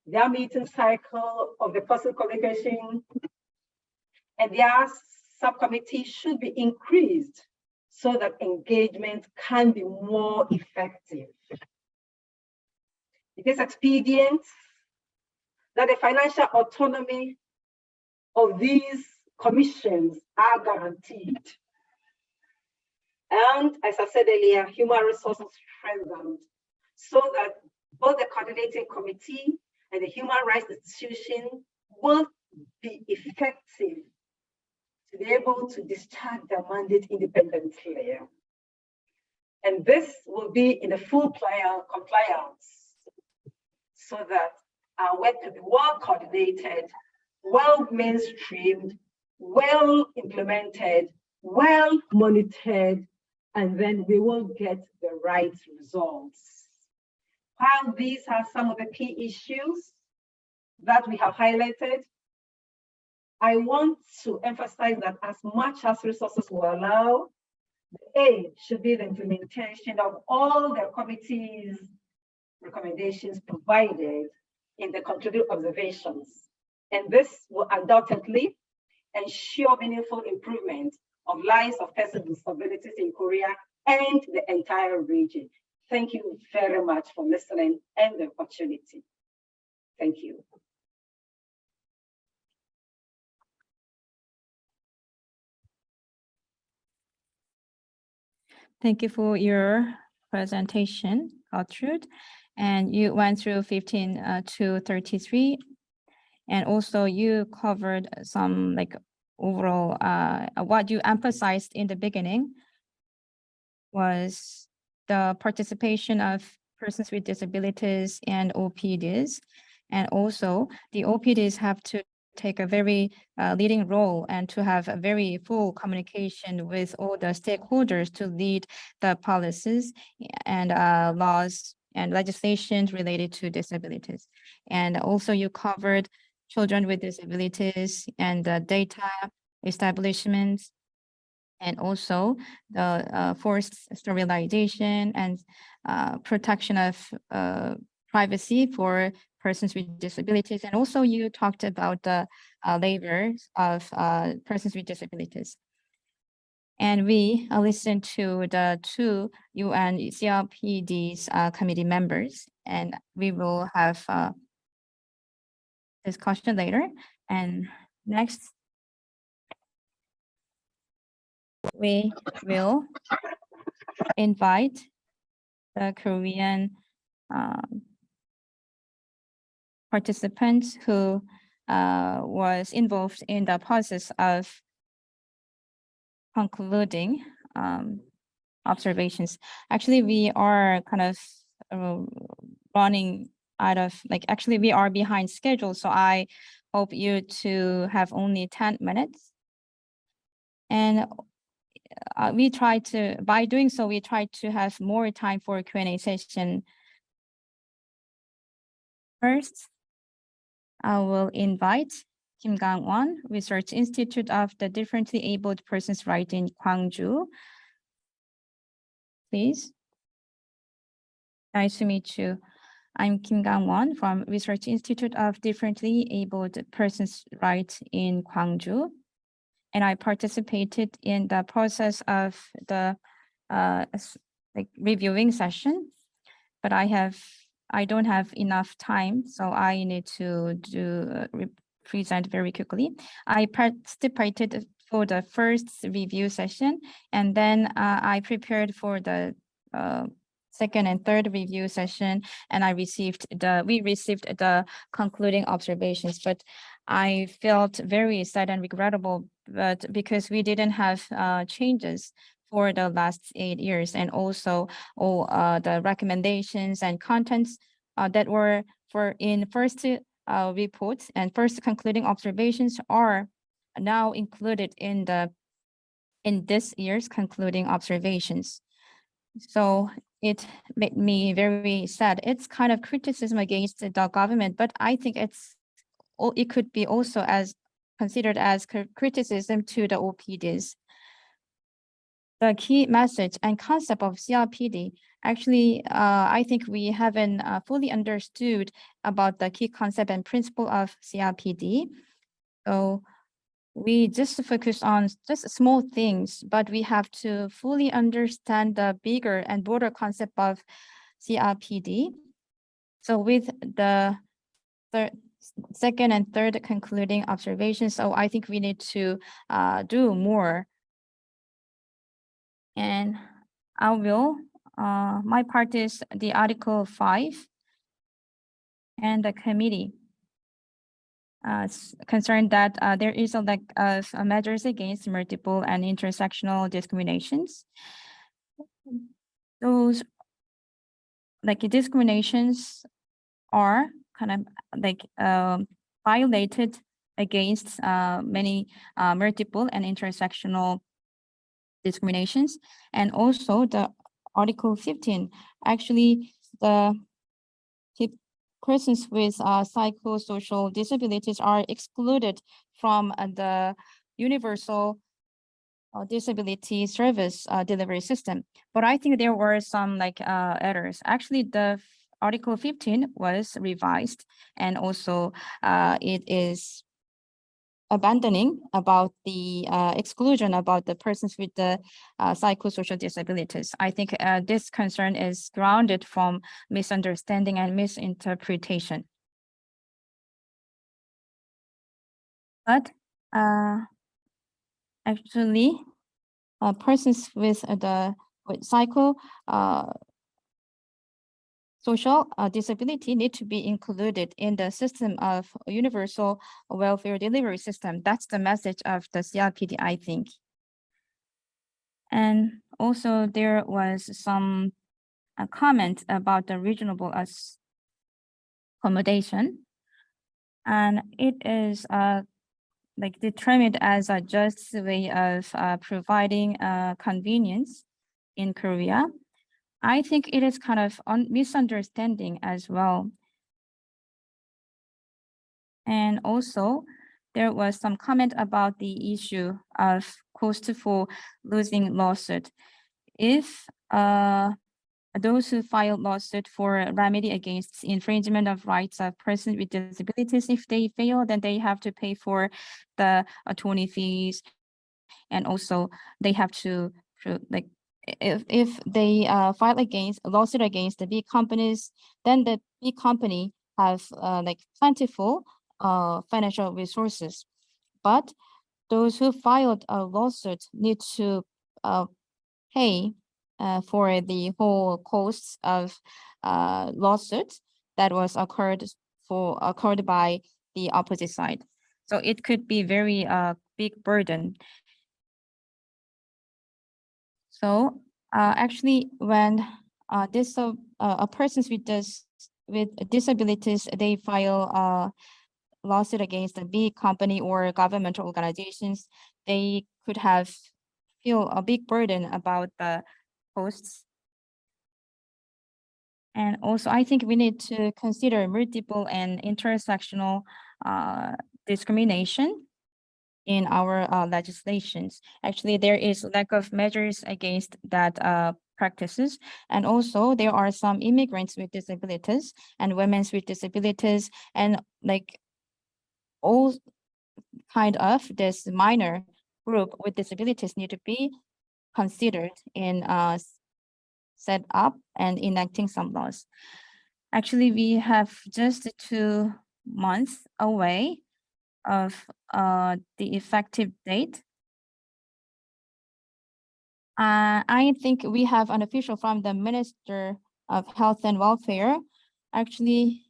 Their meeting cycle of the Policy Communication and their subcommittee should be increased so that engagement can be more effective. It is expedient that the financial autonomy of these commissions are guaranteed. And as I said earlier, human resources strengthened so that both the coordinating committee and the human rights institution will be effective to be able to discharge their mandate independently. And this will be in a full compliance so that our work can be well coordinated, well mainstreamed, well implemented, well monitored, and then we will get the right results. While these are some of the key issues that we have highlighted, I want to emphasize that as much as resources will allow, the aim should be the implementation of all the committees recommendations provided in the concluding observations. And this will undoubtedly ensure meaningful improvement of lives of persons with disabilities in Korea and the entire region. Thank you very much for listening and the opportunity. Thank you. Thank you for your presentation, Gertrude. And you went through 15 to 33. And also you covered some like overall, what you emphasized in the beginning was the participation of persons with disabilities and OPDs. And also the OPDs have to take a very leading role and to have a very full communication with all the stakeholders to lead the policies and laws and legislations related to disabilities. And also you covered children with disabilities and the data establishments, and also the forced sterilization and protection of privacy for persons with disabilities. And also you talked about the labor of persons with disabilities. And we listened to the 2 UN CRPD's committee members, and we will have discussion later. And next, we will invite the Korean participants who was involved in the process of concluding observations. Actually, we are kind of running out of, like, actually we are behind schedule, so I hope you to have only 10 minutes. And we try to, by doing so, we try to have more time for Q&A session. First, I will invite Kim Gang-won, Research Institute of the Differently Abled Persons Right in Gwangju. Please. Nice to meet you. I'm Kim Gang-won from Research Institute of Differently Abled Persons Right in Gwangju. And I participated in the process of the reviewing session, but I don't have enough time, so I need to present very quickly. I participated for the first review session, and then I prepared for the second and third review session, and we received the concluding observations. But I felt very sad and regrettable, but because we didn't have changes for the last 8 years, and also all the recommendations and contents that were in first reports and first concluding observations are now included in this year's concluding observations. So it made me very sad. It's kind of criticism against the government, but I think it could be also considered as criticism to the OPDs. The key message and concept of CRPD, actually, I think we haven't fully understood about the key concept and principle of CRPD. So we just focus on just small things, but we have to fully understand the bigger and broader concept of CRPD. So with the second and third concluding observations, so I think we need to do more. And I will, my part is the Article 5 and the committee concerned that there is a lack of measures against multiple and intersectional discriminations. Those discriminations are kind of violated against many multiple and intersectional discriminations. And also the Article 15, actually the persons with psychosocial disabilities are excluded from the universal disability service delivery system. But I think there were some errors. Actually, the Article 15 was revised, and also it is abandoning about the exclusion about the persons with the psychosocial disabilities. I think this concern is grounded from misunderstanding and misinterpretation. But actually, persons with psycho social disability need to be included in the system of universal welfare delivery system. That's the message of the CRPD, I think. And also there was some comment about the reasonable accommodation. And it is like determined as a just way of providing convenience in Korea. I think it is kind of misunderstanding as well. And also, there was some comment about the issue of cost for losing lawsuit. If those who file lawsuit for remedy against infringement of rights of persons with disabilities, if they fail, then they have to pay for the attorney fees, and also they have to like if they file against a lawsuit against the big companies, then the big company have like plentiful financial resources, but those who filed a lawsuit need to pay for the whole costs of lawsuits that was occurred by the opposite side. So it could be very big burden. So actually, when a persons with disabilities, they file lawsuit against a big company or governmental organizations, they could feel a big burden about the costs. And also, I think we need to consider multiple and intersectional discrimination in our legislations. Actually, there is lack of measures against that practices. And also there are some immigrants with disabilities and women with disabilities, and like all kind of this minor group with disabilities need to be considered in set up and enacting some laws. Actually, we have just 2 months away of the effective date. I think we have an official from the Minister of Health and Welfare. Actually,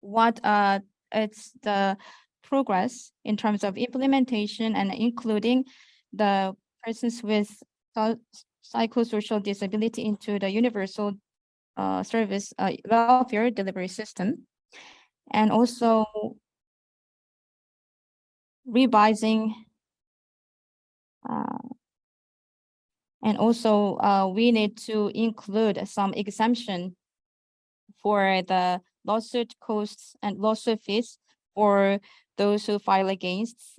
what it's the progress in terms of implementation and including the persons with psychosocial disability into the universal service welfare delivery system, and also revising and also we need to include some exemption for the lawsuit costs and lawsuit fees for those who file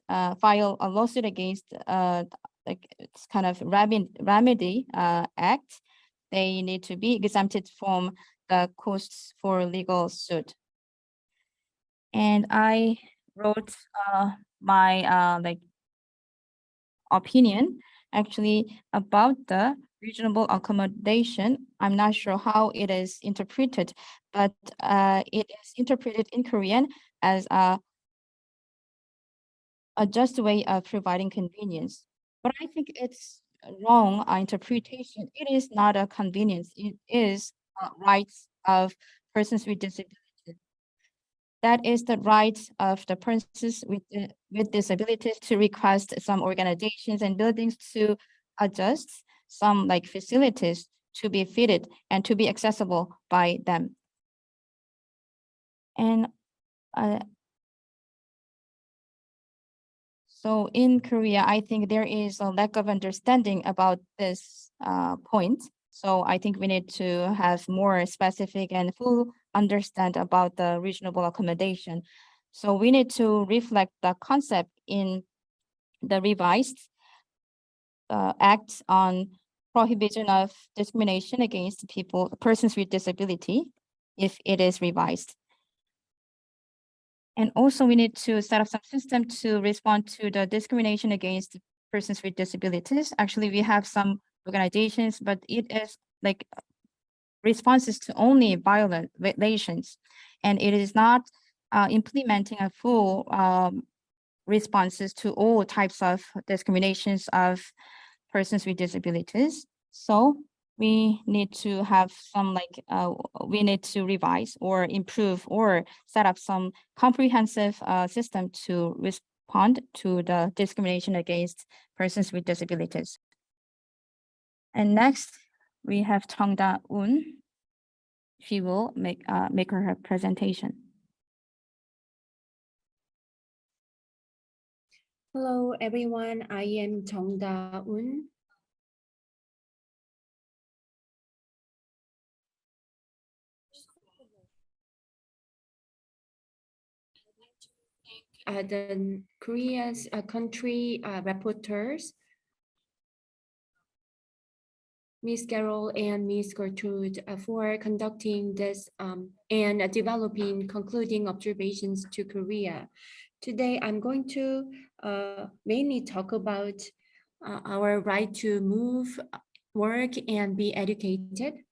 a lawsuit against like it's kind of remedy act. They need to be exempted from the costs for legal suit. And I wrote my like opinion actually about the reasonable accommodation. I'm not sure how it is interpreted, but it is interpreted in Korean as a just way of providing convenience. But I think it's a wrong interpretation. It is not a convenience. It is rights of persons with disabilities. That is the right of the persons with disabilities to request some organizations and buildings to adjust some like facilities to be fitted and to be accessible by them. And so in Korea, I think there is a lack of understanding about this point. So I think we need to have more specific and full understand about the reasonable accommodation. So we need to reflect the concept in the revised Act on prohibition of discrimination against persons with disability. if it is revised. And also we need to set up some system to respond to the discrimination against persons with disabilities. Actually, we have some organizations, but it is like responses to only violations, and it is not implementing a full responses to all types of discriminations of persons with disabilities. So we need to have some we need to revise or improve or set up some comprehensive system to respond to the discrimination against persons with disabilities. And next, we have Changda Un. She will make her presentation. Hello, everyone. I am Changda Un. The Korea's country rapporteurs, Ms. Carol and Ms. Gertrude, for conducting this and developing concluding observations to Korea. Today, I'm going to mainly talk about our right to move, work, and be educated.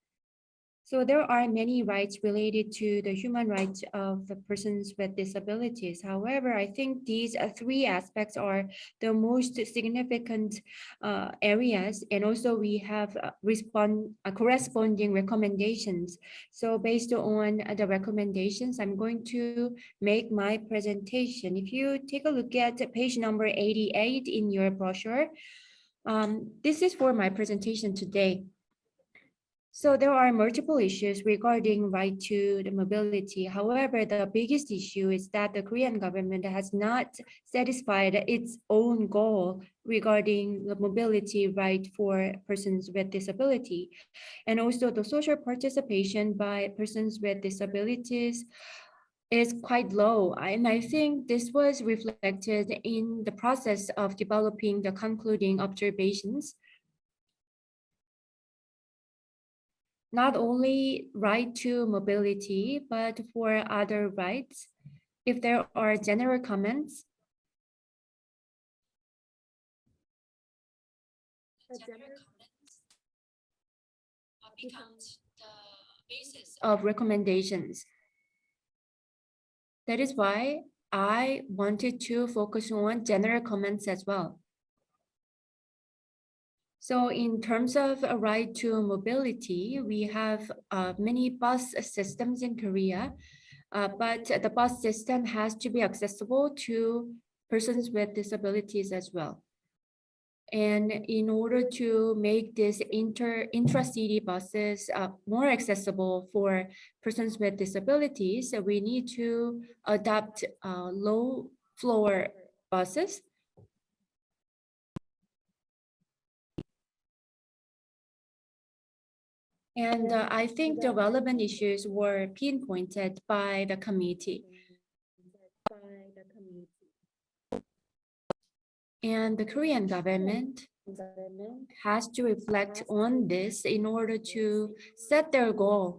So there are many rights related to the human rights of the persons with disabilities. However, I think these three aspects are the most significant areas, and also we have corresponding recommendations. So based on the recommendations, I'm going to make my presentation. If you take a look at page number 88 in your brochure, this is for my presentation today. So there are multiple issues regarding right to the mobility. However, the biggest issue is that the Korean government has not satisfied its own goal regarding the mobility right for persons with disability. And also the social participation by persons with disabilities is quite low. And I think this was reflected in the process of developing the concluding observations. Not only right to mobility, but for other rights, if there are general comments, becomes the basis of recommendations. That is why I wanted to focus on general comments as well. So in terms of a right to mobility, we have many bus systems in Korea, but the bus system has to be accessible to persons with disabilities as well. And in order to make these intra-city buses more accessible for persons with disabilities, we need to adopt low floor buses. And I think the relevant issues were pinpointed by the committee. And the Korean government has to reflect on this in order to set their goal.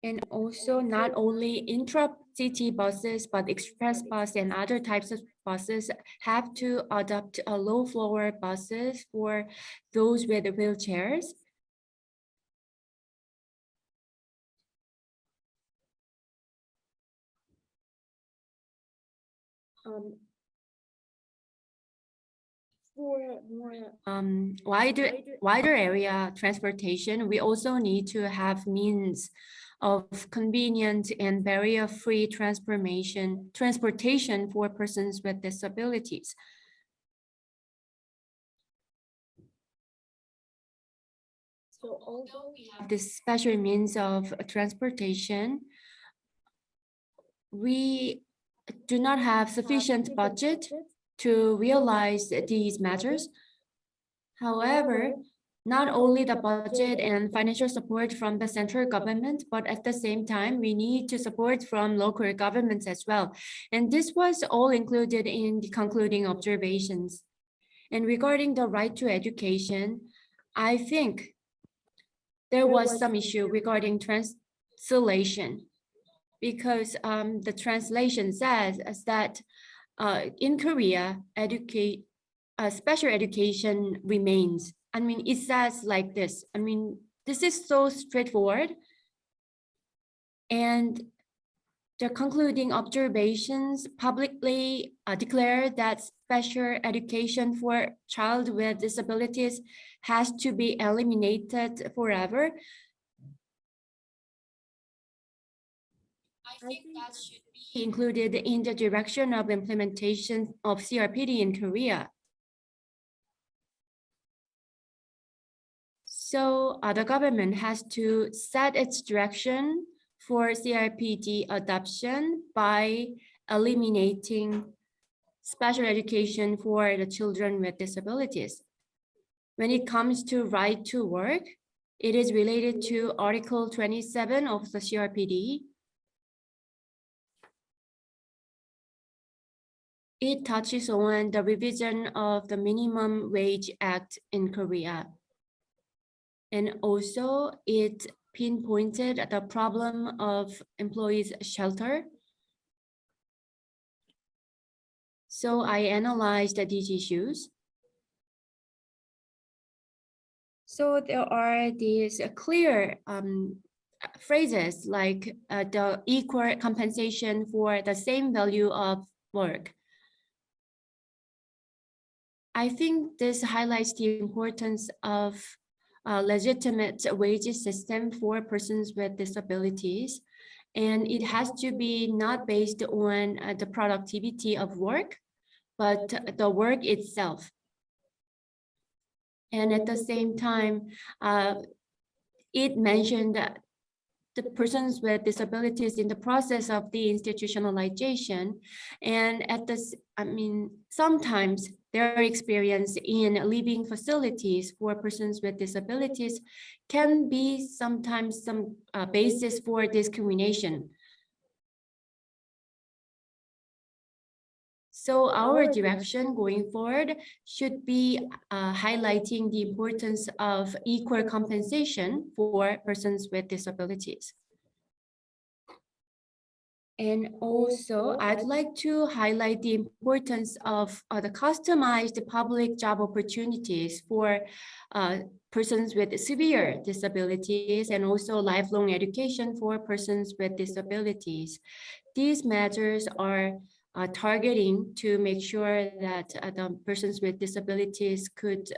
And also not only intra-city buses, but express bus and other types of buses have to adopt a low floor buses for those with wheelchairs. For more wider area transportation, we also need to have means of convenient and barrier-free transportation for persons with disabilities. So although we have this special means of transportation, we do not have sufficient budget to realize these measures. However, not only the budget and financial support from the central government, but at the same time, we need to support from local governments as well. And this was all included in the concluding observations. And regarding the right to education, I think there was some issue regarding translation, because the translation says that in Korea, special education remains. I mean, it says like this. I mean, this is so straightforward. And the concluding observations publicly declare that special education for child with disabilities has to be eliminated forever. I think that should be included in the direction of implementation of CRPD in Korea. So the government has to set its direction for CRPD adoption by eliminating special education for the children with disabilities. When it comes to right to work, it is related to Article 27 of the CRPD. It touches on the revision of the Minimum Wage Act in Korea. And also it pinpointed the problem of employees' shelter. So I analyzed these issues. So there are these clear phrases like the equal compensation for the same value of work. I think this highlights the importance of a legitimate wage system for persons with disabilities. And it has to be not based on the productivity of work, but the work itself. And at the same time, it mentioned that the persons with disabilities in the process of the institutionalization, and at this, I mean, sometimes their experience in living facilities for persons with disabilities can be sometimes some basis for discrimination. So our direction going forward should be highlighting the importance of equal compensation for persons with disabilities. And also, I'd like to highlight the importance of the customized public job opportunities for persons with severe disabilities, and also lifelong education for persons with disabilities. These measures are targeting to make sure that the persons with disabilities could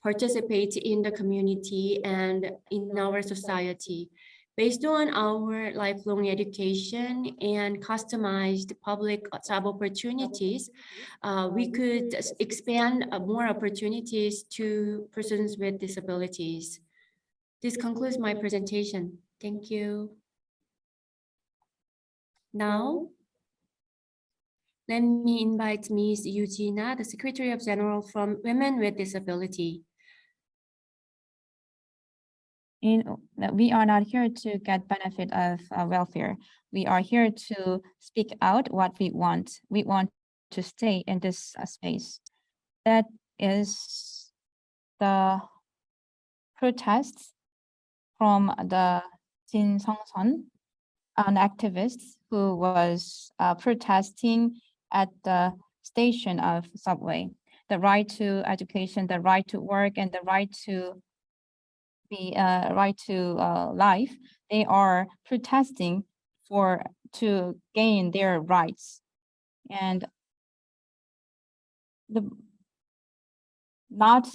participate in the community and in our society. Based on our lifelong education and customized public job opportunities, we could expand more opportunities to persons with disabilities. This concludes my presentation. Thank you. Now, let me invite Ms. Eugenia, the Secretary of General from Women with Disability. We are not here to get benefit of welfare. We are here to speak out what we want. We want to stay in this space. That is the protests from the Jin Song-son, an activist who was protesting at the station of subway. The right to education, the right to work, and the right to life. They are protesting to gain their rights, and not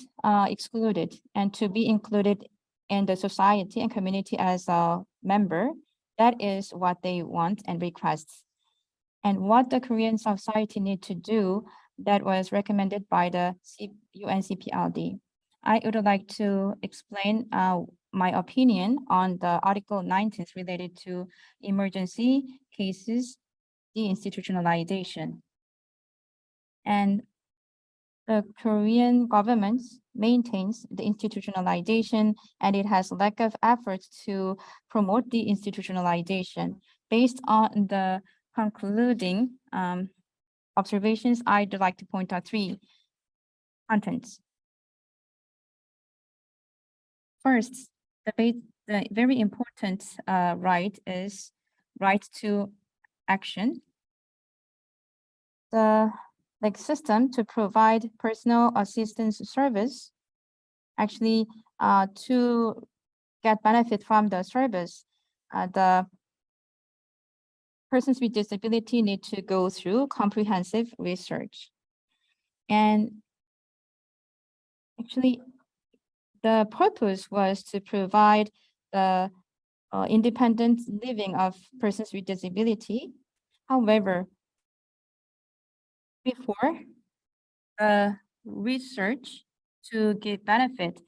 excluded, and to be included in the society and community as a member. That is what they want and request. And what the Korean society need to do, that was recommended by the UNCRPD. I would like to explain my opinion on the Article 19 related to emergency cases, deinstitutionalization. And the Korean government maintains the institutionalization, and it has lack of efforts to promote the institutionalization. Based on the concluding observations, I'd like to point out 3 contents. First, the very important right is right to action. The system to provide personal assistance service, actually to get benefit from the service, the persons with disability need to go through comprehensive research. And actually, the purpose was to provide the independent living of persons with disability. However, before the research to give benefit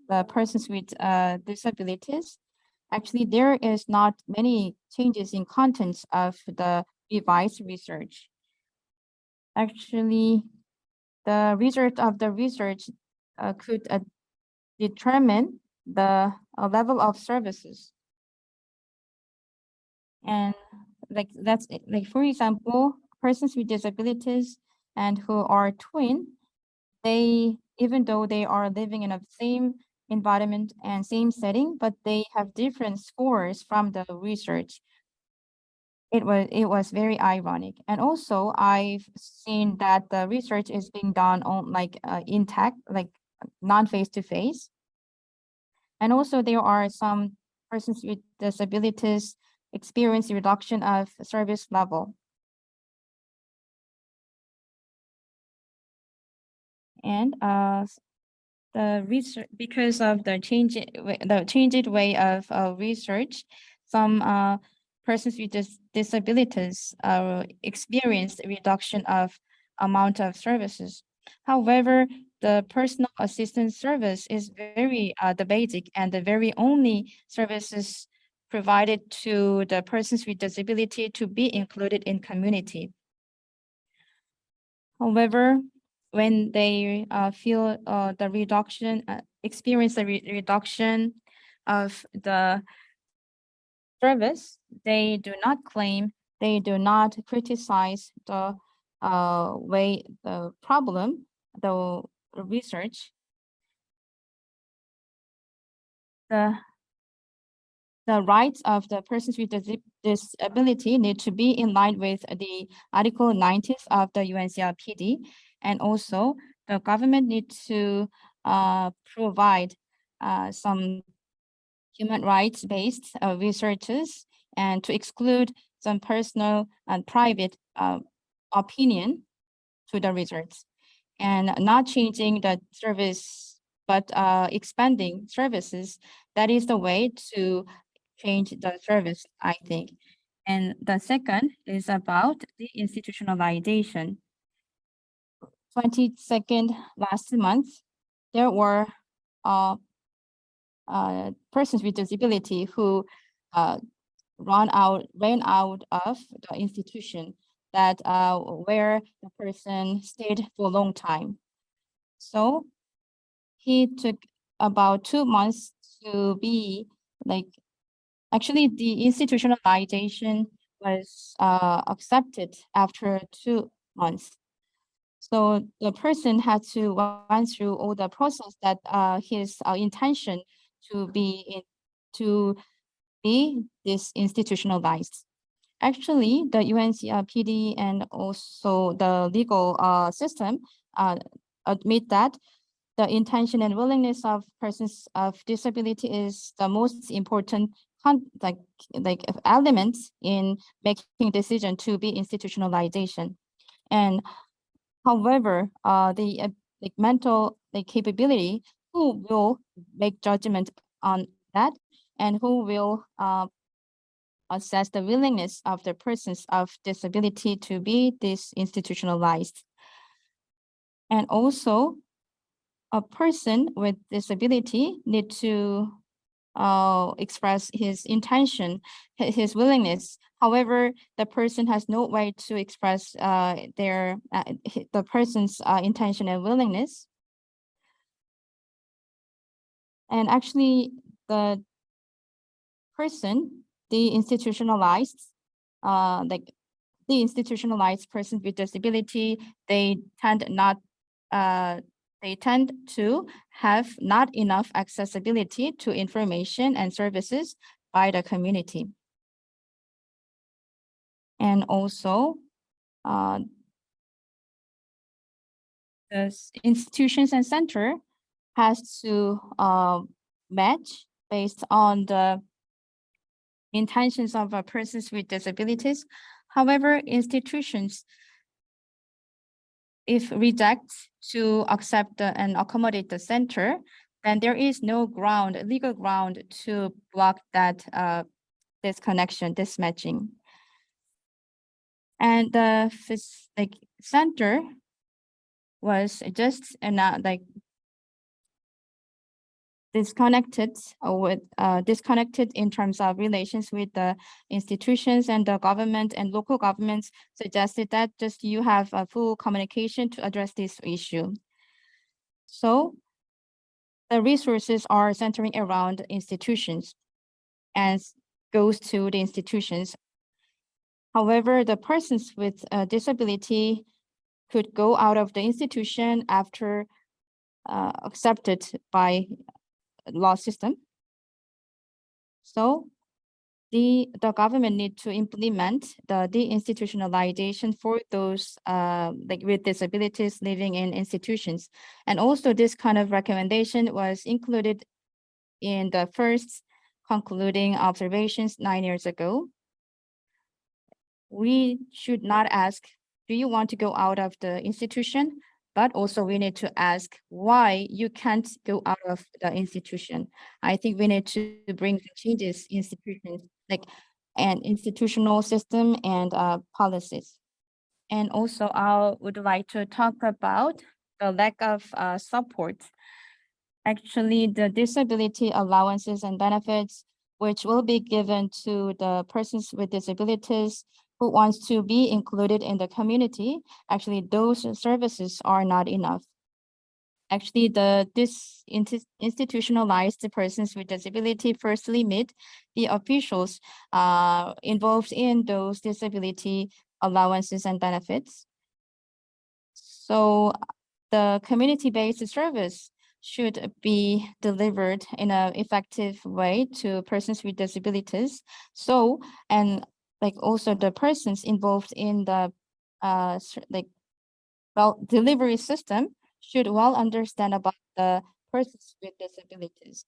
the persons with disabilities, actually there is not many changes in contents of the revised research. Actually, the result of the research could determine the level of services. And for example, persons with disabilities and who are twin, even though they are living in the same environment and same setting, but they have different scores from the research. It was very ironic. And also I've seen that the research is being done on intact, non-face-to-face. And also there are some persons with disabilities experience reduction of service level. And the research, because of the changed way of research, some persons with disabilities experienced a reduction of amount of services. However, the personal assistance service is very the basic and the very only services provided to the persons with disability to be included in community. However, when they feel the reduction, experience the reduction of the service, they do not claim, they do not criticize the problem, the research. The rights of the persons with disability need to be in line with the Article 90 of the UNCRPD, and also the government needs to provide some human rights-based researches and to exclude some personal and private opinion to the research, and not changing the service, but expanding services. That is the way to change the service, I think. And the second is about the institutionalization. 22nd last month, there were persons with disability who ran out of the institution that where the person stayed for a long time. So he took about 2 months to be actually the institutionalization was accepted after 2 months. So the person had to run through all the process that his intention to be this institutionalized. Actually, the UNCRPD and also the legal system admit that the intention and willingness of persons of disability is the most important elements in making decision to be institutionalization. And however, the mental capability, who will make judgment on that, and who will assess the willingness of the persons of disability to be institutionalized. And also, a person with disability need to express his intention, his willingness. However, the person has no way to express the person's intention and willingness. And actually, the person, the institutionalized persons with disability, they tend not they tend to have not enough accessibility to information and services by the community. And also, the institutions and center has to match based on the intentions of persons with disabilities. However, institutions, if reject to accept and accommodate the center, then there is no ground, legal ground to block that disconnection, this matching. And the center was just disconnected disconnected in terms of relations with the institutions, and the government and local governments suggested that just you have a full communication to address this issue. So the resources are centering around institutions and goes to the institutions. However, the persons with a disability could go out of the institution after accepted by law system. So the government need to implement the deinstitutionalization for those with disabilities living in institutions. And also this kind of recommendation was included in the first concluding observations 9 years ago. We should not ask, do you want to go out of the institution? But also we need to ask why you can't go out of the institution. I think we need to bring changes in institutions, like an institutional system and policies. And also I would like to talk about the lack of support. Actually, the disability allowances and benefits, which will be given to the persons with disabilities who wants to be included in the community, actually those services are not enough. Actually, institutionalized persons with disability firstly meet the officials involved in those disability allowances and benefits. So the community-based service should be delivered in an effective way to persons with disabilities. So, and also the persons involved in the delivery system should well understand about the persons with disabilities.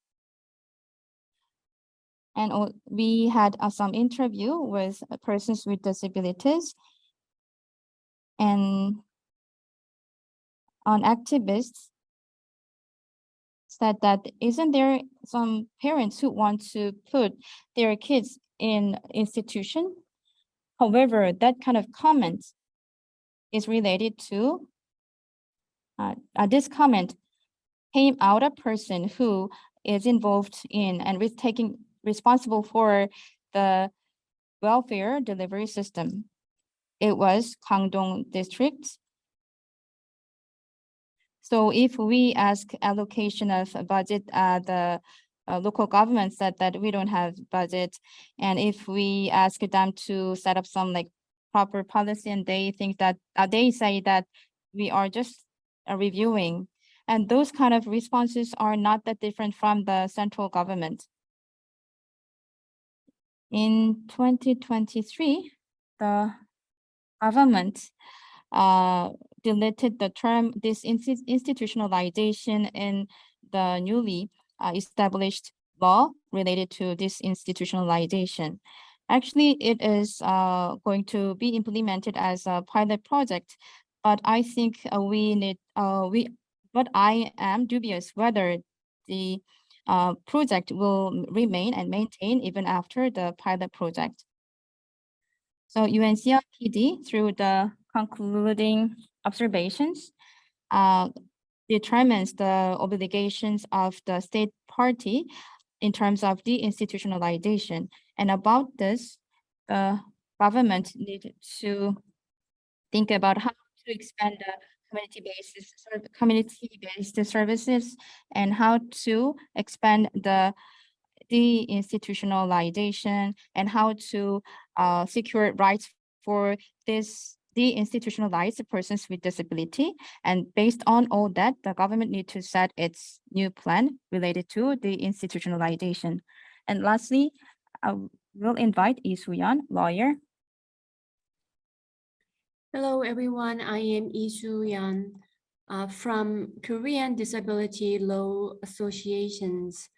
And we had some interview with persons with disabilities, and on activists said that isn't there some parents who want to put their kids in institution? However, that kind of comment is related to this comment came out a person who is involved in and taking responsible for the welfare delivery system. It was Gangdong district. So if we ask allocation of budget, the local government said that we don't have budget. And if we ask them to set up some proper policy, and they think that they say that we are just reviewing. And those kind of responses are not that different from the central government. In 2023, the government deleted the term disinstitutionalization in the newly established law related to disinstitutionalization. Actually, it is going to be implemented as a pilot project, but I think but I am dubious whether the project will remain and maintain even after the pilot project. So UNCRPD, through the concluding observations, determines the obligations of the state party in terms of deinstitutionalization. And about this, the government needed to think about how to expand the community-based services and how to expand the deinstitutionalization and how to secure rights for these deinstitutionalize persons with disability. And based on all that, the government needs to set its new plan related to the institutionalization. And lastly, I will invite Lee Soo-yeon, lawyer. Hello, everyone. I am Lee Soo-yeon from Korean Disability Law Associations.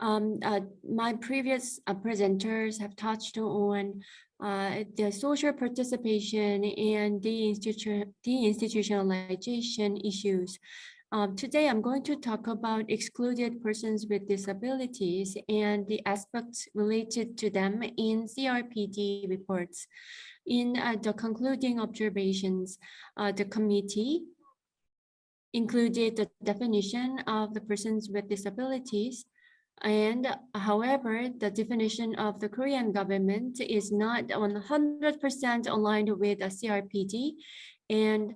My previous presenters have touched on the social participation and the deinstitutionalization issues. Today, I'm going to talk about excluded persons with disabilities and the aspects related to them in CRPD reports. In the concluding observations, the committee included the definition of the persons with disabilities. And however, the definition of the Korean government is not 100% aligned with the CRPD, and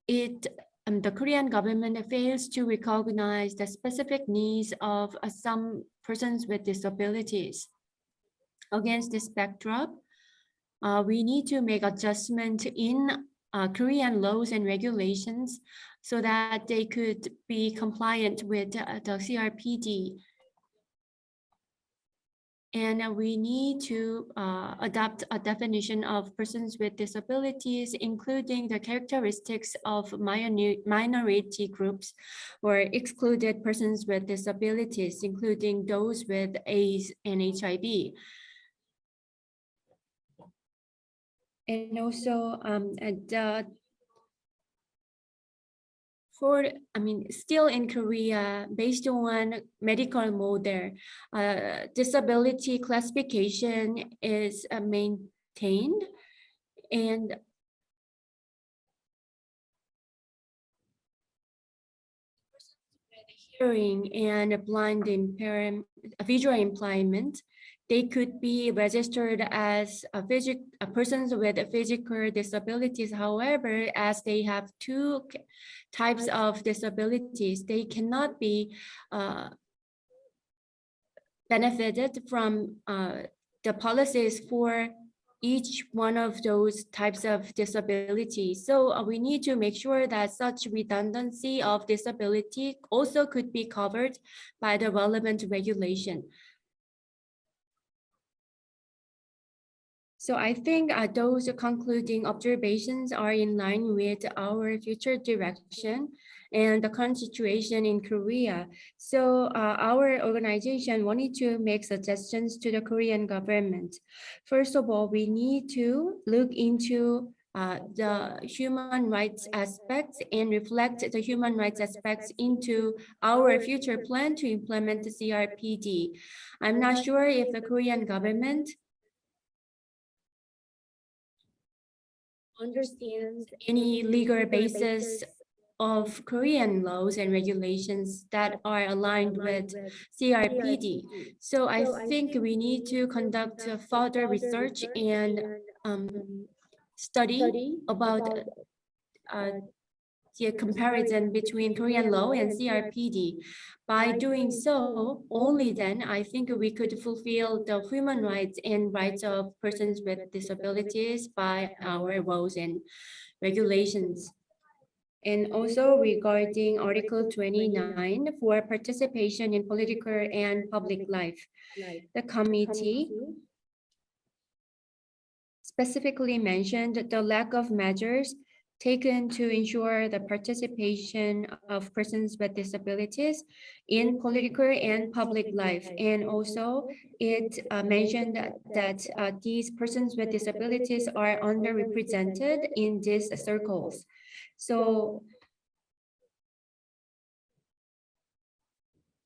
the Korean government fails to recognize the specific needs of some persons with disabilities. Against this backdrop, we need to make adjustment in Korean laws and regulations so that they could be compliant with the CRPD. And we need to adopt a definition of persons with disabilities, including the characteristics of minority groups or excluded persons with disabilities, including those with AIDS and HIV. And also, still in Korea, based on medical model, disability classification is maintained, and hearing and blind impairment, visual impairment, they could be registered as persons with physical disabilities. However, as they have two types of disabilities, they cannot be benefited from the policies for each one of those types of disability. So we need to make sure that such redundancy of disability also could be covered by the relevant regulation. So I think those concluding observations are in line with our future direction and the current situation in Korea. So our organization wanted to make suggestions to the Korean government. First of all, we need to look into the human rights aspects and reflect the human rights aspects into our future plan to implement the CRPD. I'm not sure if the Korean government understands any legal basis of Korean laws and regulations that are aligned with CRPD. So I think we need to conduct further research and study about the comparison between Korean law and CRPD. By doing so, only then I think we could fulfill the human rights and rights of persons with disabilities by our laws and regulations. And also regarding Article 29 for participation in political and public life, the committee specifically mentioned the lack of measures taken to ensure the participation of persons with disabilities in political and public life. And also it mentioned that these persons with disabilities are underrepresented in these circles. So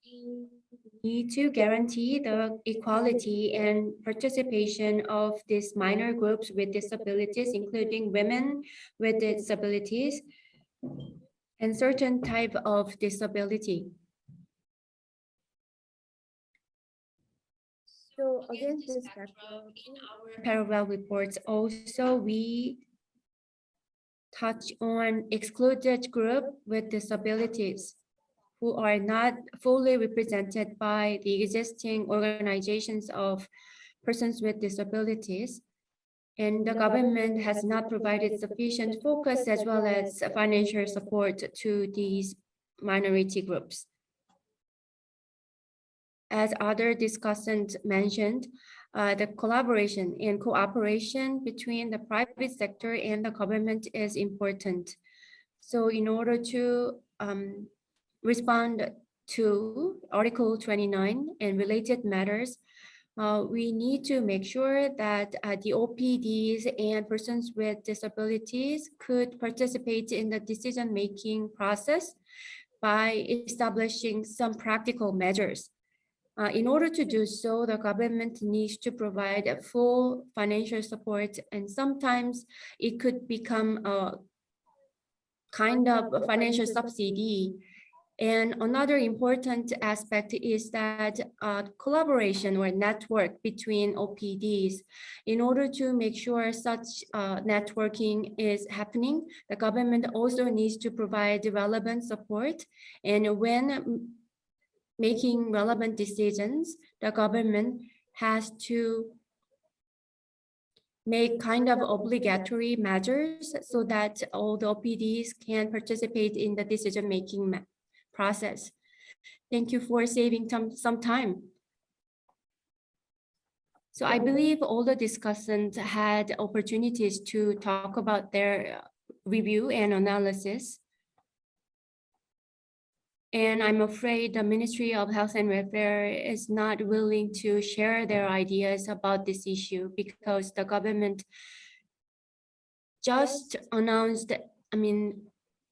we need to guarantee the equality and participation of these minor groups with disabilities, including women with disabilities and certain type of disability. So against this background, in our parallel reports, also we touch on excluded group with disabilities who are not fully represented by the existing organizations of persons with disabilities. and the government has not provided sufficient focus as well as financial support to these minority groups. As other discussants mentioned, the collaboration and cooperation between the private sector and the government is important. So in order to respond to Article 29 and related matters, we need to make sure that the OPDs and persons with disabilities could participate in the decision-making process by establishing some practical measures. In order to do so, the government needs to provide a full financial support, and sometimes it could become a kind of a financial subsidy. And another important aspect is that collaboration or network between OPDs. In order to make sure such networking is happening, the government also needs to provide relevant support. And when making relevant decisions, the government has to make kind of obligatory measures so that all the OPDs can participate in the decision-making process. Thank you for saving some time. So I believe all the discussants had opportunities to talk about their review and analysis. And I'm afraid the Ministry of Health and Welfare is not willing to share their ideas about this issue because the government just announced,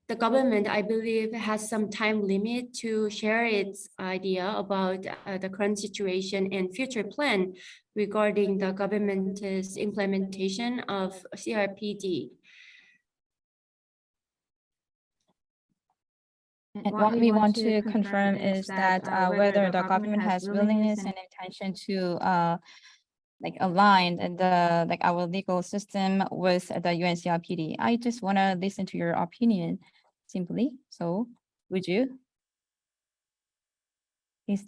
the government, I believe, has some time limit to share its idea about the current situation and future plan regarding the government's implementation of CRPD. And what we want to confirm is that whether the government has willingness and intention to align our legal system with the UNCRPD. I just want to listen to your opinion simply. So would you? Please.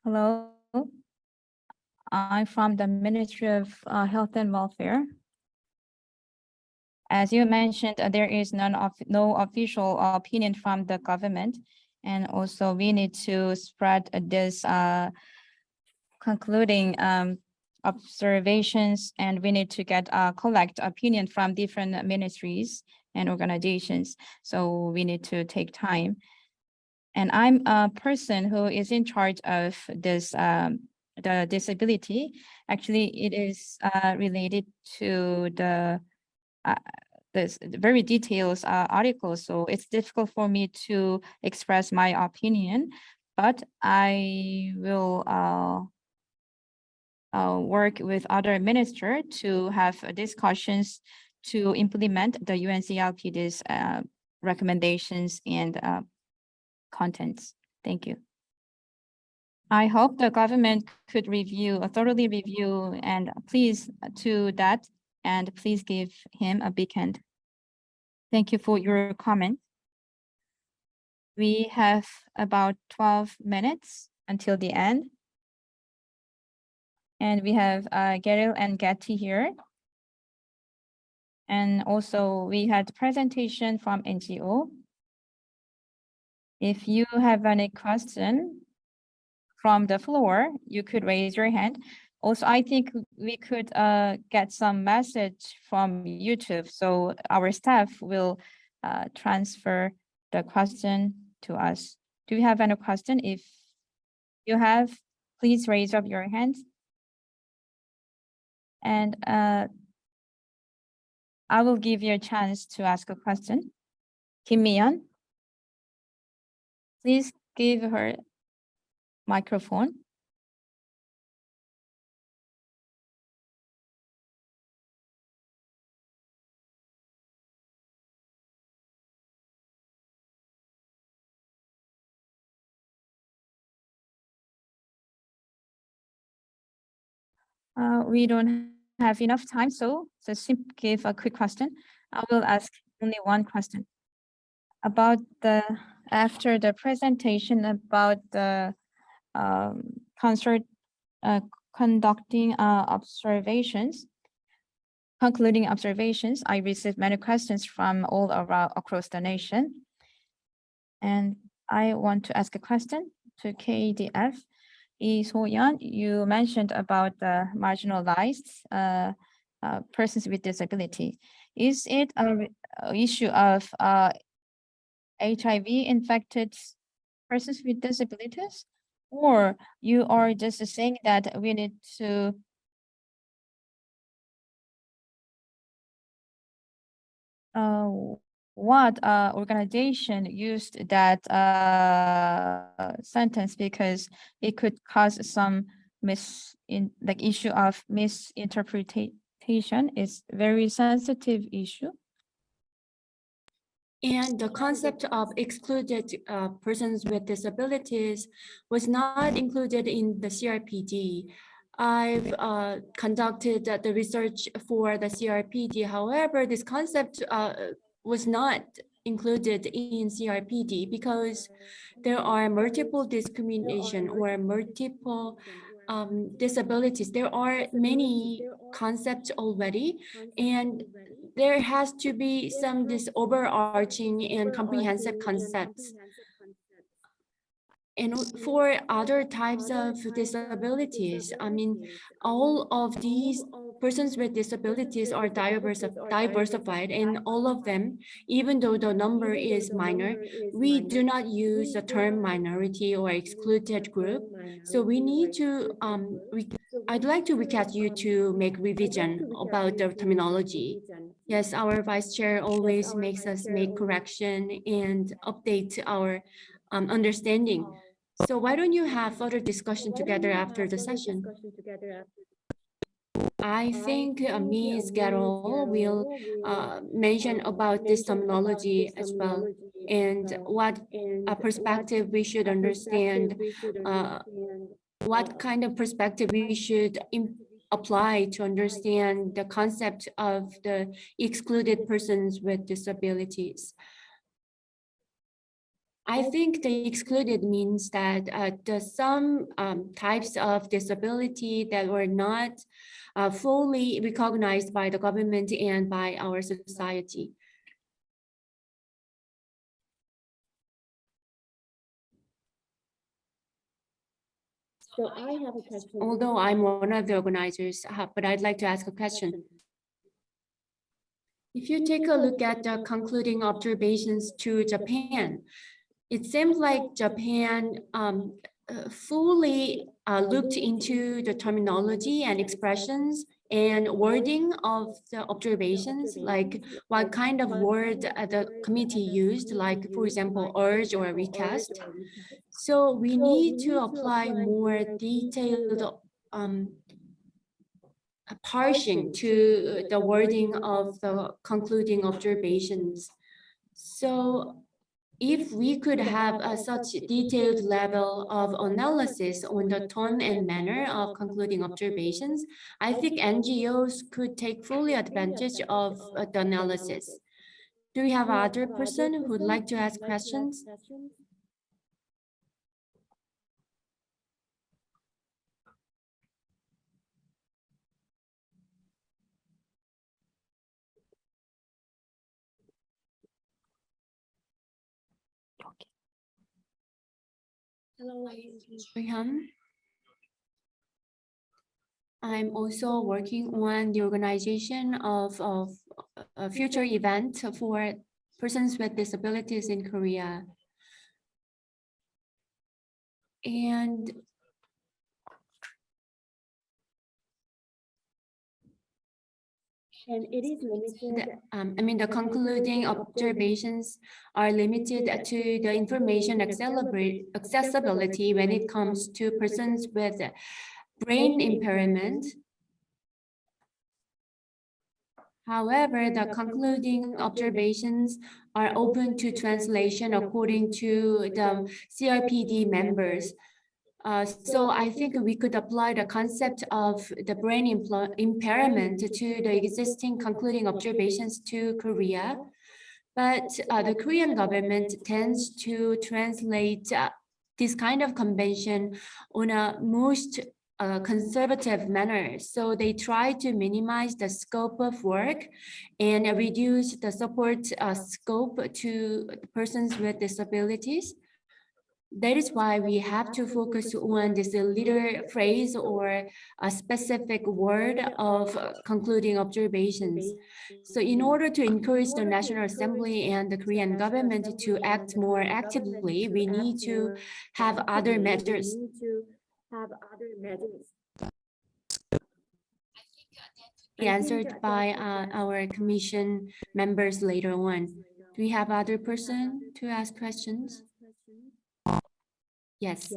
Hello. I'm from the Ministry of Health and Welfare. As you mentioned, there is no official opinion from the government. And also we need to spread this concluding observations, and we need to collect opinion from different ministries and organizations. So we need to take time. And I'm a person who is in charge of this the disability. Actually, it is related to the this very detailed article, so it's difficult for me to express my opinion, but I will work with other ministers to have discussions to implement the UNCRPD's recommendations and contents. Thank you. I hope the government could thoroughly review and please to that, and please give him a big hand. Thank you for your comment. We have about 12 minutes until the end. And we have Geril and Getty here. And also we had presentation from NGO. If you have any question from the floor, you could raise your hand. Also, I think we could get some message from YouTube. So our staff will transfer the question to us. Do you have any question? If you have, please raise up your hand. And I will give you a chance to ask a question. Kim Mi-yeon, please give her microphone. We don't have enough time, so just give a quick question. I will ask only one question about the After the presentation about the conducting observations, concluding observations, I received many questions from all around across the nation. And I want to ask a question to KDF. So-yeon, you mentioned about the marginalized persons with disability. Is it an issue of HIV-infected persons with disabilities? Or you are just saying that we need to what organization used that sentence because it could cause some issue of misinterpretation is very sensitive issue. And the concept of excluded persons with disabilities was not included in the CRPD. I've conducted the research for the CRPD. However, this concept was not included in CRPD because there are multiple discrimination or multiple disabilities. There are many concepts already, and there has to be some this overarching and comprehensive concepts. And for other types of disabilities, I mean, all of these persons with disabilities are diversified, and all of them, even though the number is minor, we do not use the term minority or excluded group. So we need to, I'd like to request you to make revision about the terminology. Yes, our vice chair always makes us make correction and update our understanding. So why don't you have further discussion together after the session? I think Ms. Garol will mention about this terminology as well, and what perspective we should understand, what kind of perspective we should apply to understand the concept of the excluded persons with disabilities. I think the excluded means that some types of disability that were not fully recognized by the government and by our society. So I have a question. Although I'm one of the organizers, but I'd like to ask a question. If you take a look at the concluding observations to Japan, it seems like Japan fully looked into the terminology and expressions and wording of the observations, like what kind of word the committee used, like, for example, urge or recast. So we need to apply more detailed parsing to the wording of the concluding observations. So if we could have such detailed level of analysis on the tone and manner of concluding observations, I think NGOs could take fully advantage of the analysis. Do we have other person who would like to ask questions? Hello, I'm also working on the organization of a future event for persons with disabilities in Korea. And it is limited. I mean, the concluding observations are limited to the information accessibility when it comes to persons with brain impairment. However, the concluding observations are open to translation according to the CRPD members. So I think we could apply the concept of the brain impairment to the existing concluding observations to Korea. But the Korean government tends to translate this kind of convention on a most conservative manner. So they try to minimize the scope of work and reduce the support scope to persons with disabilities. That is why we have to focus on this little phrase or a specific word of concluding observations. So in order to encourage the National Assembly and the Korean government to act more actively, we need to have other measures. Be answered by our commission members later on. Do we have other person to ask questions? Yes.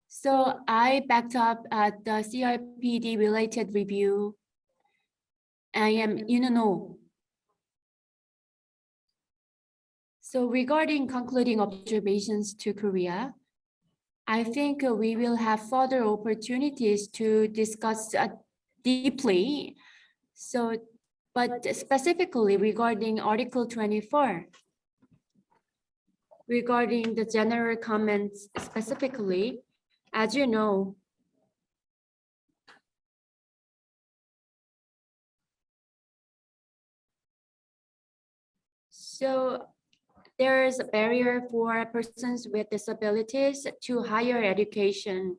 So I backed up at the CRPD related review. I am No. So regarding concluding observations to Korea, I think we will have further opportunities to discuss deeply. So, but specifically regarding Article 24, regarding the general comments specifically, as you know, so there is a barrier for persons with disabilities to higher education,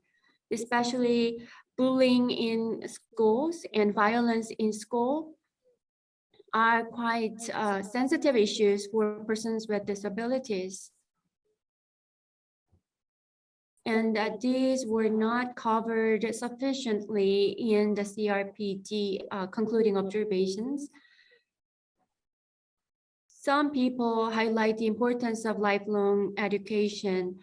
especially bullying in schools and violence in school are quite sensitive issues for persons with disabilities. And these were not covered sufficiently in the CRPD concluding observations. Some people highlight the importance of lifelong education,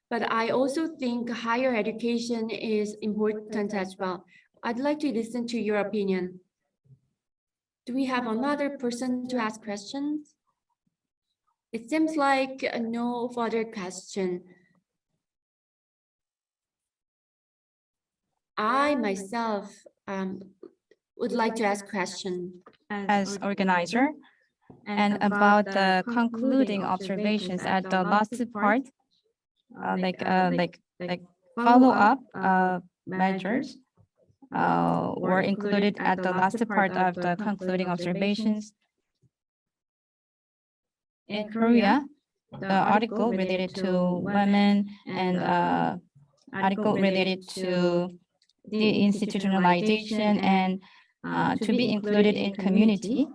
but I also think higher education is important as well. I'd like to listen to your opinion. Do we have another person to ask questions? It seems like no further question. I myself would like to ask a question. As organizer, and about the concluding observations at the last part, follow-up measures were included at the last part of the concluding observations. In Korea, the article related to women and article related to the institutionalization and to be included in community.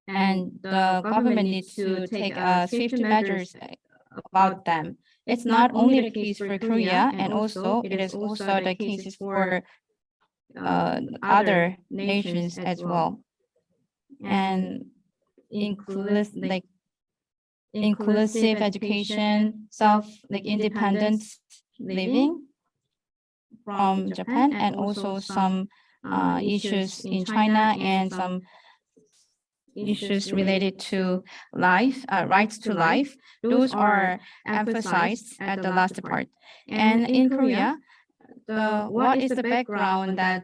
And the government needs to take swift measures about them. It's not only the case for Korea, and also it is also the cases for other nations as well. And inclusive education, independent living from Japan, and also some issues in China and some issues related to life, rights to life. Those are emphasized at the last part. And in Korea, what is the background that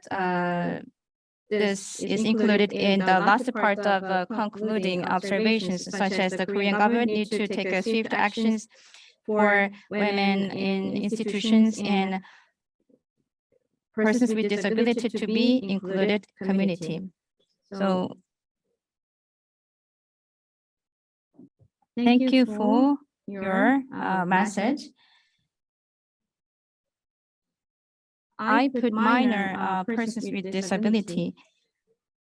this is included in the last part of concluding observations, such as the Korean government need to take swift actions for women in institutions and persons with disability to be included community. So thank you for your message. I put minor persons with disability,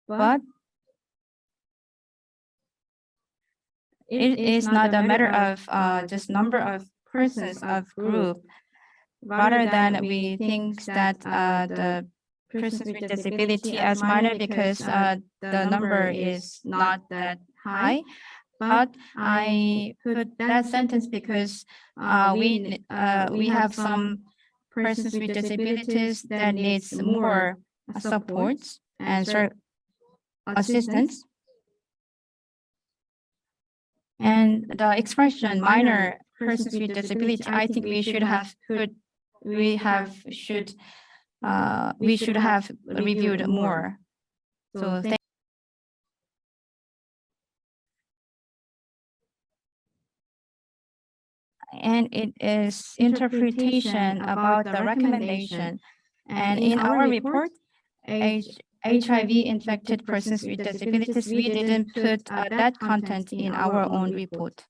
but it is not a matter of just number of persons of group, rather than we think that the persons with disability as minor because the number is not that high. But I put that sentence because we have some persons with disabilities that needs more support and assistance. And the expression minor persons with disability, I think we should we should have reviewed more. So thank and it is interpretation about the recommendation. And in our report, HIV-infected persons with disabilities, we didn't put that content in our own report.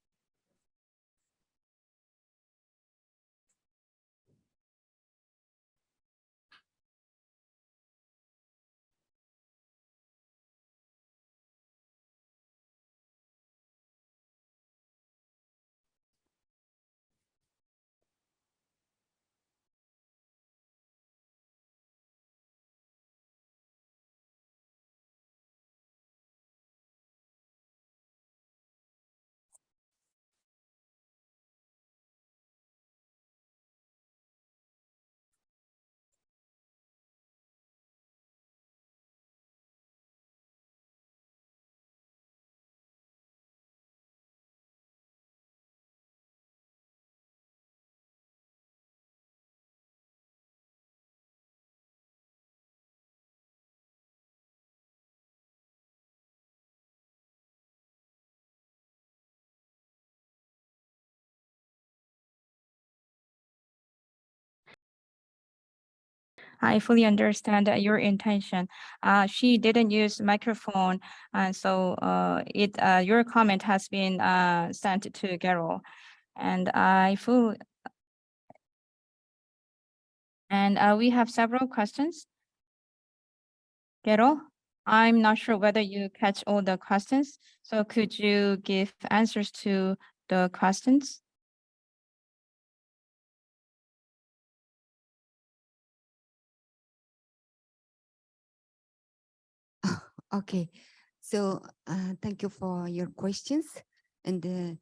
I fully understand your intention. She didn't use microphone, and so your comment has been sent to Carol, and we have several questions. Carol, I'm not sure whether you catch all the questions, so could you give answers to the questions? Okay, so thank you for your questions. And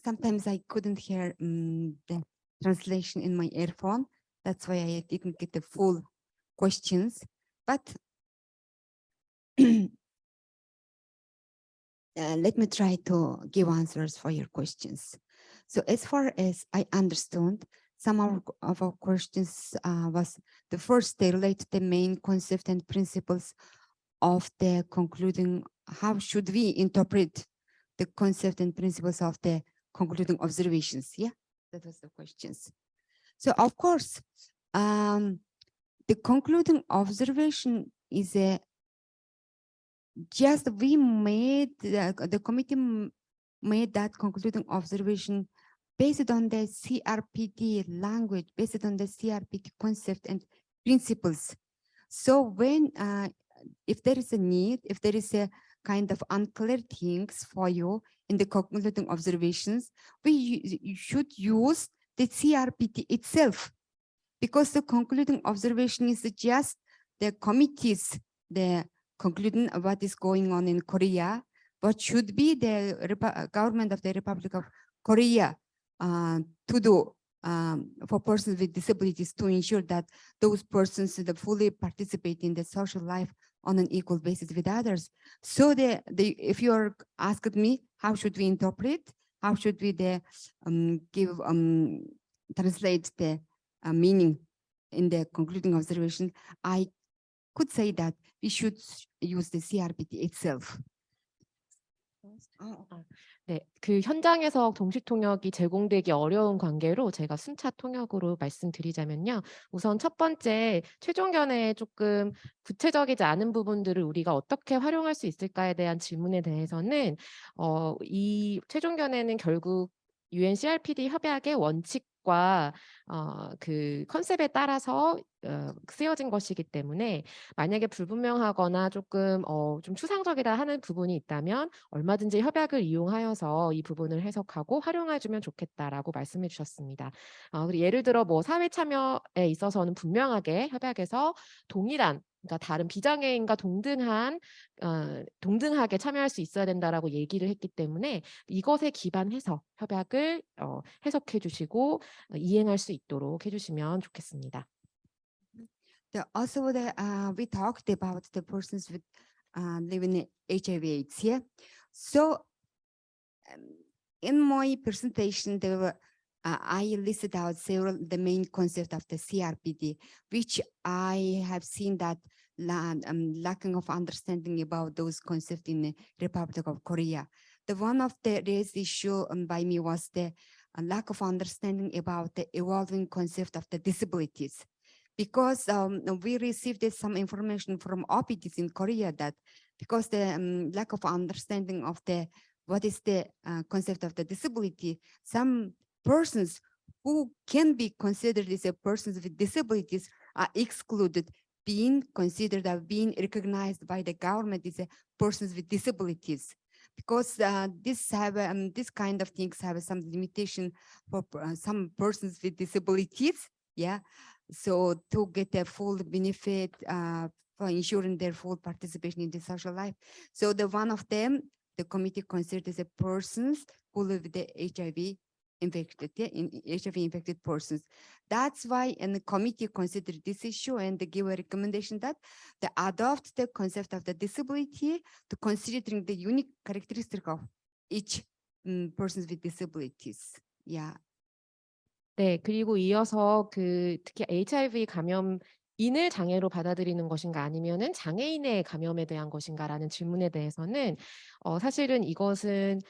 sometimes I couldn't hear the translation in my earphone. That's why I didn't get the full questions. But let me try to give answers for your questions. So as far as I understand, some of our questions was the first, they relate to the main concept and principles of the concluding, how should we interpret the concept and principles of the concluding observations? Yeah, that was the questions. So of course, the concluding observation is a just we made the committee made that concluding observation based on the CRPD language, based on the CRPD concept and principles. So when if there is a need, if there is a kind of unclear things for you in the concluding observations, you should use the CRPD itself, because the concluding observation is just the committees, the concluding what is going on in Korea, what should be the government of the Republic of Korea to do for persons with disabilities, to ensure that those persons fully participate in the social life on an equal basis with others. So if you're asked me, how should we interpret? How should we translate the meaning in the concluding observation? I could say that we should use the CRPD itself. 네, 그 현장에서 동시 통역이 제공되기 어려운 관계로 제가 순차 통역으로 말씀드리자면요. 우선 첫 번째, 최종 견해에 조금 구체적이지 않은 부분들을 우리가 어떻게 활용할 수 있을까에 대한 질문에 대해서는 이 최종 견해는 결국 UNCRPD 협약의 원칙과 그 컨셉에 따라서 쓰여진 것이기 때문에 만약에 불분명하거나 조금 좀 추상적이다 하는 부분이 있다면 얼마든지 협약을 이용하여서 이 부분을 해석하고 활용해주면 좋겠다라고 말씀해 주셨습니다. 그리고 예를 들어 뭐 사회 참여에 있어서는 분명하게 협약에서 동일한, 그러니까 다른 비장애인과 동등하게 참여할 수 있어야 된다라고 얘기를 했기 때문에 이것에 기반해서 협약을 해석해 주시고 이행할 수 있도록 해주시면 좋겠습니다. Also, we talked about the persons with living HIV/AIDS. Yeah. So, in my presentation, there were I listed out several the main concept of the CRPD, which I have seen that lacking of understanding about those concepts in the Republic of Korea. The one of the raised issue by me was the lack of understanding about the evolving concept of the disabilities. Because we received some information from OPDs in Korea that because the lack of understanding of the what is the concept of the disability, some persons who can be considered as a persons with disabilities are excluded, being considered or being recognized by the government as a persons with disabilities. Because this kind of things have some limitation for some persons with disabilities, yeah. So to get a full benefit for ensuring their full participation in the social life. So the one of them, the committee considered as a persons who live with the HIV infected persons. That's why and the committee considered this issue and they give a recommendation that they adopt the concept of the disability to considering the unique characteristic of each persons with disabilities. Yeah. 네, 그리고 이어서 특히 HIV 감염인을 장애로 받아들이는 것인가 아니면은 장애인의 감염에 대한 것인가라는 질문에 대해서는 사실은 이것은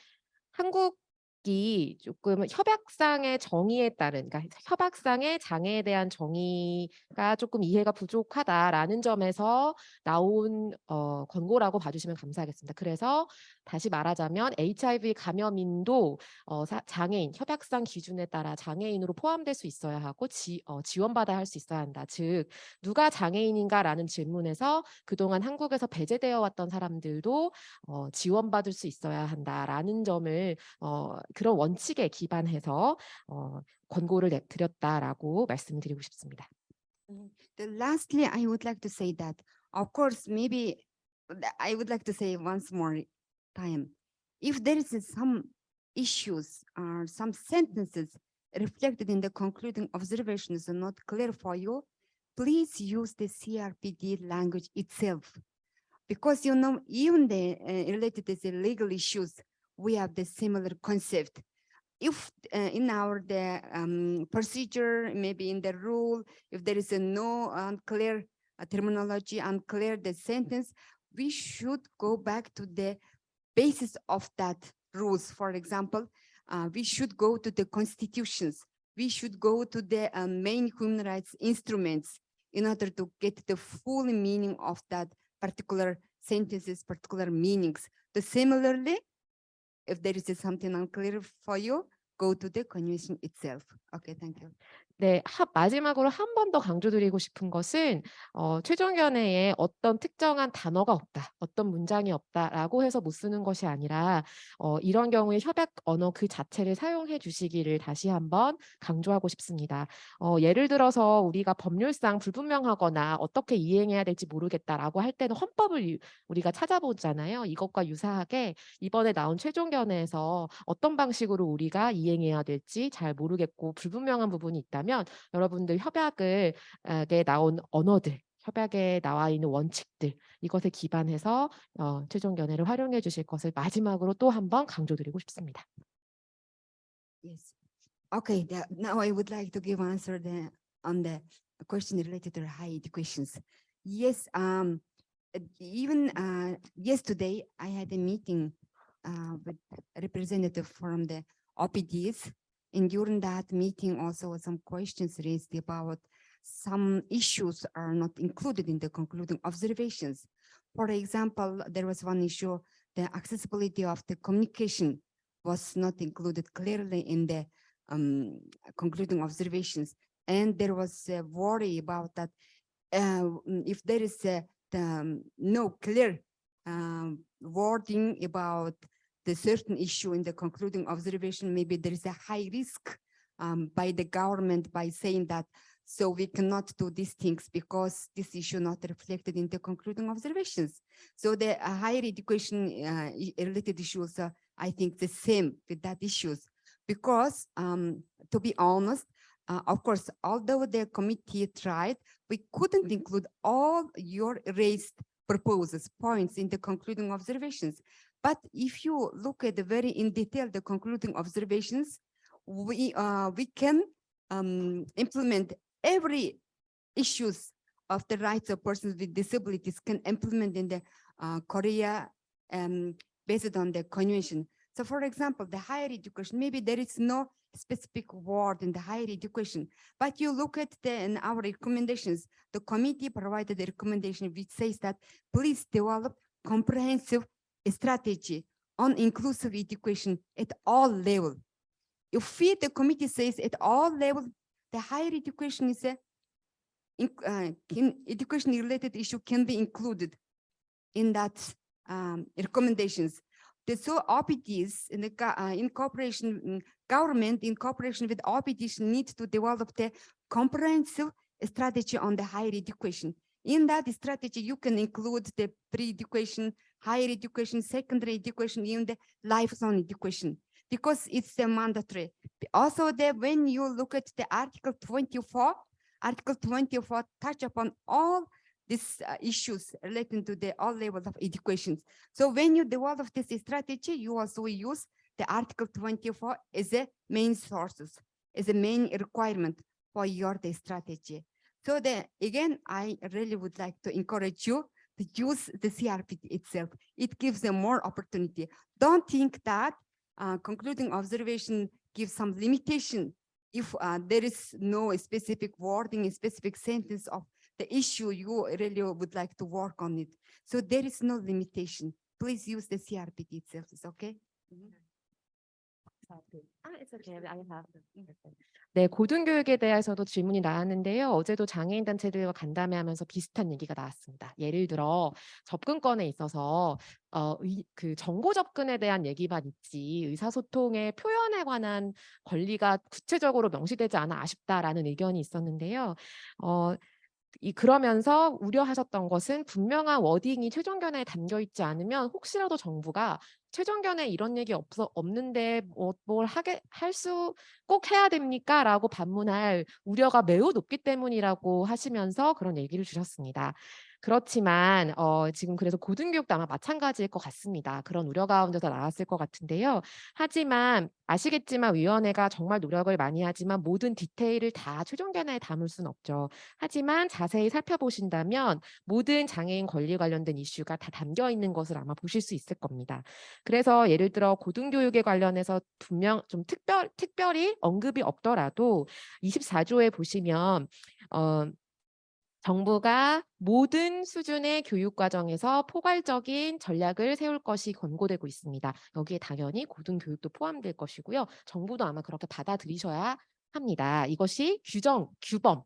한국이 조금 협약상의 정의에 따른, 그러니까 협약상의 장애에 대한 정의가 조금 이해가 부족하다라는 점에서 나온 권고라고 봐주시면 감사하겠습니다. 그래서 다시 말하자면 HIV 감염인도 장애인, 협약상 기준에 따라 장애인으로 포함될 수 있어야 하고 지원받아야 할 수 있어야 한다. 즉 누가 장애인인가라는 질문에서 그동안 한국에서 배제되어 왔던 사람들도 지원받을 수 있어야 한다라는 점을 그런 원칙에 기반해서 권고를 드렸다라고 말씀드리고 싶습니다. Lastly, I would like to say that, of course, maybe I would like to say once more time, if there is some issues or some sentences reflected in the concluding observations are not clear for you, please use the CRPD language itself. Because, you know, even the related to the legal issues, we have the similar concept. If in our procedure, maybe in the rule, if there is no unclear terminology, unclear the sentence, we should go back to the basis of that rules. For example, we should go to the constitutions. We should go to the main human rights instruments in order to get the full meaning of that particular sentences, particular meanings. Similarly, if there is something unclear for you, go to the convention itself. Okay, thank you. 네, 마지막으로 한 번 더 강조드리고 싶은 것은 최종견해에 어떤 특정한 단어가 없다, 어떤 문장이 없다라고 해서 못 쓰는 것이 아니라 이런 경우에 협약 언어 그 자체를 사용해 주시기를 다시 한번 강조하고 싶습니다. 예를 들어서 우리가 법률상 불분명하거나 어떻게 이행해야 될지 모르겠다라고 할 때는 헌법을 우리가 찾아보잖아요. 이것과 유사하게 이번에 나온 최종견해에서 어떤 방식으로 우리가 이행해야 될지 잘 모르겠고 불분명한 부분이 있다면 여러분들 협약에 나온 언어들, 협약에 나와 있는 원칙들 이것에 기반해서 최종견해를 활용해 주실 것을 마지막으로 또 한 번 강조드리고 싶습니다. Yes. Okay. Now I would like to give answer on the question related to higher educations. Yes. Even yesterday I had a meeting with a representative from the OPDs. And during that meeting, also some questions raised about some issues are not included in the concluding observations. For example, there was one issue, the accessibility of the communication was not included clearly in the concluding observations. And there was a worry about that if there is no clear wording about the certain issue in the concluding observation, maybe there is a high risk by the government by saying that, so we cannot do these things because this issue not reflected in the concluding observations. So the higher education related issues are, I think, the same with that issues. Because to be honest, of course, although the committee tried, we couldn't include all your raised proposals, points in the concluding observations. But if you look at the very in detail, the concluding observations, we can implement every issues of the rights of persons with disabilities can implement in the Korea based on the convention. So for example, the higher education, maybe there is no specific word in the higher education, but you look at in our recommendations, the committee provided a recommendation which says that please develop comprehensive strategy on inclusive education at all levels. If the committee says at all levels, the higher education is education related issue can be included in that recommendations. So RPDs in cooperation, government in cooperation with RPDs need to develop the comprehensive strategy on the higher education. In that strategy, you can include the pre-education, higher education, secondary education, even the lifelong education, because it's mandatory. Also, when you look at the Article 24 touch upon all these issues relating to the all levels of education. So when you develop this strategy, you also use the Article 24 as a main sources, as a main requirement for your strategy. So again, I really would like to encourage you to use the CRPD itself. It gives them more opportunity. Don't think that concluding observation gives some limitation if there is no specific wording, a specific sentence of the issue you really would like to work on it. So there is no limitation. Please use the CRPD itself. It's okay? 네, 고등교육에 대해서도 질문이 나왔는데요. 어제도 장애인 단체들과 간담회하면서 비슷한 얘기가 나왔습니다. 예를 들어 접근권에 있어서 그 정보 접근에 대한 얘기만 있지 의사소통의 표현에 관한 권리가 구체적으로 명시되지 않아 아쉽다라는 의견이 있었는데요. 그러면서 우려하셨던 것은 분명한 워딩이 최종견해에 담겨 있지 않으면 혹시라도 정부가 최종견해에 이런 얘기 없는데 뭘 꼭 해야 됩니까? 라고 반문할 우려가 매우 높기 때문이라고 하시면서 그런 얘기를 주셨습니다. 그렇지만 지금 그래서 고등교육도 아마 마찬가지일 것 같습니다. 그런 우려 가운데서 나왔을 것 같은데요. 하지만 아시겠지만 위원회가 정말 노력을 많이 하지만 모든 디테일을 다 최종견해에 담을 수는 없죠. 하지만 자세히 살펴보신다면 모든 장애인 권리 관련된 이슈가 다 담겨 있는 것을 아마 보실 수 있을 겁니다. 그래서 예를 들어 고등교육에 관련해서 분명 좀 특별히 언급이 없더라도 24조에 보시면 정부가 모든 수준의 교육 과정에서 포괄적인 전략을 세울 것이 권고되고 있습니다. 여기에 당연히 고등교육도 포함될 것이고요. 정부도 아마 그렇게 받아들이셔야 합니다. 이것이 규범,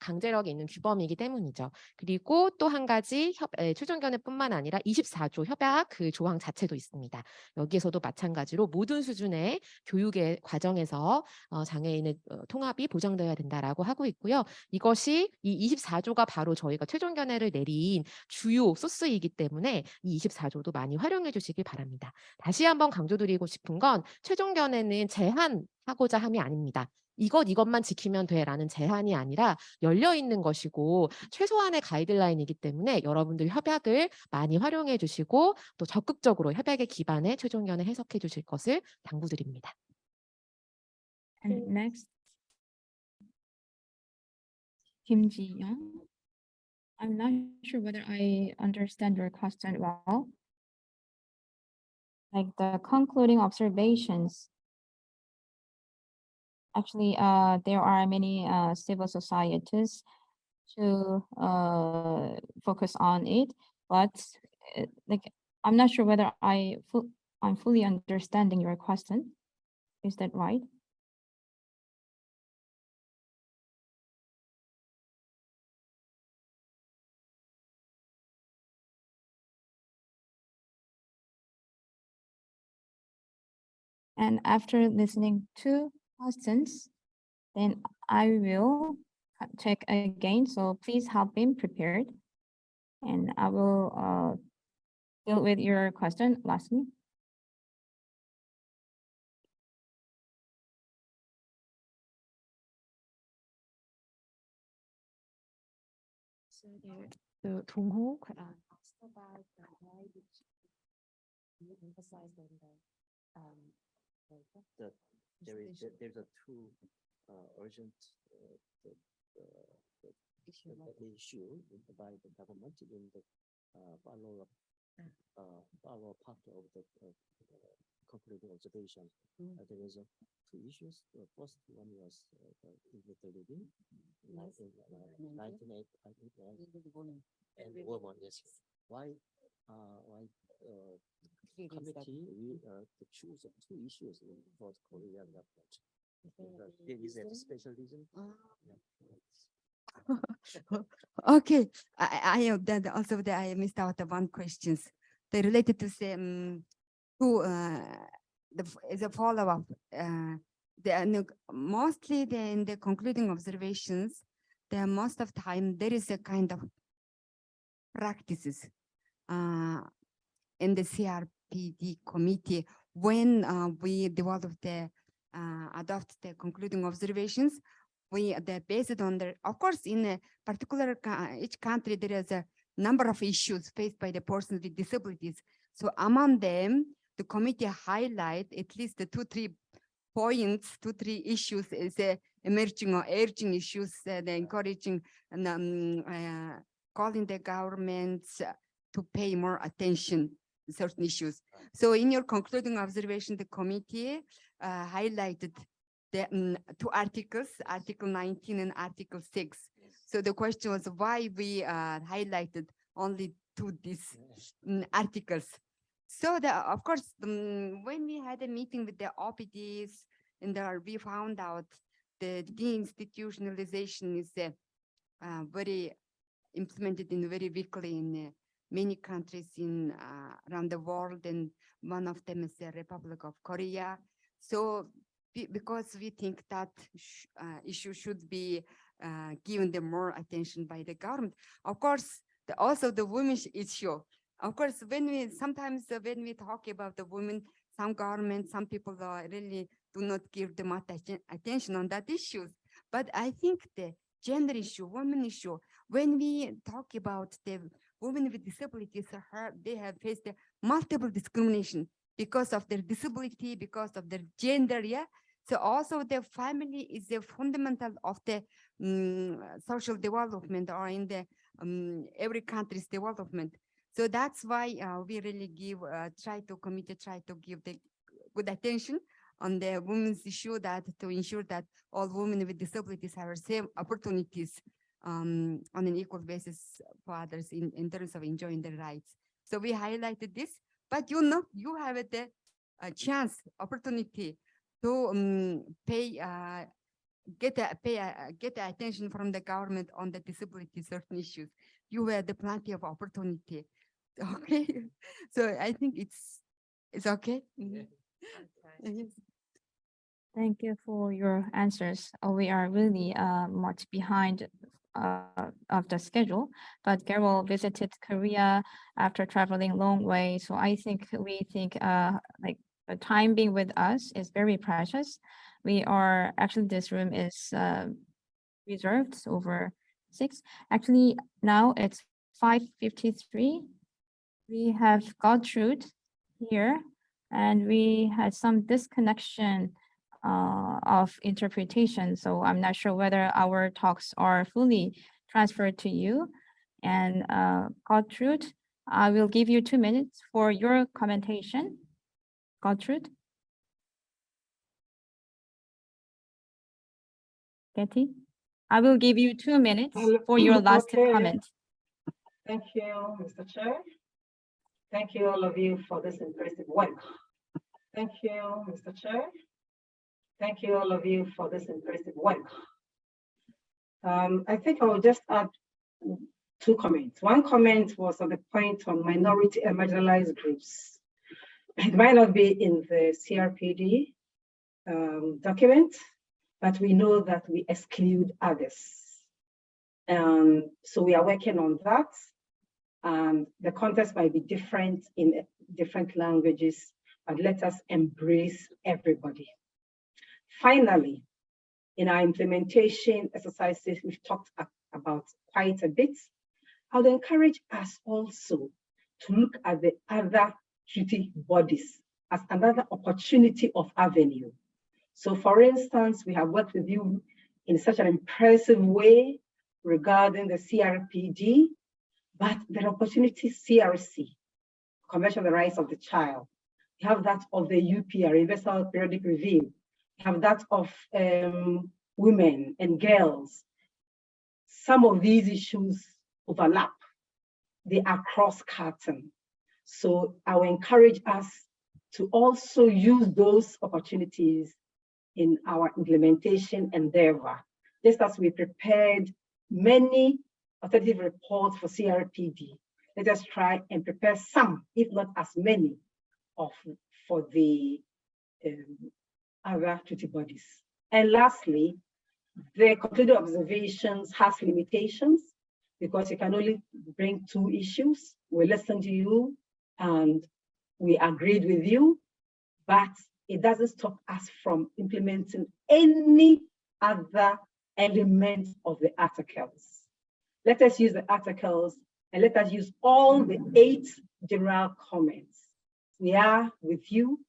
강제력이 있는 규범이기 때문이죠. 그리고 또 한 가지 최종견해뿐만 아니라 24조 협약 그 조항 자체도 있습니다. 여기에서도 마찬가지로 모든 수준의 교육의 과정에서 장애인의 통합이 보장되어야 된다라고 하고 있고요. 이것이 이 24조가 바로 저희가 최종견해를 내린 주요 소스이기 때문에 이 24조도 많이 활용해 주시길 바랍니다. 다시 한번 강조드리고 싶은 건 최종견해는 제한하고자 함이 아닙니다. 이것만 지키면 돼라는 제한이 아니라 열려 있는 것이고 최소한의 가이드라인이기 때문에 여러분들 협약을 많이 활용해 주시고 또 적극적으로 협약의 기반에 최종견해 해석해 주실 것을 당부드립니다. And next, Kim Ji-young. I'm not sure whether I understand your question well. Like the concluding observations. Actually, there are many civil societies to focus on it, but like I'm not sure whether I'm fully understanding your question. Is that right? And after listening to questions, then I will check again. So please have been prepared. And I will deal with your question lastly. So the Dong-ho asked about the why did you emphasize on the There's a two urgent issue by the government in the follow part of the concluding observation. There is two issues. The first one was illegal living, 1998, I think, and woman. Yes. Why committee to choose two issues in North Korean government? Is there a special reason? Okay, I have that also that I missed out one questions. They related to say as a follow-up. Mostly in the concluding observations, most of the time there is a kind of practices in the CRPD committee when we develop the adopt the concluding observations. They're based on the, of course, in a particular each country there is a number of issues faced by the persons with disabilities. So among them, the committee highlight at least the 2-3 points, 2-3 issues is emerging or urging issues, encouraging and calling the governments to pay more attention to certain issues. So in your concluding observation, the committee highlighted the 2 articles, Article 19 and Article 6. So the question was why we highlighted only 2 these articles. So of course, when we had a meeting with the OPDs, and we found out the deinstitutionalization is very implemented in very weakly in many countries in around the world, and one of them is the Republic of Korea. So because we think that issue should be given the more attention by the government. Of course, also the women's issue. Of course, sometimes when we talk about the women, some governments, some people really do not give them attention on that issues. But I think the gender issue, women issue, when we talk about the women with disabilities, they have faced multiple discrimination because of their disability, because of their gender, yeah. So also the family is a fundamental of the social development, or in the every country's development. So that's why we really try to give the good attention on the women's issue, that to ensure that all women with disabilities have the same opportunities on an equal basis for others in terms of enjoying their rights. So we highlighted this, but you have the chance, opportunity to get attention from the government on the disability certain issues. You had the plenty of opportunity. Okay, so I think it's okay. Yes. Thank you for your answers. We are really much behind of the schedule, but Carol visited Korea after traveling long way. So I think like the time being with us is very precious. We are actually, this room is reserved over 6. Actually, now it's 5:53. We have Gertrude here, and we had some disconnection of interpretation. So I'm not sure whether our talks are fully transferred to you. And Gertrude, I will give you 2 minutes for your commentation. Gertrude? Getty? I will give you 2 minutes for your last comment. Thank you, Mr. Chair. Thank you, all of you, for this impressive work. Thank you, Mr. Chair. Thank you, all of you, for this impressive work. I think I will just add 2 comments. One comment was on the point on minority and marginalized groups. It might not be in the CRPD document, but we know that we exclude others. So we are working on that. The context might be different in different languages, but let us embrace everybody. Finally, in our implementation exercises, we've talked about quite a bit. I would encourage us also to look at the other treaty bodies as another opportunity of avenue. So for instance, we have worked with you in such an impressive way regarding the CRPD, but the opportunity CRC, Convention on the Rights of the Child. We have that of the UPR, Universal Periodic Review. We have that of women and girls. Some of these issues overlap. They are cross-cutting. So I will encourage us to also use those opportunities in our implementation endeavor. Just as we prepared many authoritative reports for CRPD, let us try and prepare some, if not as many, for the other treaty bodies. And lastly, the concluding observations has limitations because you can only bring 2 issues. We listened to you and we agreed with you, but it doesn't stop us from implementing any other element of the articles. Let us use the articles and let us use all the 8 general comments. We are with you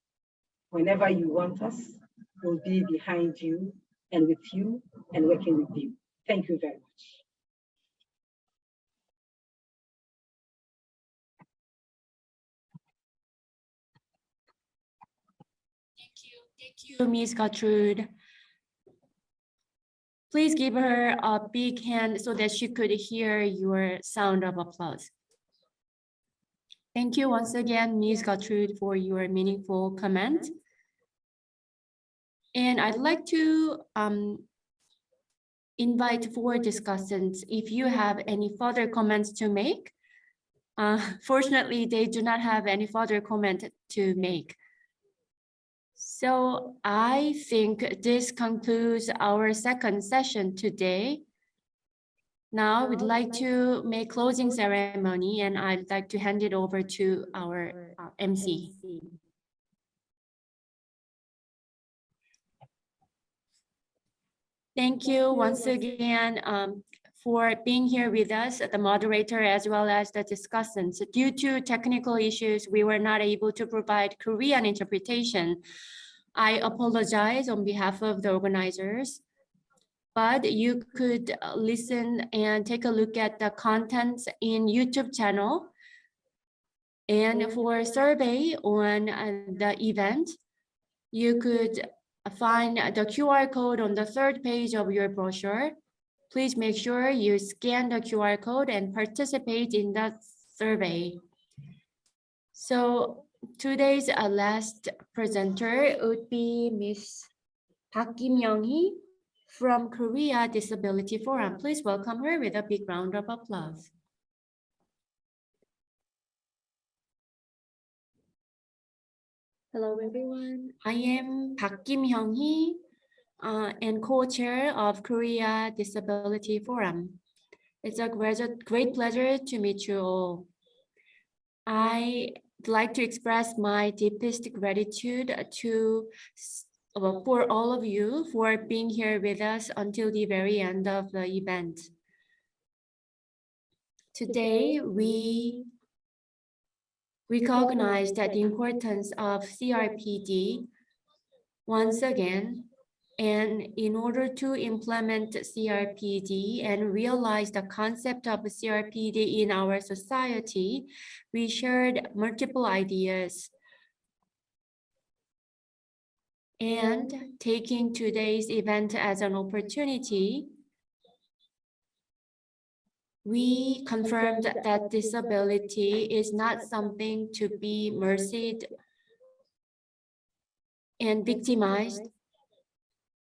whenever you want us. We'll be behind you and with you and working with you. Thank you very much. Thank you, Ms. Gertrude. Please give her a big hand so that she could hear your sound of applause. Thank you once again, Ms. Gertrude, for your meaningful comment. And I'd like to invite 4 discussants if you have any further comments to make. Fortunately, they do not have any further comment to make. So I think this concludes our second session today. Now we'd like to make closing ceremony and I'd like to hand it over to our MC. Thank you once again for being here with us, the moderator as well as the discussants. Due to technical issues, we were not able to provide Korean interpretation. I apologize on behalf of the organizers, but you could listen and take a look at the contents in YouTube channel. And for survey on the event, you could find the QR code on the 3rd page of your brochure. Please make sure you scan the QR code and participate in that survey. So today's last presenter would be Ms. Park Kim-young-hee from Korea Disability Forum. Please welcome her with a big round of applause. Hello, everyone. I am Park Kim-young-hee and co-chair of Korea Disability Forum. It's a great pleasure to meet you all. I'd like to express my deepest gratitude for all of you for being here with us until the very end of the event. Today, we recognize that the importance of CRPD once again, and in order to implement CRPD and realize the concept of CRPD in our society, we shared multiple ideas. And taking today's event as an opportunity, we confirmed that disability is not something to be mercied and victimized.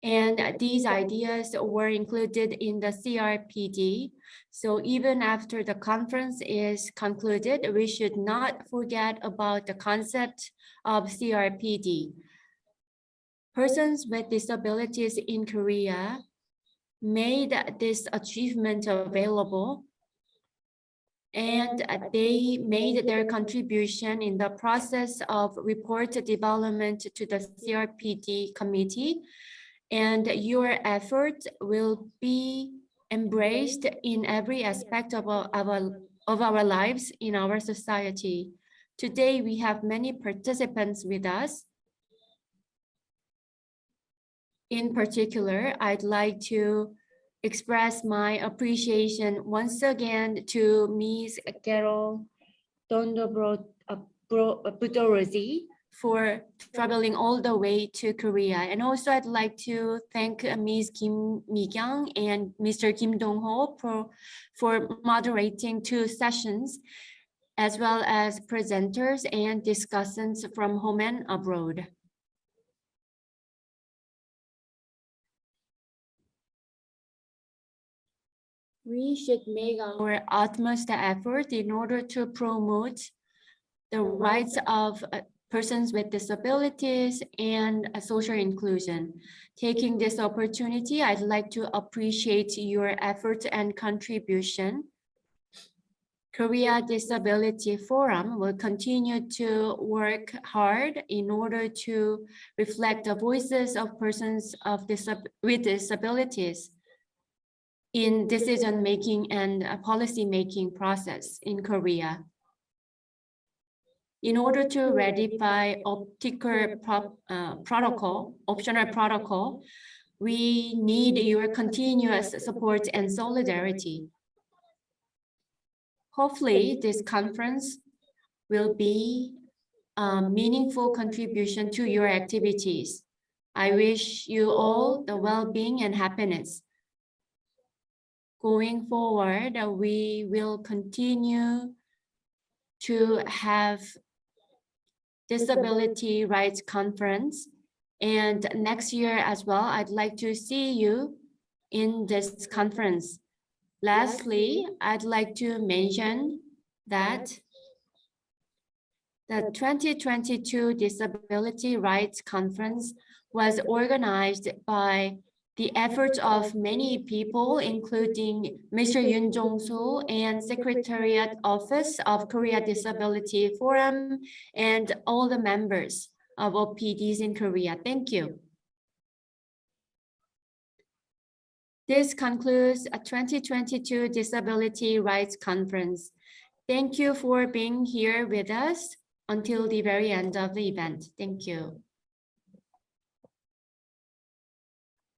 And these ideas were included in the CRPD. So even after the conference is concluded, we should not forget about the concept of CRPD. Persons with disabilities in Korea made this achievement available, and they made their contribution in the process of report development to the CRPD Committee. And your effort will be embraced in every aspect of our lives in our society. Today, we have many participants with us. In particular, I'd like to express my appreciation once again to Ms. Carol Budorozi for traveling all the way to Korea. And also I'd like to thank Ms. Kim Mi-kyung and Mr. Kim Dong-ho for moderating 2 sessions, as well as presenters and discussants from home and abroad. We should make our utmost effort in order to promote the rights of persons with disabilities and social inclusion. Taking this opportunity, I'd like to appreciate your efforts and contribution. Korea Disability Forum will continue to work hard in order to reflect the voices of persons with disabilities in decision-making and policy-making process in Korea. In order to ratify optional protocol, we need your continuous support and solidarity. Hopefully, this conference will be a meaningful contribution to your activities. I wish you all the well-being and happiness. Going forward, we will continue to have Disability Rights Conference, and next year as well, I'd like to see you in this conference. Lastly, I'd like to mention that the 2022 Disability Rights Conference was organized by the efforts of many people, including Mr. Yoon Jong-soo and Secretariat Office of Korea Disability Forum and all the members of OPDs in Korea. Thank you. This concludes a 2022 Disability Rights Conference. Thank you for being here with us until the very end of the event. Thank you.